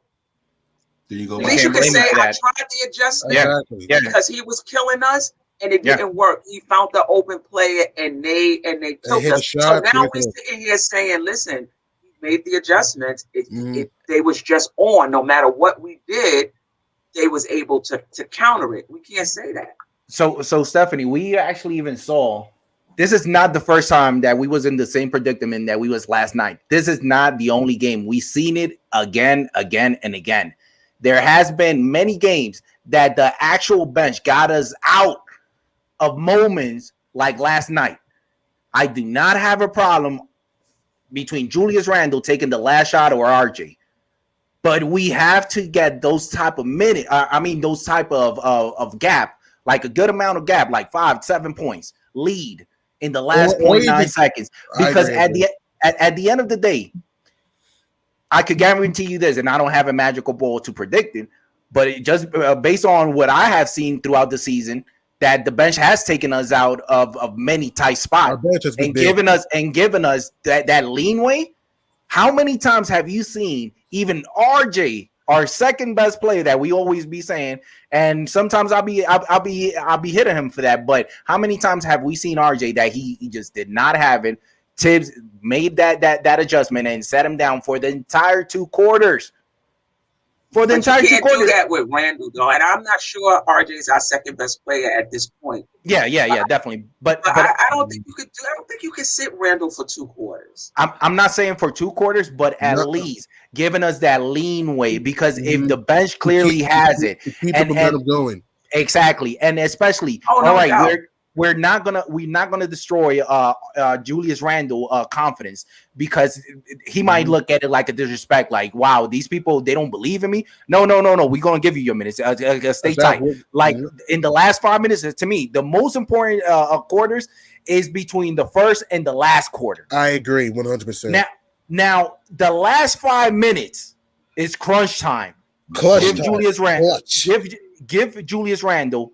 there you go.
at least you can say I tried the adjustment because he was killing us and it didn't work. He found the open player and they killed us. So now we're sitting here saying, listen, he made the adjustments. They was just on. No matter what we did, they was able to counter it. We can't say that.
So Stephanie, we actually even saw. This is not the first time that we was in the same predicament that we was last night. This is not the only game. We've seen it again, and again. There has been many games that the actual bench got us out of moments like last night. I do not have a problem between Julius Randle taking the last shot or RJ. But we have to get those type of those type of gap, like a good amount of gap, like 5-7 points lead in the last 0.9 seconds. Because at the end of the day, I could guarantee you this, and I don't have a magical ball to predict it, but it just based on what I have seen throughout the season, that the bench has taken us out of many tight spots and given us that leanway. How many times have you seen even RJ, our second best player that we always be saying, and sometimes I'll be hitting him for that, but how many times have we seen RJ that he just did not have it? Tibbs made that adjustment and set him down for the entire 2 quarters. For the entire 2 quarters.
Do that with Randall though, and I'm not sure RJ is our second best player at this point.
Yeah, definitely. But
I don't think you could do. I don't think you can sit Randall for 2 quarters.
I'm not saying for 2 quarters, but at least giving us that lean way, because if the bench clearly has it,
keep the momentum going.
Exactly, and especially we're not gonna destroy Julius Randle confidence, because he might look at it like a disrespect, like, wow, these people, they don't believe in me. No, we're gonna give you your minutes. Stay tight. Like in the last 5 minutes, to me, the most important quarters is between the first and the last quarter.
I agree 100%.
Now the last 5 minutes is crunch time. Give Julius Randle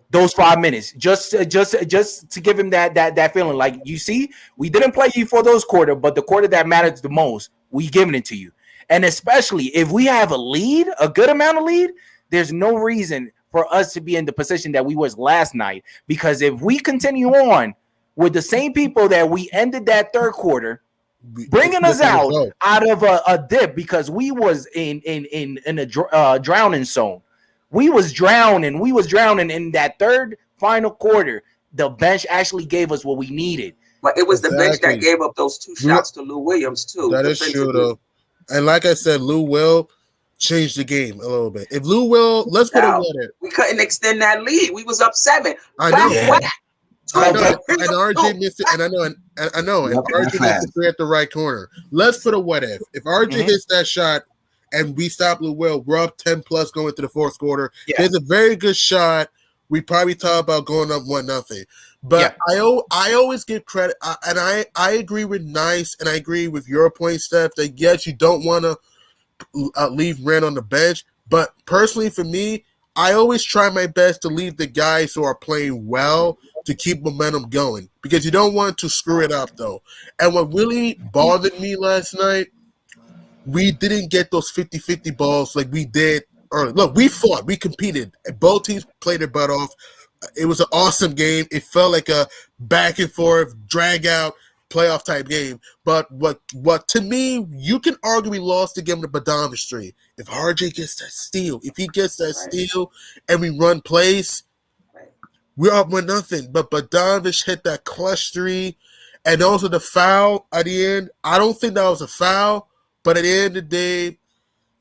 those 5 minutes, just to give him that feeling. Like, you see, we didn't play you for those quarter, but the quarter that matters the most, we giving it to you. And especially if we have a good amount of lead, there's no reason for us to be in the position that we was last night. Because if we continue on with the same people that we ended that third quarter, bringing us out of a dip, because we was in a drowning zone. We was drowning in that third final quarter. The bench actually gave us what we needed.
But it was the bench that gave up those 2 shots to Lou Williams too.
That is true, though. And like I said, Lou will change the game a little bit. If Lou will, let's put it what if.
We couldn't extend that lead. We was up 7.
I know. And RJ missed it, and I know, and RJ missed it 3 at the right corner. Let's put a what if. If RJ hits that shot and we stop Lou Will, we're up 10 plus going into the fourth quarter. Yeah. There's a very good shot. We probably talk about going up 1-0. But I always give credit, and I agree with Nice, and I agree with your point, Steph, that yes, you don't want to leave Rand on the bench. But personally, for me, I always try my best to leave the guys who are playing well to keep momentum going, because you don't want to screw it up, though. And what really bothered me last night, we didn't get those 50-50 balls like we did early. Look, we fought. We competed. Both teams played their butt off. It was an awesome game. It felt like a back-and-forth, drag-out, playoff-type game. But what to me, you can argue we lost the game to Bogdanovich 3. If RJ gets that steal, and we run plays, we're up 1-0. But Bogdanovich hit that clutch 3, and also the foul at the end. I don't think that was a foul. But at the end of the day,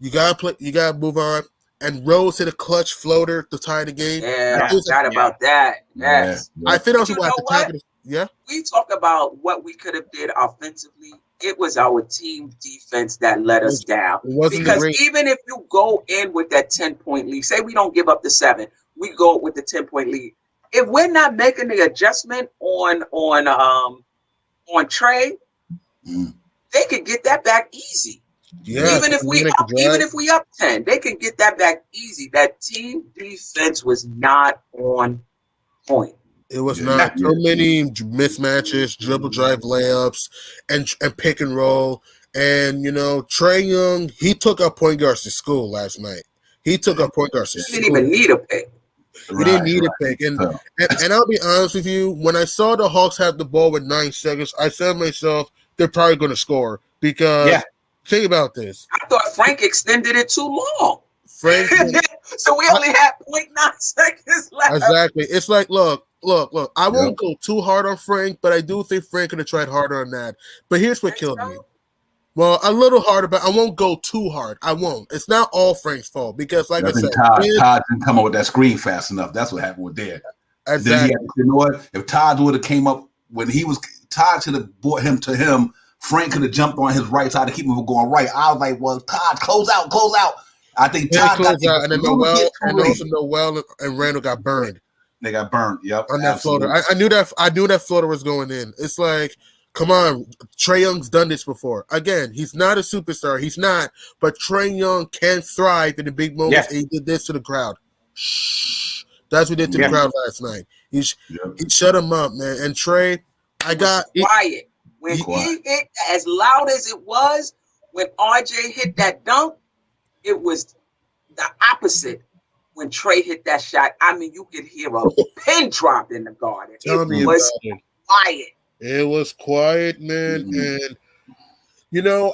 you gotta move on. And Rose hit a clutch floater to tie the game.
Yeah, I forgot about that. Yes.
Yeah. I think that was at the top of the,
We talk about what we could have did offensively. It was our team defense that let us down. Because even if you go in with that 10-point lead, say we don't give up the 7, we go with the 10-point lead. If we're not making the adjustment on Trey, they could get that back easy. Yeah, even if we up 10, they can get that back easy. That team defense was not on point.
It was not. So many mismatches, dribble drive layups, and pick and roll. And Trae Young, he took our point guards to school last night. He didn't
even need a pick.
We didn't need a pick. And I'll be honest with you, when I saw the Hawks have the ball with 9 seconds, I said to myself, they're probably going to score, because think about this.
I thought Frank extended it too long. So we only had 0.9 seconds left.
Exactly. It's like, look. I won't go too hard on Frank, but I do think Frank could have tried harder on that. But here's what killed me. Well, a little harder, but I won't go too hard. I won't. It's not all Frank's fault, because, like I said,
Todd didn't come up with that screen fast enough. That's what happened with that.
Exactly.
You know what? If Todd would have came up when he was, Todd should have brought him to him. Frank could have jumped on his right side to keep him from going right. I was like, well, Todd, close out. I think Todd got out, and then
Noel and Randall got burned.
They got burned. Yep.
On that floater. I knew that floater was going in. It's like, come on, Trae Young's done this before. Again, he's not a superstar. He's not, but Trae Young can thrive in the big moments. Yes. And he did this to the crowd. Shh. That's what he did to the crowd last night. He shut him up, man. And Trae,
quiet. When he hit, as loud as it was, when RJ hit that dunk, it was the opposite. When Trae hit that shot, I mean, you could hear a pin drop in the garden. It was quiet.
It was quiet, man. And,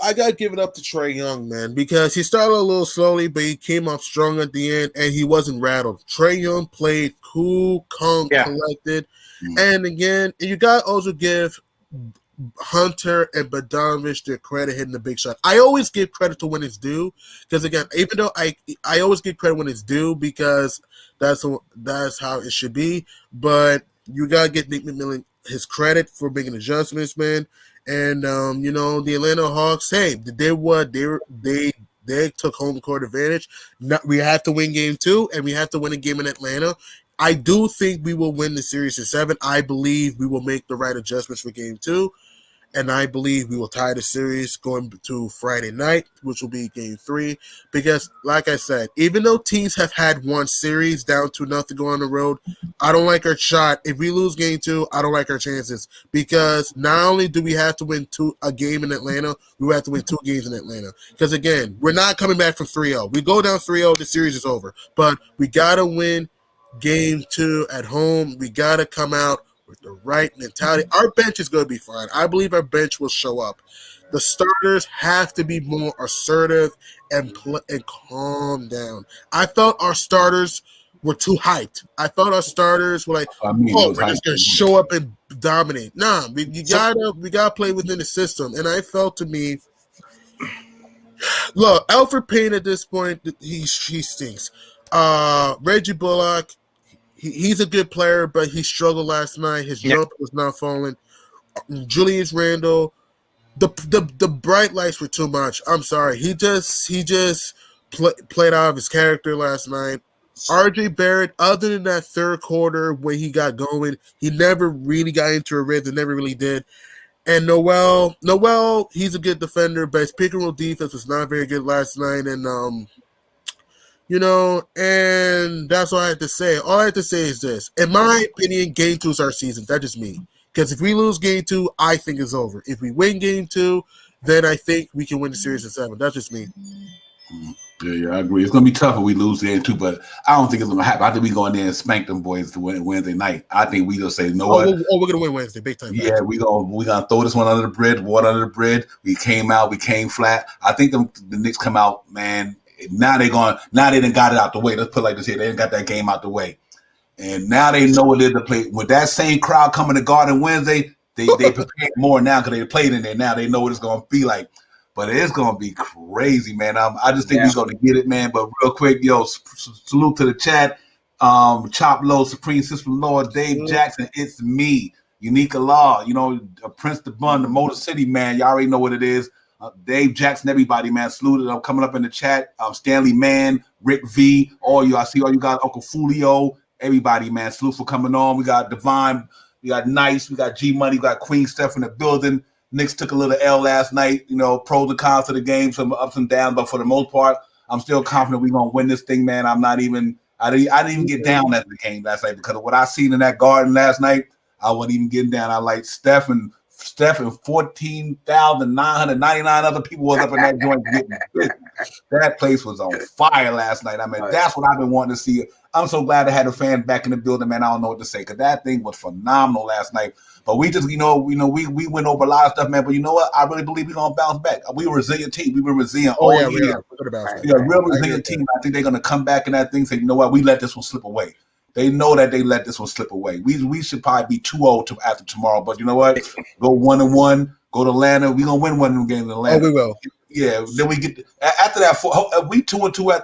I got to give it up to Trae Young, man, because he started a little slowly, but he came up strong at the end, and he wasn't rattled. Trae Young played cool, calm, collected. And, again, you got to also give Hunter and Bogdanovich their credit hitting the big shot. I always give credit to when it's due, because again, even though I always give credit when it's due, because that's how it should be. But You gotta get Nick McMillan his credit for making adjustments, man. And the Atlanta Hawks, hey, they did what they took home court advantage. We have to win game 2, and we have to win a game in Atlanta. I do think we will win the series in 7. I believe we will make the right adjustments for game 2. And I believe we will tie the series going to Friday night, which will be game 3. Because, like I said, even though teams have had one series down to nothing going on the road, I don't like our shot. If we lose game 2, I don't like our chances. Because not only do we have to win a game in Atlanta, we have to win 2 games in Atlanta. Because, again, we're not coming back from 3-0. We go down 3-0, the series is over. But we got to win game 2 at home. We got to come out with the right mentality. Our bench is going to be fine. I believe our bench will show up. The starters have to be more assertive and calm down. I felt our starters were too hyped. I thought our starters were like, we're just going to show up and dominate. Nah, we gotta play within the system. And I felt to me, look, Alfred Payne at this point, he stinks. Reggie Bullock, he's a good player, but he struggled last night. His jump was not falling. Julius Randle, the bright lights were too much. I'm sorry. He just played out of his character last night. RJ Barrett, other than that third quarter when he got going, he never really got into a rhythm. Never really did. And Noel, he's a good defender, but his pick and roll defense was not very good last night. And and that's all I have to say. All I have to say is this. In my opinion, game 2 is our season. That's just me. Because if we lose game 2, I think it's over. If we win game 2, then I think we can win the series in 7. That's just me.
Yeah, I agree. It's going to be tough if we lose game 2, but I don't think it's going to happen. I think we go in there and spank them boys to win Wednesday night. I think we just say, no what?
We're going to win Wednesday, big time.
Yeah, we're going to throw this one under the bridge, water under the bridge. We came flat. I think the Knicks come out, man. Now they done got it out the way. Let's put it like this here. They done got that game out the way. And now they know what it is to play. With that same crowd coming to Garden Wednesday, they prepare more now because they played in there. Now they know what it's going to be like. But it's going to be crazy, man. I just think we're going to get it, man. But real quick, salute to the chat. Chop Low, Supreme System Lord, Dave Jackson, it's me. Unique Law, Prince the Bun, the Motor City, man. Y'all already know what it is. Dave Jackson, everybody, man, saluted. I'm coming up in the chat. Stanley Mann, Rick V, all you. I see all you guys, Uncle Fulio, everybody, man. Salute for coming on. We got Divine, we got Nice, we got G Money, we got Queen Steph in the building. Knicks took a little L last night, pros and cons to the game, some ups and downs, but for the most part, I'm still confident we're gonna win this thing, man. I didn't even get down after the game last night because of what I seen in that Garden last night. I wasn't even getting down. I like Steph and 14,999 other people was up in that joint getting busy. That place was on fire last night. I mean, that's what I've been wanting to see. I'm so glad I had a fan back in the building, man. I don't know what to say because that thing was phenomenal last night. But we just, we went over a lot of stuff, man. But you know what? I really believe we're gonna bounce back. We're a resilient team. We've been resilient all year. We're a real resilient team. I think they're gonna come back in that thing. Say, you know what? We let this one slip away. They know that they let this one slip away. We should probably be 2-0 after tomorrow. But you know what? Go 1-1. Go to Atlanta. We're gonna win one of them games in Atlanta.
Oh, we will.
Yeah. Then we get after that. We 2-2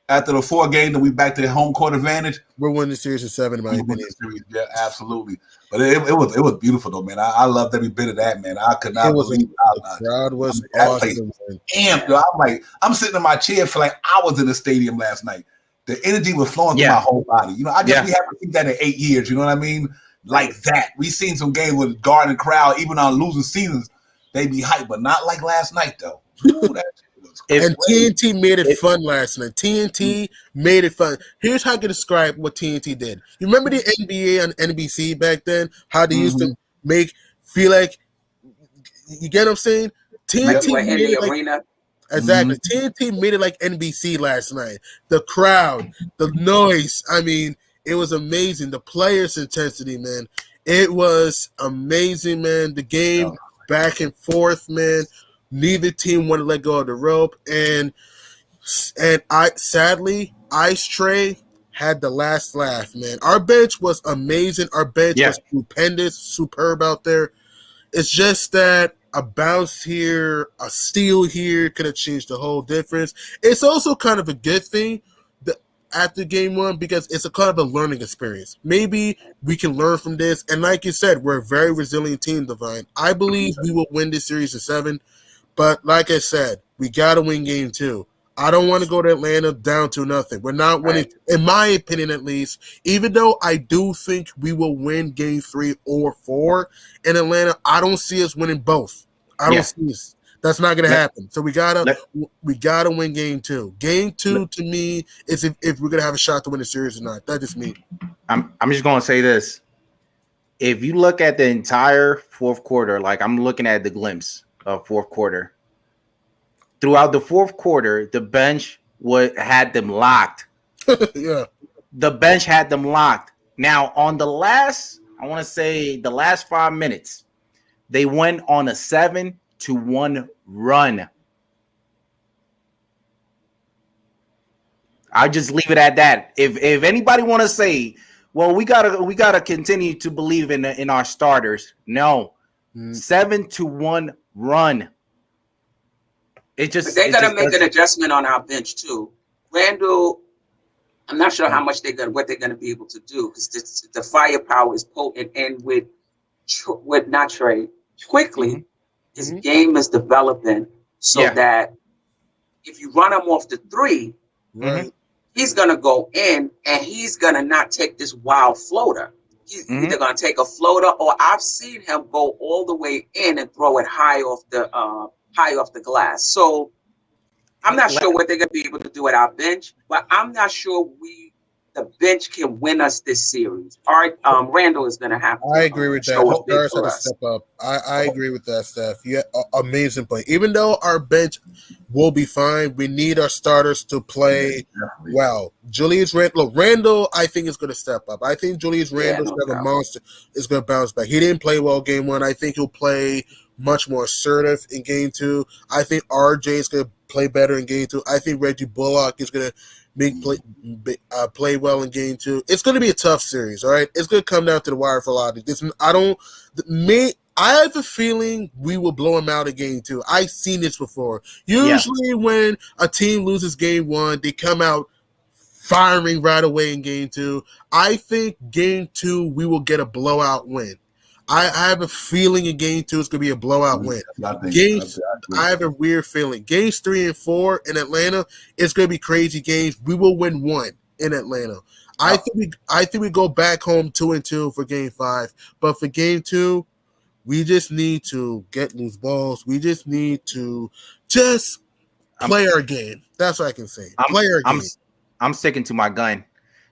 after the 4 game. Then we back to the home court advantage.
We're winning the series in 7, in my opinion.
Yeah, absolutely. But it was beautiful though, man. I loved every bit of that, man. I could not believe
the crowd was awesome.
Amped. I'm sitting in my chair for like hours in the stadium last night. The energy was flowing through my whole body. I guess we haven't seen that in 8 years. You know what I mean? Like that. We seen some games with Garden crowd, even on losing seasons, they be hyped, but not like last night though. Ooh, that shit was crazy.
And TNT made it fun last night. TNT made it fun. Here's how I can describe what TNT did. You remember the NBA on NBC back then? How they used to feel like, you get what I'm saying? TNT made it like arena. Exactly. TNT made it like NBC last night. The crowd, the noise. I mean, it was amazing. The players' intensity, man. It was amazing, man. The game back and forth, man. Neither team wanted to let go of the rope. And sadly, Ice Tray had the last laugh, man. Our bench was amazing. Our bench was stupendous, superb out there. It's just that a bounce here, a steal here could have changed the whole difference. It's also kind of a good thing. after game one because it's a kind of a learning experience. Maybe we can learn from this. And like you said, we're a very resilient team, Divine. I believe we will win this series in 7. But like I said, we got to win game 2. I don't want to go to Atlanta down to nothing. We're not winning, in my opinion at least, even though I do think we will win game 3 or 4 in Atlanta. I don't see us winning both. I don't see us. That's not going to happen. So we gotta win game 2. Game 2 to me is if we're gonna have a shot to win the series or not. That's just me.
I'm just gonna say this. If you look at the entire fourth quarter, like I'm looking at the glimpse of fourth quarter. Throughout the fourth quarter, the bench had them locked.
Yeah.
The bench had them locked. Now, on the last 5 minutes, they went on a 7-1 run. I'll just leave it at that. If anybody want to say, well, we gotta continue to believe in our starters. No, 7-1 run.
They're gonna make an adjustment on our bench too. Randall, I'm not sure how much what they're gonna be able to do because the firepower is potent, and with not Trey quickly, his game is developing so that if you run him off the 3, he's gonna go in and he's gonna not take this wild floater. He's either gonna take a floater, or I've seen him go all the way in and throw it high off the glass. So I'm not sure what they're going to be able to do at our bench, but I'm not sure the bench can win us this series. All right, Randall is going to have to.
I agree with that. Stars had to step up. I agree with that, Steph. Yeah, amazing play. Even though our bench will be fine, we need our starters to play well. Julius Randall, I think, is going to step up. I think Julius Randall is a monster. Is going to bounce back. He didn't play well game 1. I think he'll play much more assertive in game 2. I think RJ is going to play better in game 2. I think Reggie Bullock is going to play well in game 2. It's going to be a tough series, all right? It's going to come down to the wire for a lot of this. I have a feeling we will blow them out in game 2. I've seen this before. Usually when a team loses game 1, they come out firing right away in game 2. I think game 2 we will get a blowout win. I have a feeling in game 2 it's going to be a blowout win. I have a weird feeling. Games 3 and 4 in Atlanta, it's going to be crazy games. We will win 1 in Atlanta. I think we go back home 2-2 for game 5. But for game 2, we just need to get loose balls. We just need to play our game. That's what I can say. Play our game.
I'm sticking to my gun.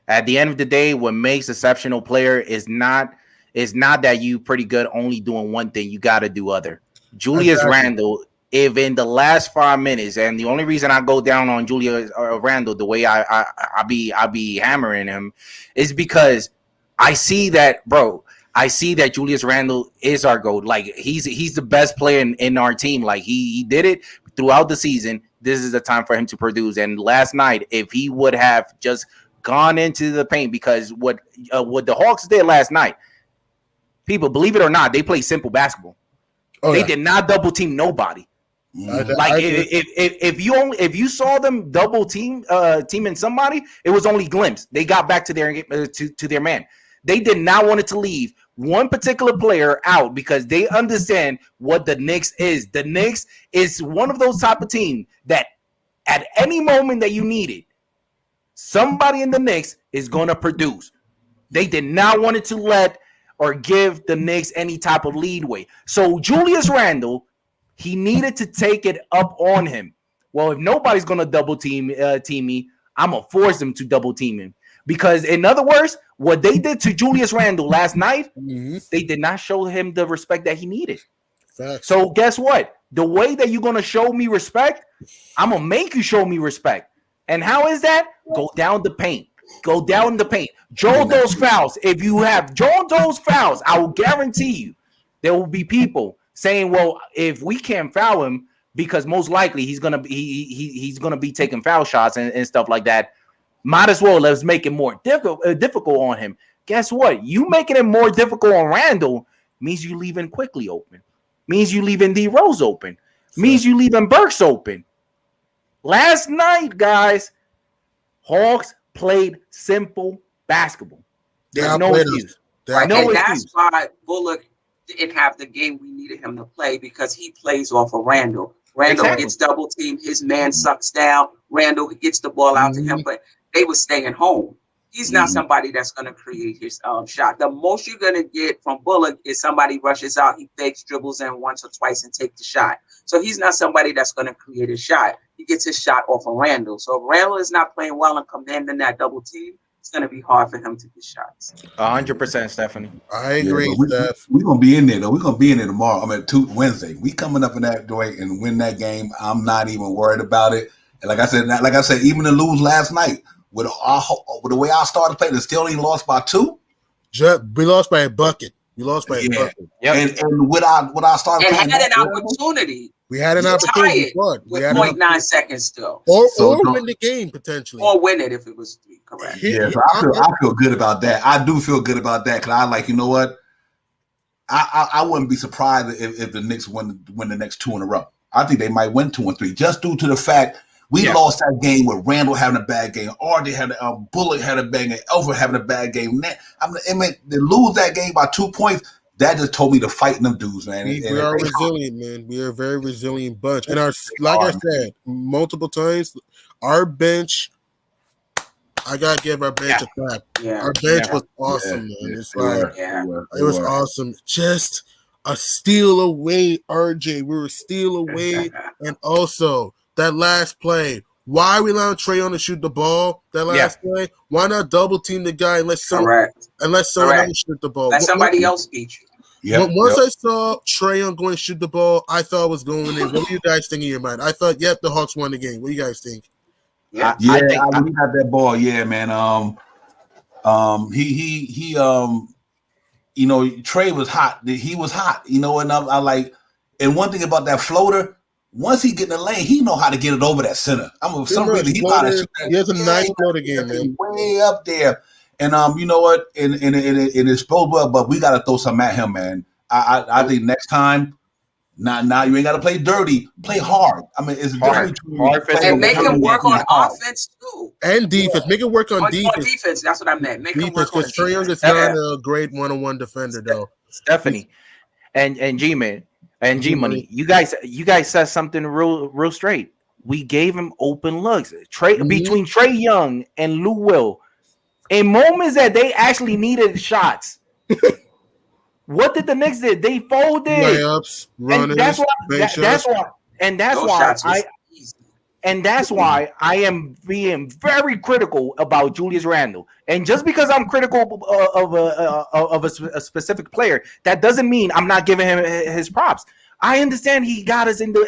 At the end of the day, what makes exceptional player is not that you pretty good only doing one thing. You got to do other. Julius Randle, if in the last 5 minutes, and the only reason I go down on Julius Randle the way I be hammering him is because I see that, bro. I see that Julius Randle is our GOAT. Like he's the best player in our team. Like he did it throughout the season. This is the time for him to produce. And last night, if he would have just gone into the paint, because what the Hawks did last night, people, believe it or not, they play simple basketball. They did not double team nobody. Like if you saw them double teaming somebody, it was only glimpse. They got back to their to their man. They did not want it to leave one particular player out because they understand what the Knicks is. The Knicks is one of those type of team that at any moment that you need it, somebody in the Knicks is going to produce. They did not want it to let or give the Knicks any type of leadway. So Julius Randle, he needed to take it up on him. Well, if nobody's going to double team me, I'm going to force them to double team him. Because in other words, what they did to Julius Randle last night, they did not show him the respect that he needed.
Facts.
So guess what? The way that you're going to show me respect, I'm going to make you show me respect. And how is that? Go down the paint. Go down the paint. Draw those fouls. If you have drawn those fouls, I will guarantee you there will be people saying, well, if we can't foul him, because most likely he's gonna be taking foul shots and stuff like that, might as well let's make it more difficult on him. Guess what? You making it more difficult on Randall means you leaving quickly open. Means you leaving D Rose open. Means you leaving Burks open. Last night, guys, Hawks played simple basketball. There's
They
no
outplayed
excuse.
us. They
Right,
No
and
outplayed us.
excuse.
that's why Bullock didn't have the game we needed him to play because he plays off of Randall. Randall
Exactly.
gets double teamed, his man sucks down. Randall gets the ball out to him, but they were staying home. He's not somebody that's going to create his shot. The most you're going to get from Bullock is somebody rushes out, he fakes, dribbles in once or twice and takes the shot. So he's not somebody that's going to create a shot. He gets his shot off of Randall. So if Randall is not playing well and commanding that double team, it's going to be hard for him to get shots.
100%, Stephanie.
I agree, Steph.
We're gonna be in there though. We're gonna be in there tomorrow. I mean, Wednesday. We coming up in that joint and win that game. I'm not even worried about it. And like I said, even to lose last night with the way I started playing, they still ain't lost by 2.
We lost by a bucket. We lost by a bucket.
Yep.
And what I started
And
playing,
had an opportunity.
We had an
to tie
opportunity
it
but
with 0.9 seconds still.
or
So-
win the game potentially.
Or win it if it was 3, correct.
Yeah, so I feel good about that. I do feel good about that because I like, you know what? I wouldn't be surprised if the Knicks win the next 2 in a row. I think they might win 2 and 3 just due to the fact we lost that game with Randall having a bad game, RJ had Bullock had a bad game, Elford having a bad game. I mean, they lose that game by 2 points. That just told me to fight them dudes, man.
We are resilient, man. We are a very resilient bunch. And I said multiple times, our bench, I gotta give our bench a clap.
Yeah.
Our bench was awesome, man. It's
it
was awesome. Just a steal away, RJ. We were a steal away. And also that last play. Why we allowing Trae to shoot the ball? That last play. Why not double team the guy and let someone else shoot the ball?
Let somebody else beat you.
Once I saw Trae going to shoot the ball, I thought it was going in. What do you guys think in your mind? I thought, the Hawks won the game. What do you guys think?
I think he had that ball. Yeah, man. He you know, Trae was hot. He was hot. You know, and I like. And one thing about that floater. Once he get in the lane, he know how to get it over that center. For some reason, he know how to shoot that.
He has a nice floater game, man.
Way up there. And you know what? And it exposed well, but we got to throw something at him, man. I think next time, now you ain't got to play dirty. Play hard. I mean, it's hard.
And make him work on offense too.
And defense. Make it work on defense.
On defense, that's what I meant. Make him work on defense.
Trae Young is not a great one-on-one defender, though.
Stephanie and G-Man. And G Money, you guys said something real straight. We gave him open looks. Between Trae Young and Lou Will, in moments that they actually needed shots. What did the Knicks did? They folded.
Layups, runners,
that's why I am being very critical about Julius Randle. And just because I'm critical of a specific player, that doesn't mean I'm not giving him his props. I understand he got us in the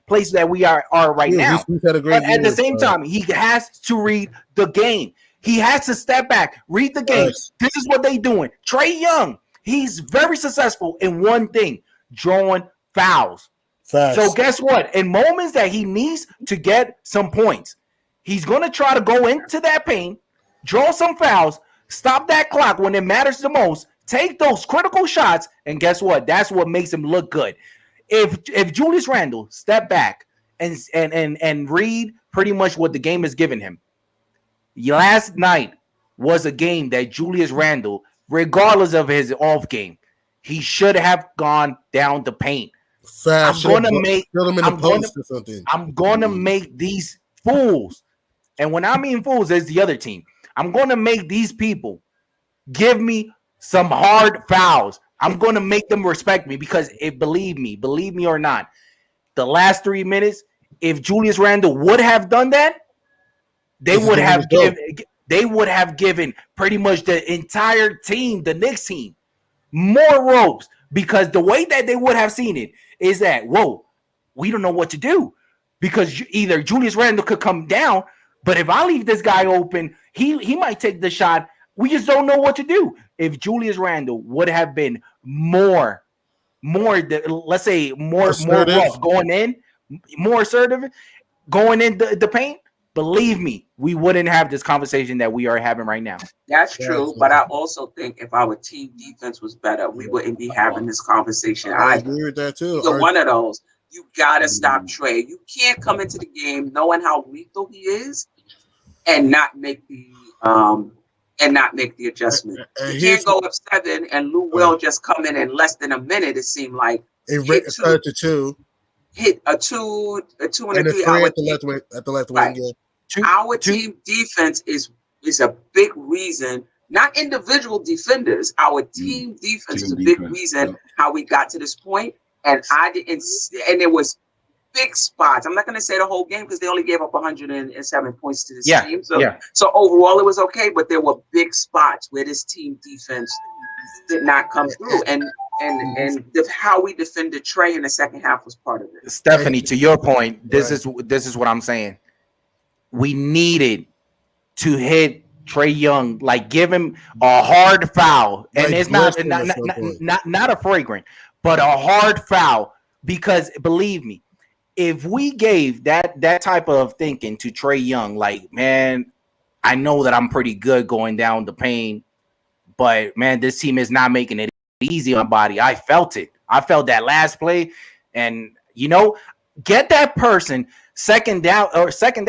place that we are right now. But at the same time, he has to read the game. He has to step back, read the game. Yes. This is what they doing. Trae Young, he's very successful in one thing: drawing fouls. Fast. So guess what? In moments that he needs to get some points, he's going to try to go into that paint, draw some fouls, stop that clock when it matters the most, take those critical shots, and guess what? That's what makes him look good. If Julius Randle step back and read pretty much what the game is giving him, last night was a game that Julius Randle, regardless of his off game, he should have gone down the paint. I'm gonna make these fools, and when I mean fools, there's the other team. I'm gonna make these people give me some hard fouls. I'm gonna make them respect me because believe me or not, the last 3 minutes, if Julius Randle would have done that, they would have given pretty much the entire team, the Knicks team, more ropes, because the way that they would have seen it is that, whoa, we don't know what to do, because either Julius Randle could come down, but if I leave this guy open, he might take the shot. We just don't know what to do. If Julius Randle would have been more let's say more rough going in, more assertive going in the paint, believe me, we wouldn't have this conversation that we are having right now.
That's true, but I also think if our team defense was better, we wouldn't be having this conversation.
I agree with that too.
Either one of those. You gotta stop Trae. You can't come into the game knowing how lethal he is and not make the adjustment. You can't go up 7 and Lou Will just come in less than a minute. It seemed like
it started to 2.
Hit a 2 and a 3
at the left wing. Yeah.
Our team defense is a big reason, not individual defenders. Our team defense is a big reason how we got to this point. And and it was big spots. I'm not going to say the whole game because they only gave up 107 points to this team. So overall it was okay, but there were big spots where this team defense did not come through. And how we defended Trey in the second half was part of it.
Stephanie, to your point, this is what I'm saying. We needed to hit Trey Young, like give him a hard foul, and it's not a fragrant, but a hard foul. Because believe me, if we gave that type of thinking to Trey Young, like, man, I know that I'm pretty good going down the pain, but man, this team is not making it easy on body. I felt it. I felt that last play, and get that person second down or second,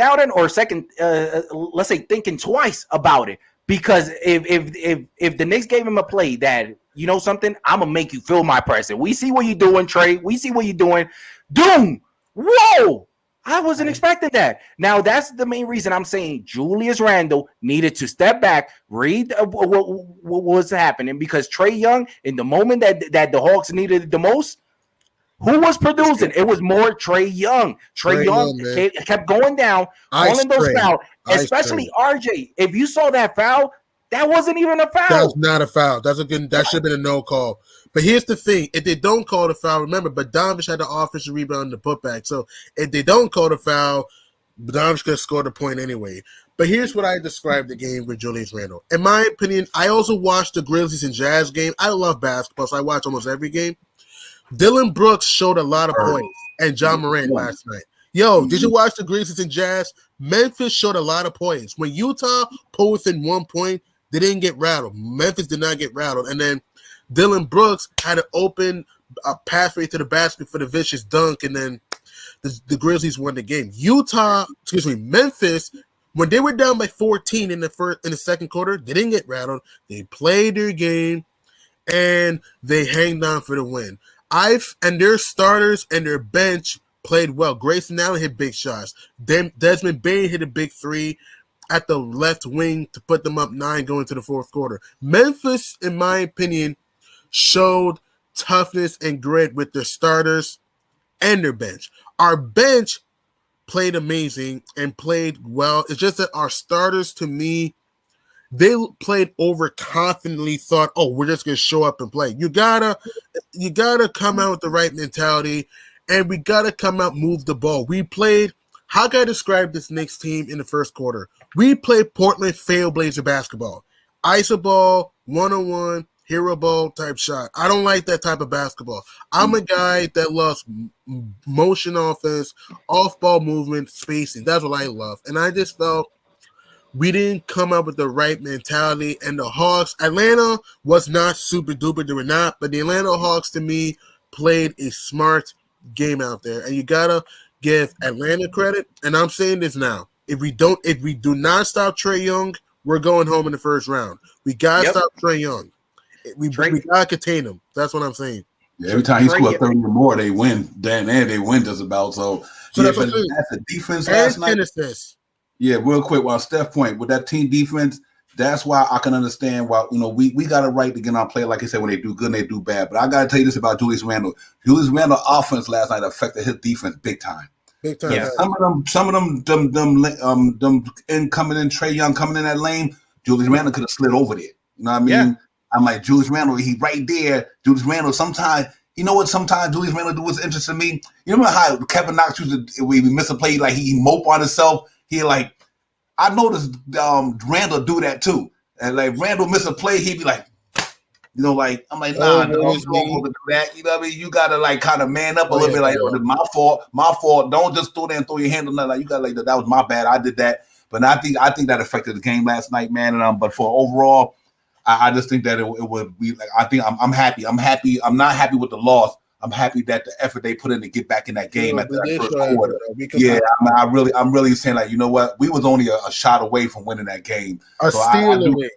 let's say thinking twice about it, because if the Knicks gave him a play that something, I'm gonna make you feel my presence. We see what you're doing, Trey. We see what you're doing. Doom. Whoa. I wasn't expecting that. Now, that's the main reason I'm saying Julius Randle needed to step back, read what was happening, because Trey Young, in the moment that the Hawks needed it the most, who was producing? It was more Trey Young. Trey Young kept going down, calling those fouls, especially RJ. If you saw that foul, that wasn't even a foul.
That was not a foul. That should have been a no call. But here's the thing. If they don't call the foul, remember, Bogdanovich had the offensive rebound and the putback. So if they don't call the foul, Bogdanovich could have scored a point anyway. But here's what I described the game with Julius Randle. In my opinion, I also watched the Grizzlies and Jazz game. I love basketball, so I watch almost every game. Dillon Brooks showed a lot of points, and John Morant last night. Yo, did you watch the Grizzlies and Jazz? Memphis showed a lot of points. When Utah pulled within 1 point, they didn't get rattled. Memphis did not get rattled. And then Dillon Brooks had an open pathway to the basket for the vicious dunk, and then the Grizzlies won the game. Memphis, when they were down by 14 in the second quarter, they didn't get rattled. They played their game, and they hanged on for the win. And their starters and their bench played well. Grayson Allen hit big shots. Desmond Bane hit a big 3 at the left wing to put them up 9 going to the fourth quarter. Memphis, in my opinion, showed toughness and grit with their starters and their bench. Our bench played amazing and played well. It's just that our starters, to me, they played overconfidently, thought, oh, we're just going to show up and play. You gotta come out with the right mentality, and we got to come out, move the ball. We played, how can I describe this Knicks team in the first quarter? We played Portland Trailblazer basketball. Iso ball, one-on-one, hero ball type shot. I don't like that type of basketball. I'm a guy that loves motion offense, off-ball movement, spacing. That's what I love. And I just felt we didn't come up with the right mentality. And the Hawks, Atlanta was not super duper. They were not. But the Atlanta Hawks, to me, played a smart game out there. And you got to give Atlanta credit. And I'm saying this now. If we do not stop Trey Young, we're going home in the first round. We got to stop Trey Young. We got to contain him. That's what I'm saying.
Yeah, every time he scores 30 or more, they win. Damn, they win just about. So that's the defense last night. Yeah, real quick, while Steph point, with that team defense, that's why I can understand why, we got a right to get on play, like I said, when they do good and they do bad. But I got to tell you this about Julius Randle. Julius Randle offense last night affected his defense big time.
Big time.
Yeah, some of them coming in, Trey Young coming in that lane, Julius Randle could have slid over there. You know what I mean? Yeah. I'm like, Julius Randle, he right there. Julius Randle, sometimes, you know what sometimes Julius Randle do what's interesting to me? You remember how Kevin Knox used to, when he miss a play, like he mope on himself? He like, I noticed Randle do that too. And like Randle miss a play, he'd be like, like, I'm like, nah, don't do that. You know what I mean? You gotta like kind of man up a little bit, like, my fault. Don't just throw there and throw your hand on that. Like, you gotta like that was my bad. I did that. But I think that affected the game last night, man. And but for overall, I just think that it would be like, I think I'm happy. I'm not happy with the loss. I'm happy that the effort they put in to get back in that game
Yeah,
after
we
that
did
first
show
quarter.
effort, though, because
Yeah, I'm really saying, like, you know what? We was only a shot away from winning that game.
a
So I
steal
do.
away.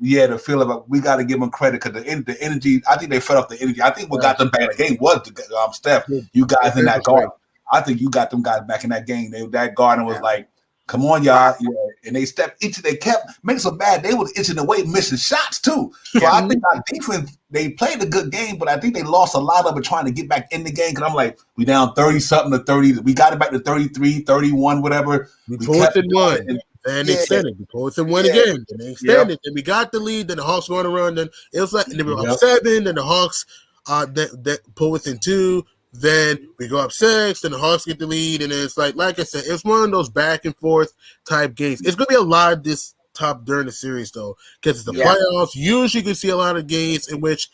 Yeah, the feel of we got to give them credit because the energy. I think they fed off the energy. I think what got them back in the game was Steph. You guys in that guard. I think you got them guys back in that game. That Garden was like, "Come on, y'all!" Yeah. And they stepped itching. They kept making so bad. They was itching away, missing shots too. So I think our defense, they played a good game, but I think they lost a lot of it trying to get back in the game. Because I'm like, we down 30-something to 30. We got it back to 33, 31, whatever.
We pulled it one. And they extended. We pulled it one again. And they extended. Then we got the lead. Then the Hawks went around. Then it was like they were up 7. Then the Hawks that pull within 2. Then we go up 6. Then the Hawks get the lead. And it's like I said, it's one of those back and forth type games. It's gonna be a lot of this top during the series though, because it's the playoffs. Usually you can see a lot of games in which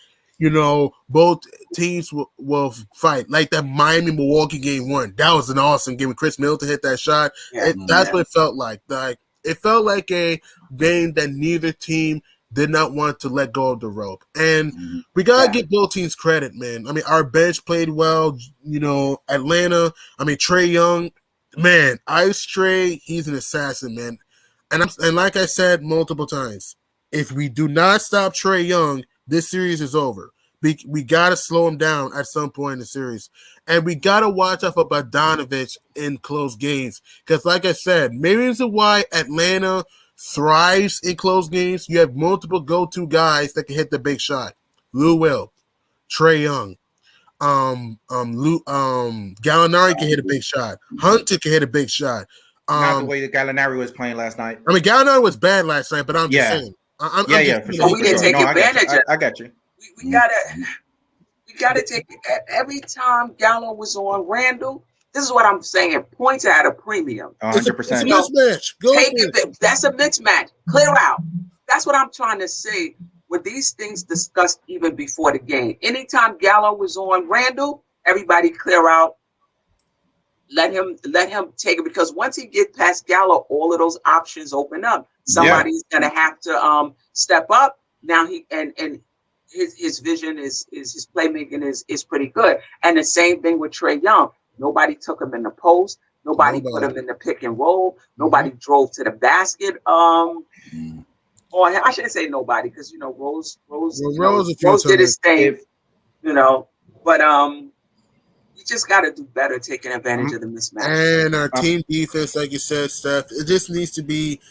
both teams will fight. Like that Miami-Milwaukee game 1. That was an awesome game. Chris Middleton hit that shot. That's what it felt like. It felt like a game that neither team did not want to let go of the rope. And we got to give both teams credit, man. I mean, our bench played well. Atlanta, Trae Young, man, Ice Trae, he's an assassin, man. And like I said multiple times, if we do not stop Trae Young, this series is over. We got to slow him down at some point in the series. And we got to watch out for Bogdanovich in close games. Because like I said, maybe it's why Atlanta thrives in close games. You have multiple go-to guys that can hit the big shot. Lou Will, Trae Young, Gallinari can hit a big shot. Hunter can hit a big shot.
Not the way that Gallinari was playing last night.
Gallinari was bad last night, but I'm just saying.
For sure.
We didn't take advantage of it.
I got you.
We gotta take it. Every time Gallo was on Randall, this is what I'm saying. Points at a premium.
100%.
It's a mismatch.
That's a mismatch. Clear out. That's what I'm trying to say. With these things discussed even before the game. Anytime Gallo was on Randall, everybody clear out. Let him take it, because once he gets past Gallo, all of those options open up. Somebody's gonna have to step up. Now his vision is his playmaking is pretty good. And the same thing with Trae Young. Nobody took him in the post. Nobody put him in the pick and roll. Nobody drove to the basket. Or I shouldn't say nobody, because Rose did his thing. But you just got to do better taking advantage of the mismatch.
And our team defense, like you said, Steph, it just needs to be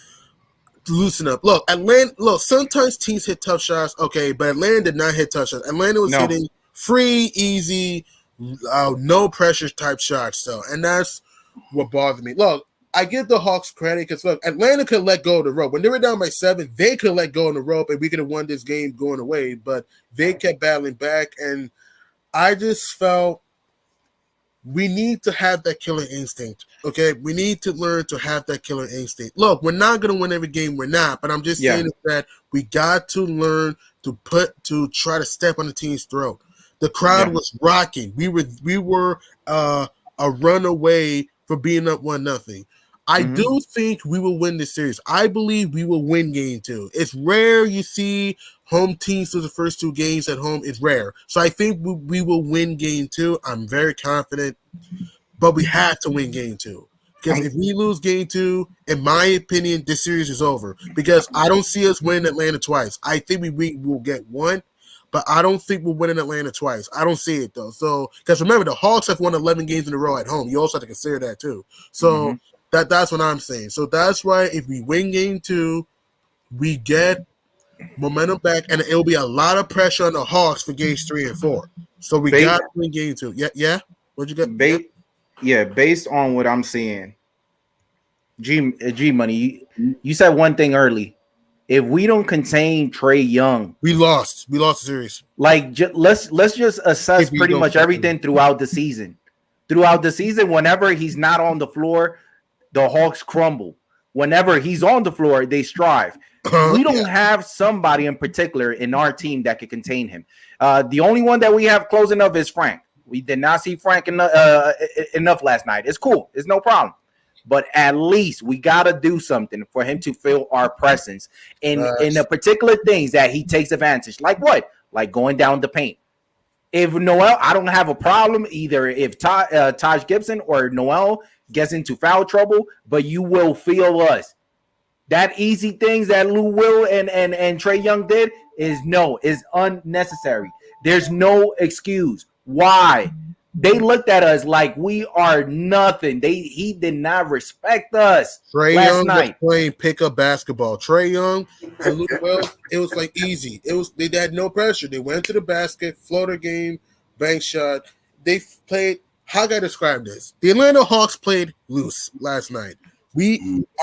loosen up. Look, Atlanta. Look, sometimes teams hit tough shots. Okay, but Atlanta did not hit tough shots. Atlanta was hitting free, easy, no pressure type shots. So, and that's what bothered me. Look, I give the Hawks credit because look, Atlanta could let go of the rope when they were down by 7. They could let go of the rope, and we could have won this game going away. But they kept battling back, and I just felt we need to have that killer instinct. Okay, we need to learn to have that killer instinct. Look, we're not going to win every game. We're not, but I'm just saying that we got to learn to try to step on the team's throat. The crowd was rocking. We were a run away from being up 1-0. I do think we will win this series. I believe we will win game 2. It's rare you see home teams to the first 2 games at home. It's rare. So I think we will win game 2. I'm very confident. But we have to win game 2. Because if we lose game 2, in my opinion, this series is over. Because I don't see us winning Atlanta twice. I think we will get 1. But I don't think we'll win in Atlanta twice. I don't see it, though. So, because remember, the Hawks have won 11 games in a row at home. You also have to consider that, too. So, that's what I'm saying. So, that's why if we win game 2, we get momentum back, and it'll be a lot of pressure on the Hawks for games 3 and 4. So, we got to win game 2. Yeah? What'd you get?
Based on what I'm seeing, G Money, you said one thing early. If we don't contain Trae Young,
we lost the series.
Like, let's just assess pretty much everything throughout the season. Throughout the season, whenever he's not on the floor, the Hawks crumble. Whenever he's on the floor, they strive. We don't have somebody in particular in our team that can contain him. The only one that we have closing up is Frank. We did not see Frank enough last night. It's cool. It's no problem. But at least we got to do something for him to feel our presence in the particular things that he takes advantage. Like what? Like going down the paint. If Noel, I don't have a problem either if Taj Gibson or Noel gets into foul trouble, but you will feel us. That easy things that Lou Will and Trae Young did is unnecessary. There's no excuse. Why? They looked at us like we are nothing. He did not respect us
Trae
last
Young was
night.
playing pickup basketball. Trae Young and Luke Wells, it was like easy. They had no pressure. They went to the basket, floater game, bank shot. They played. How can I describe this? The Atlanta Hawks played loose last night.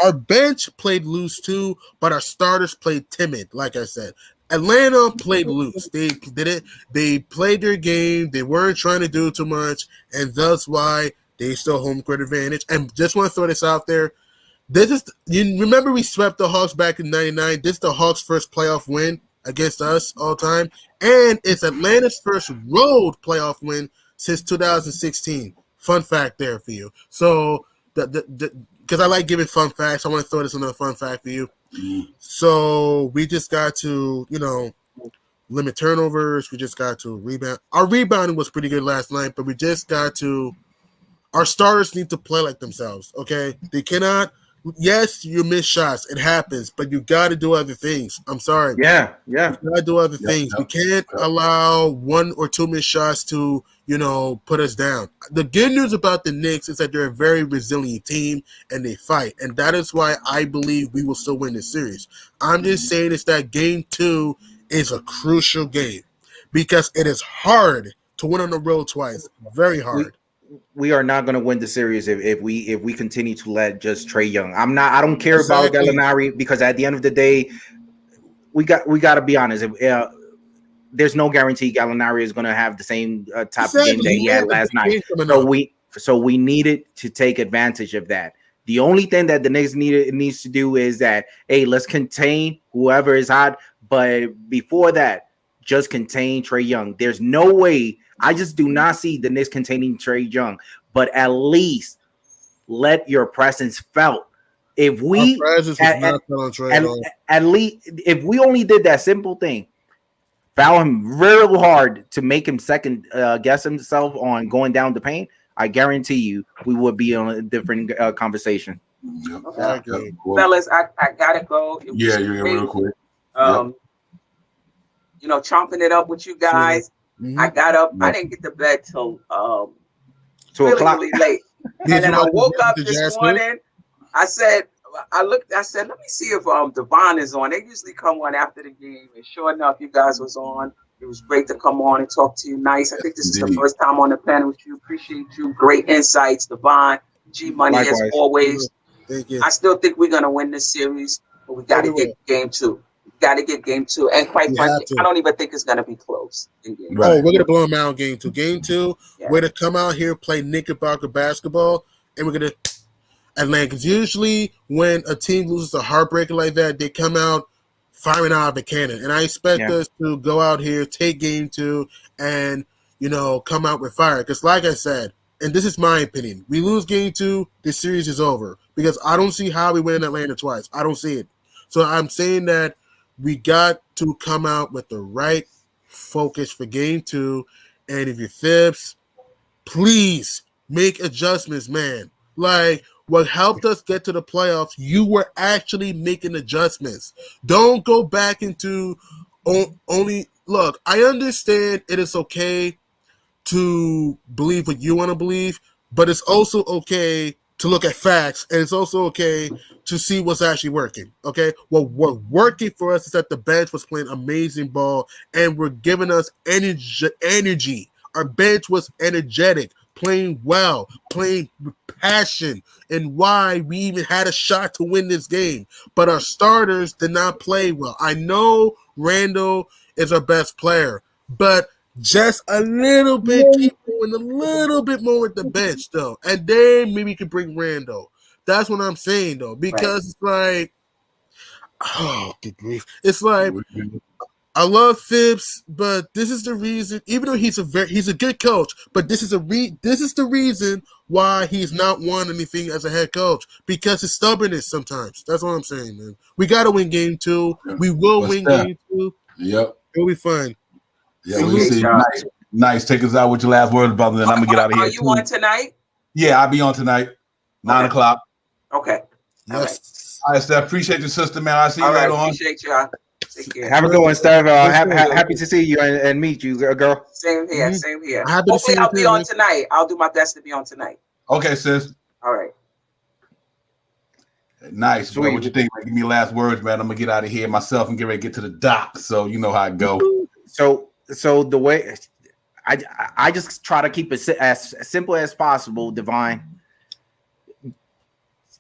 Our bench played loose too, but our starters played timid. Like I said, Atlanta played loose. They did it. They played their game. They weren't trying to do too much, and that's why they still home court advantage. And just want to throw this out there. You remember we swept the Hawks back in '99. This is the Hawks' first playoff win against us all time, and it's Atlanta's first road playoff win since 2016. Fun fact there for you. So because I like giving fun facts, I want to throw this another fun fact for you. So we just got to, limit turnovers. We just got to rebound. Our rebounding was pretty good last night, but we just got to. Our starters need to play like themselves. Okay, they cannot. Yes, you miss shots. It happens, but you got to do other things. I'm sorry.
Yeah.
You got to do other things. We can't allow 1 or 2 missed shots to, put us down. The good news about the Knicks is that they're a very resilient team and they fight. And that is why I believe we will still win this series. I'm just saying it's that game 2 is a crucial game because it is hard to win on the road twice. Very hard.
We are not going to win the series if we continue to let just Trae Young. I don't care about Gallinari because at the end of the day, we got to be honest. There's no guarantee Gallinari is going to have the same type of game that he had last night. So we needed to take advantage of that. The only thing that the Knicks needs to do is that, hey, let's contain whoever is hot. But before that, just contain Trae Young. There's no way. I just do not see the Knicks containing Trae Young. But at least let your presence felt. If we at least if we only did that simple thing, foul him real hard to make him second guess himself on going down the paint, I guarantee you we would be on a different conversation.
Okay. Fellas, I gotta go.
Yeah, real quick.
Chomping it up with you guys. Mm-hmm. I got up. I didn't get to bed till 2 o'clock. Really late. And then I woke up this morning. I said, let me see if Devon is on. They usually come on after the game. And sure enough, you guys was on. It was great to come on and talk to you nice. I think this is the first time on the panel with you. Appreciate you. Great insights, Devon. G Money as always.
Thank you.
I still think we're gonna win this series, but we gotta get game 2. Got to get game 2, and quite frankly, I don't even think it's going to be close. In game
we're going to blow them out in game 2. Game 2, we're going to come out here, play Knickerbocker basketball, and we're going to Atlanta. Because usually when a team loses a heartbreaker like that, they come out firing out of the cannon. And I expect us to go out here, take game 2, and, come out with fire. Because like I said, and this is my opinion, we lose game 2, this series is over. Because I don't see how we win Atlanta twice. I don't see it. So I'm saying that we got to come out with the right focus for game 2. And if you're Phipps, please make adjustments, man. Like what helped us get to the playoffs, you were actually making adjustments. Don't go back into only look. I understand it is okay to believe what you want to believe, but it's also okay to look at facts, and it's also okay to see what's actually working, okay? What working for us is that the bench was playing amazing ball, and we're giving us energy. Our bench was energetic, playing well, playing with passion, and why we even had a shot to win this game. But our starters did not play well. I know Randall is our best player, but just a little bit, keep going a little bit more with the bench, though. And then maybe you can bring Randall. That's what I'm saying, though, because it's like, oh, good grief. It's like, I love Phipps, but this is the reason, even though he's a good coach, but this is the reason why he's not won anything as a head coach, because his stubbornness sometimes. That's what I'm saying, man. We got to win game 2. We will win game 2.
Yep.
It'll be fine.
Yeah, we'll see. Nice. Take us out with your last words, brother. Then I'm gonna get out of here.
Are you on tonight?
Yeah, I'll be on tonight. 9 o'clock.
Okay.
Yes.
All right, Steph. Appreciate your sister, man. I'll see you
All right.
later on.
Appreciate y'all. Take care.
Have a good one, Steph. Happy to see you and meet you, girl.
Same here. Same here.
Happy to see
Hopefully,
you
I'll be
too,
on
man.
tonight. I'll do my best to be on tonight.
Okay, sis.
All right.
Nice.
Sweet.
Bro. What you think? Give me your last words, man. I'm gonna get out of here myself and get ready to get to the dock. So you know how it go.
So the way I just try to keep it as simple as possible, Divine.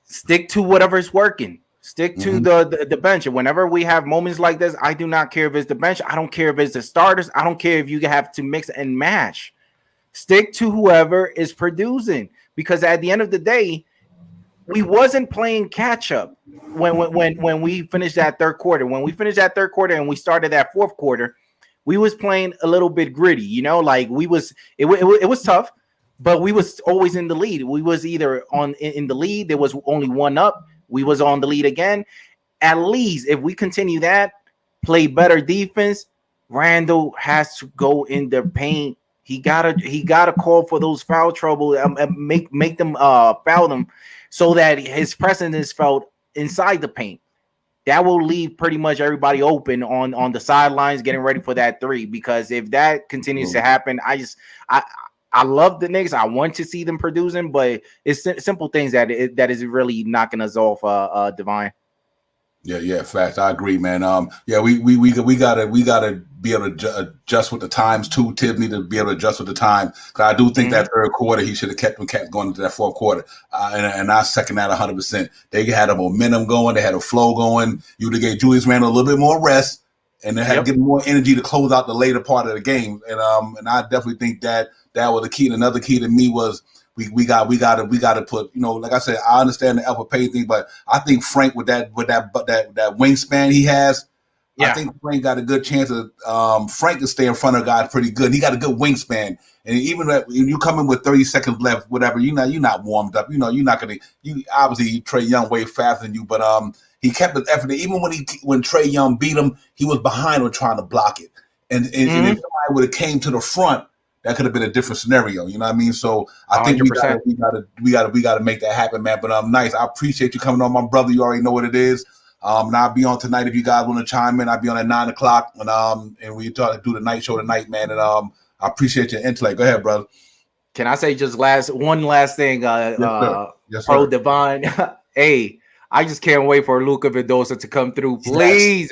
Stick to whatever's working. Stick to the bench. And whenever we have moments like this, I do not care if it's the bench. I don't care if it's the starters. I don't care if you have to mix and match. Stick to whoever is producing, because at the end of the day, we wasn't playing catch up when we finished that third quarter. When we finished that third quarter and we started that fourth quarter, we was playing a little bit gritty, like it was tough, but we was always in the lead. We was either in the lead, there was only one up, we was on the lead again. At least if we continue that, play better defense, Randall has to go in the paint. He gotta call for those foul trouble, make them foul them, so that his presence is felt inside the paint. That will leave pretty much everybody open on the sidelines getting ready for that three. Because if that continues to happen, I love the Knicks. I want to see them producing, but it's simple things that is really knocking us off, Divine.
Yeah, facts. I agree, man. We gotta be able to adjust with the times too. Tibbs need to be able to adjust with the time. Because I do think that third quarter he should have kept going into that fourth quarter, and I second that 100%. They had a momentum going, they had a flow going. You would have gave Julius Randle a little bit more rest, and they had to give him more energy to close out the later part of the game. And I definitely think that was the key. And another key to me was. We got to put, like I said, I understand the alpha pay thing, but I think Frank with that wingspan he has, I think Frank got a good chance of Frank can stay in front of guys pretty good. He got a good wingspan, and even when you come in with 30 seconds left, whatever, you're not warmed up. You're not gonna. You obviously Trae Young way faster than you, but he kept his effort. Even when Trae Young beat him, he was behind on trying to block it, and if somebody would have came to the front, that could have been a different scenario. You know what I mean? So I think we gotta make that happen, man. But nice. I appreciate you coming on, my brother. You already know what it is. And I'll be on tonight if you guys want to chime in. I'll be on at 9 o'clock, and we try to do the night show tonight, man. And I appreciate your intellect. Go ahead, brother.
Can I say just one last thing?
Yes,
Pro
sir.
Divine. Hey, I just can't wait for Luka Mendoza to come through. Please.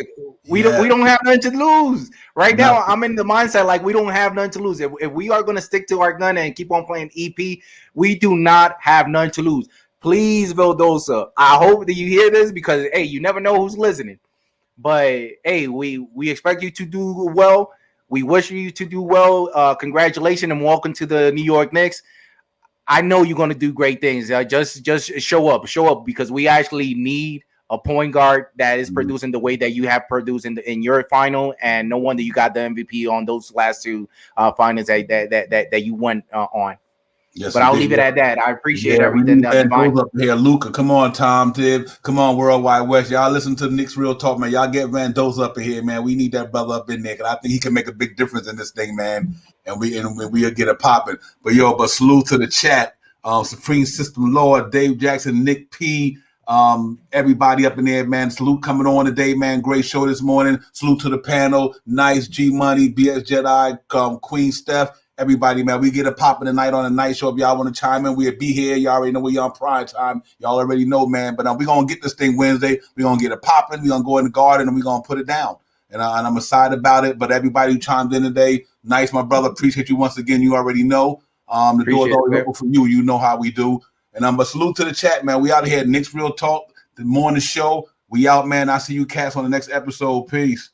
We don't have nothing to lose. Right now, I'm in the mindset like we don't have nothing to lose. If we are going to stick to our gun and keep on playing EP, we do not have nothing to lose. Please, Mendoza. I hope that you hear this, because hey, you never know who's listening. But hey, we expect you to do well. We wish you to do well. Congratulations and welcome to the New York Knicks. I know you're going to do great things. Just show up, because we actually need a point guard that is producing the way that you have produced in your final, and no wonder you got the MVP on those last two finals that you went on.
Yes,
but I'll leave it at that. I appreciate everything.
Up here, Luca. Come on, Tom Tibbs. Come on, Worldwide West. Y'all listen to the Knicks Real Talk, man. Y'all get Mendoza up in here, man. We need that brother up in there, because I think he can make a big difference in this thing, man. And we'll get it popping. But salute to the chat. Supreme System Lord, Dave Jackson, Nick P. Everybody up in there, man. Salute coming on today, man. Great show this morning. Salute to the panel. Nice G Money, BS Jedi, Queen Steph. Everybody, man, we get it popping tonight on the night show. If y'all want to chime in, we'll be here. Y'all already know we're on prime time. Y'all already know, man. But we're going to get this thing Wednesday. We're going to get it popping. We're going to go in the garden, and we're going to put it down. And I'm excited about it. But everybody who chimed in today, nice, my brother. Appreciate you once again. You already know. The door is always open for you. You know how we do. And I'm a salute to the chat, man. We out here at Knicks Real Talk, the morning show. We out, man. I see you cats on the next episode. Peace.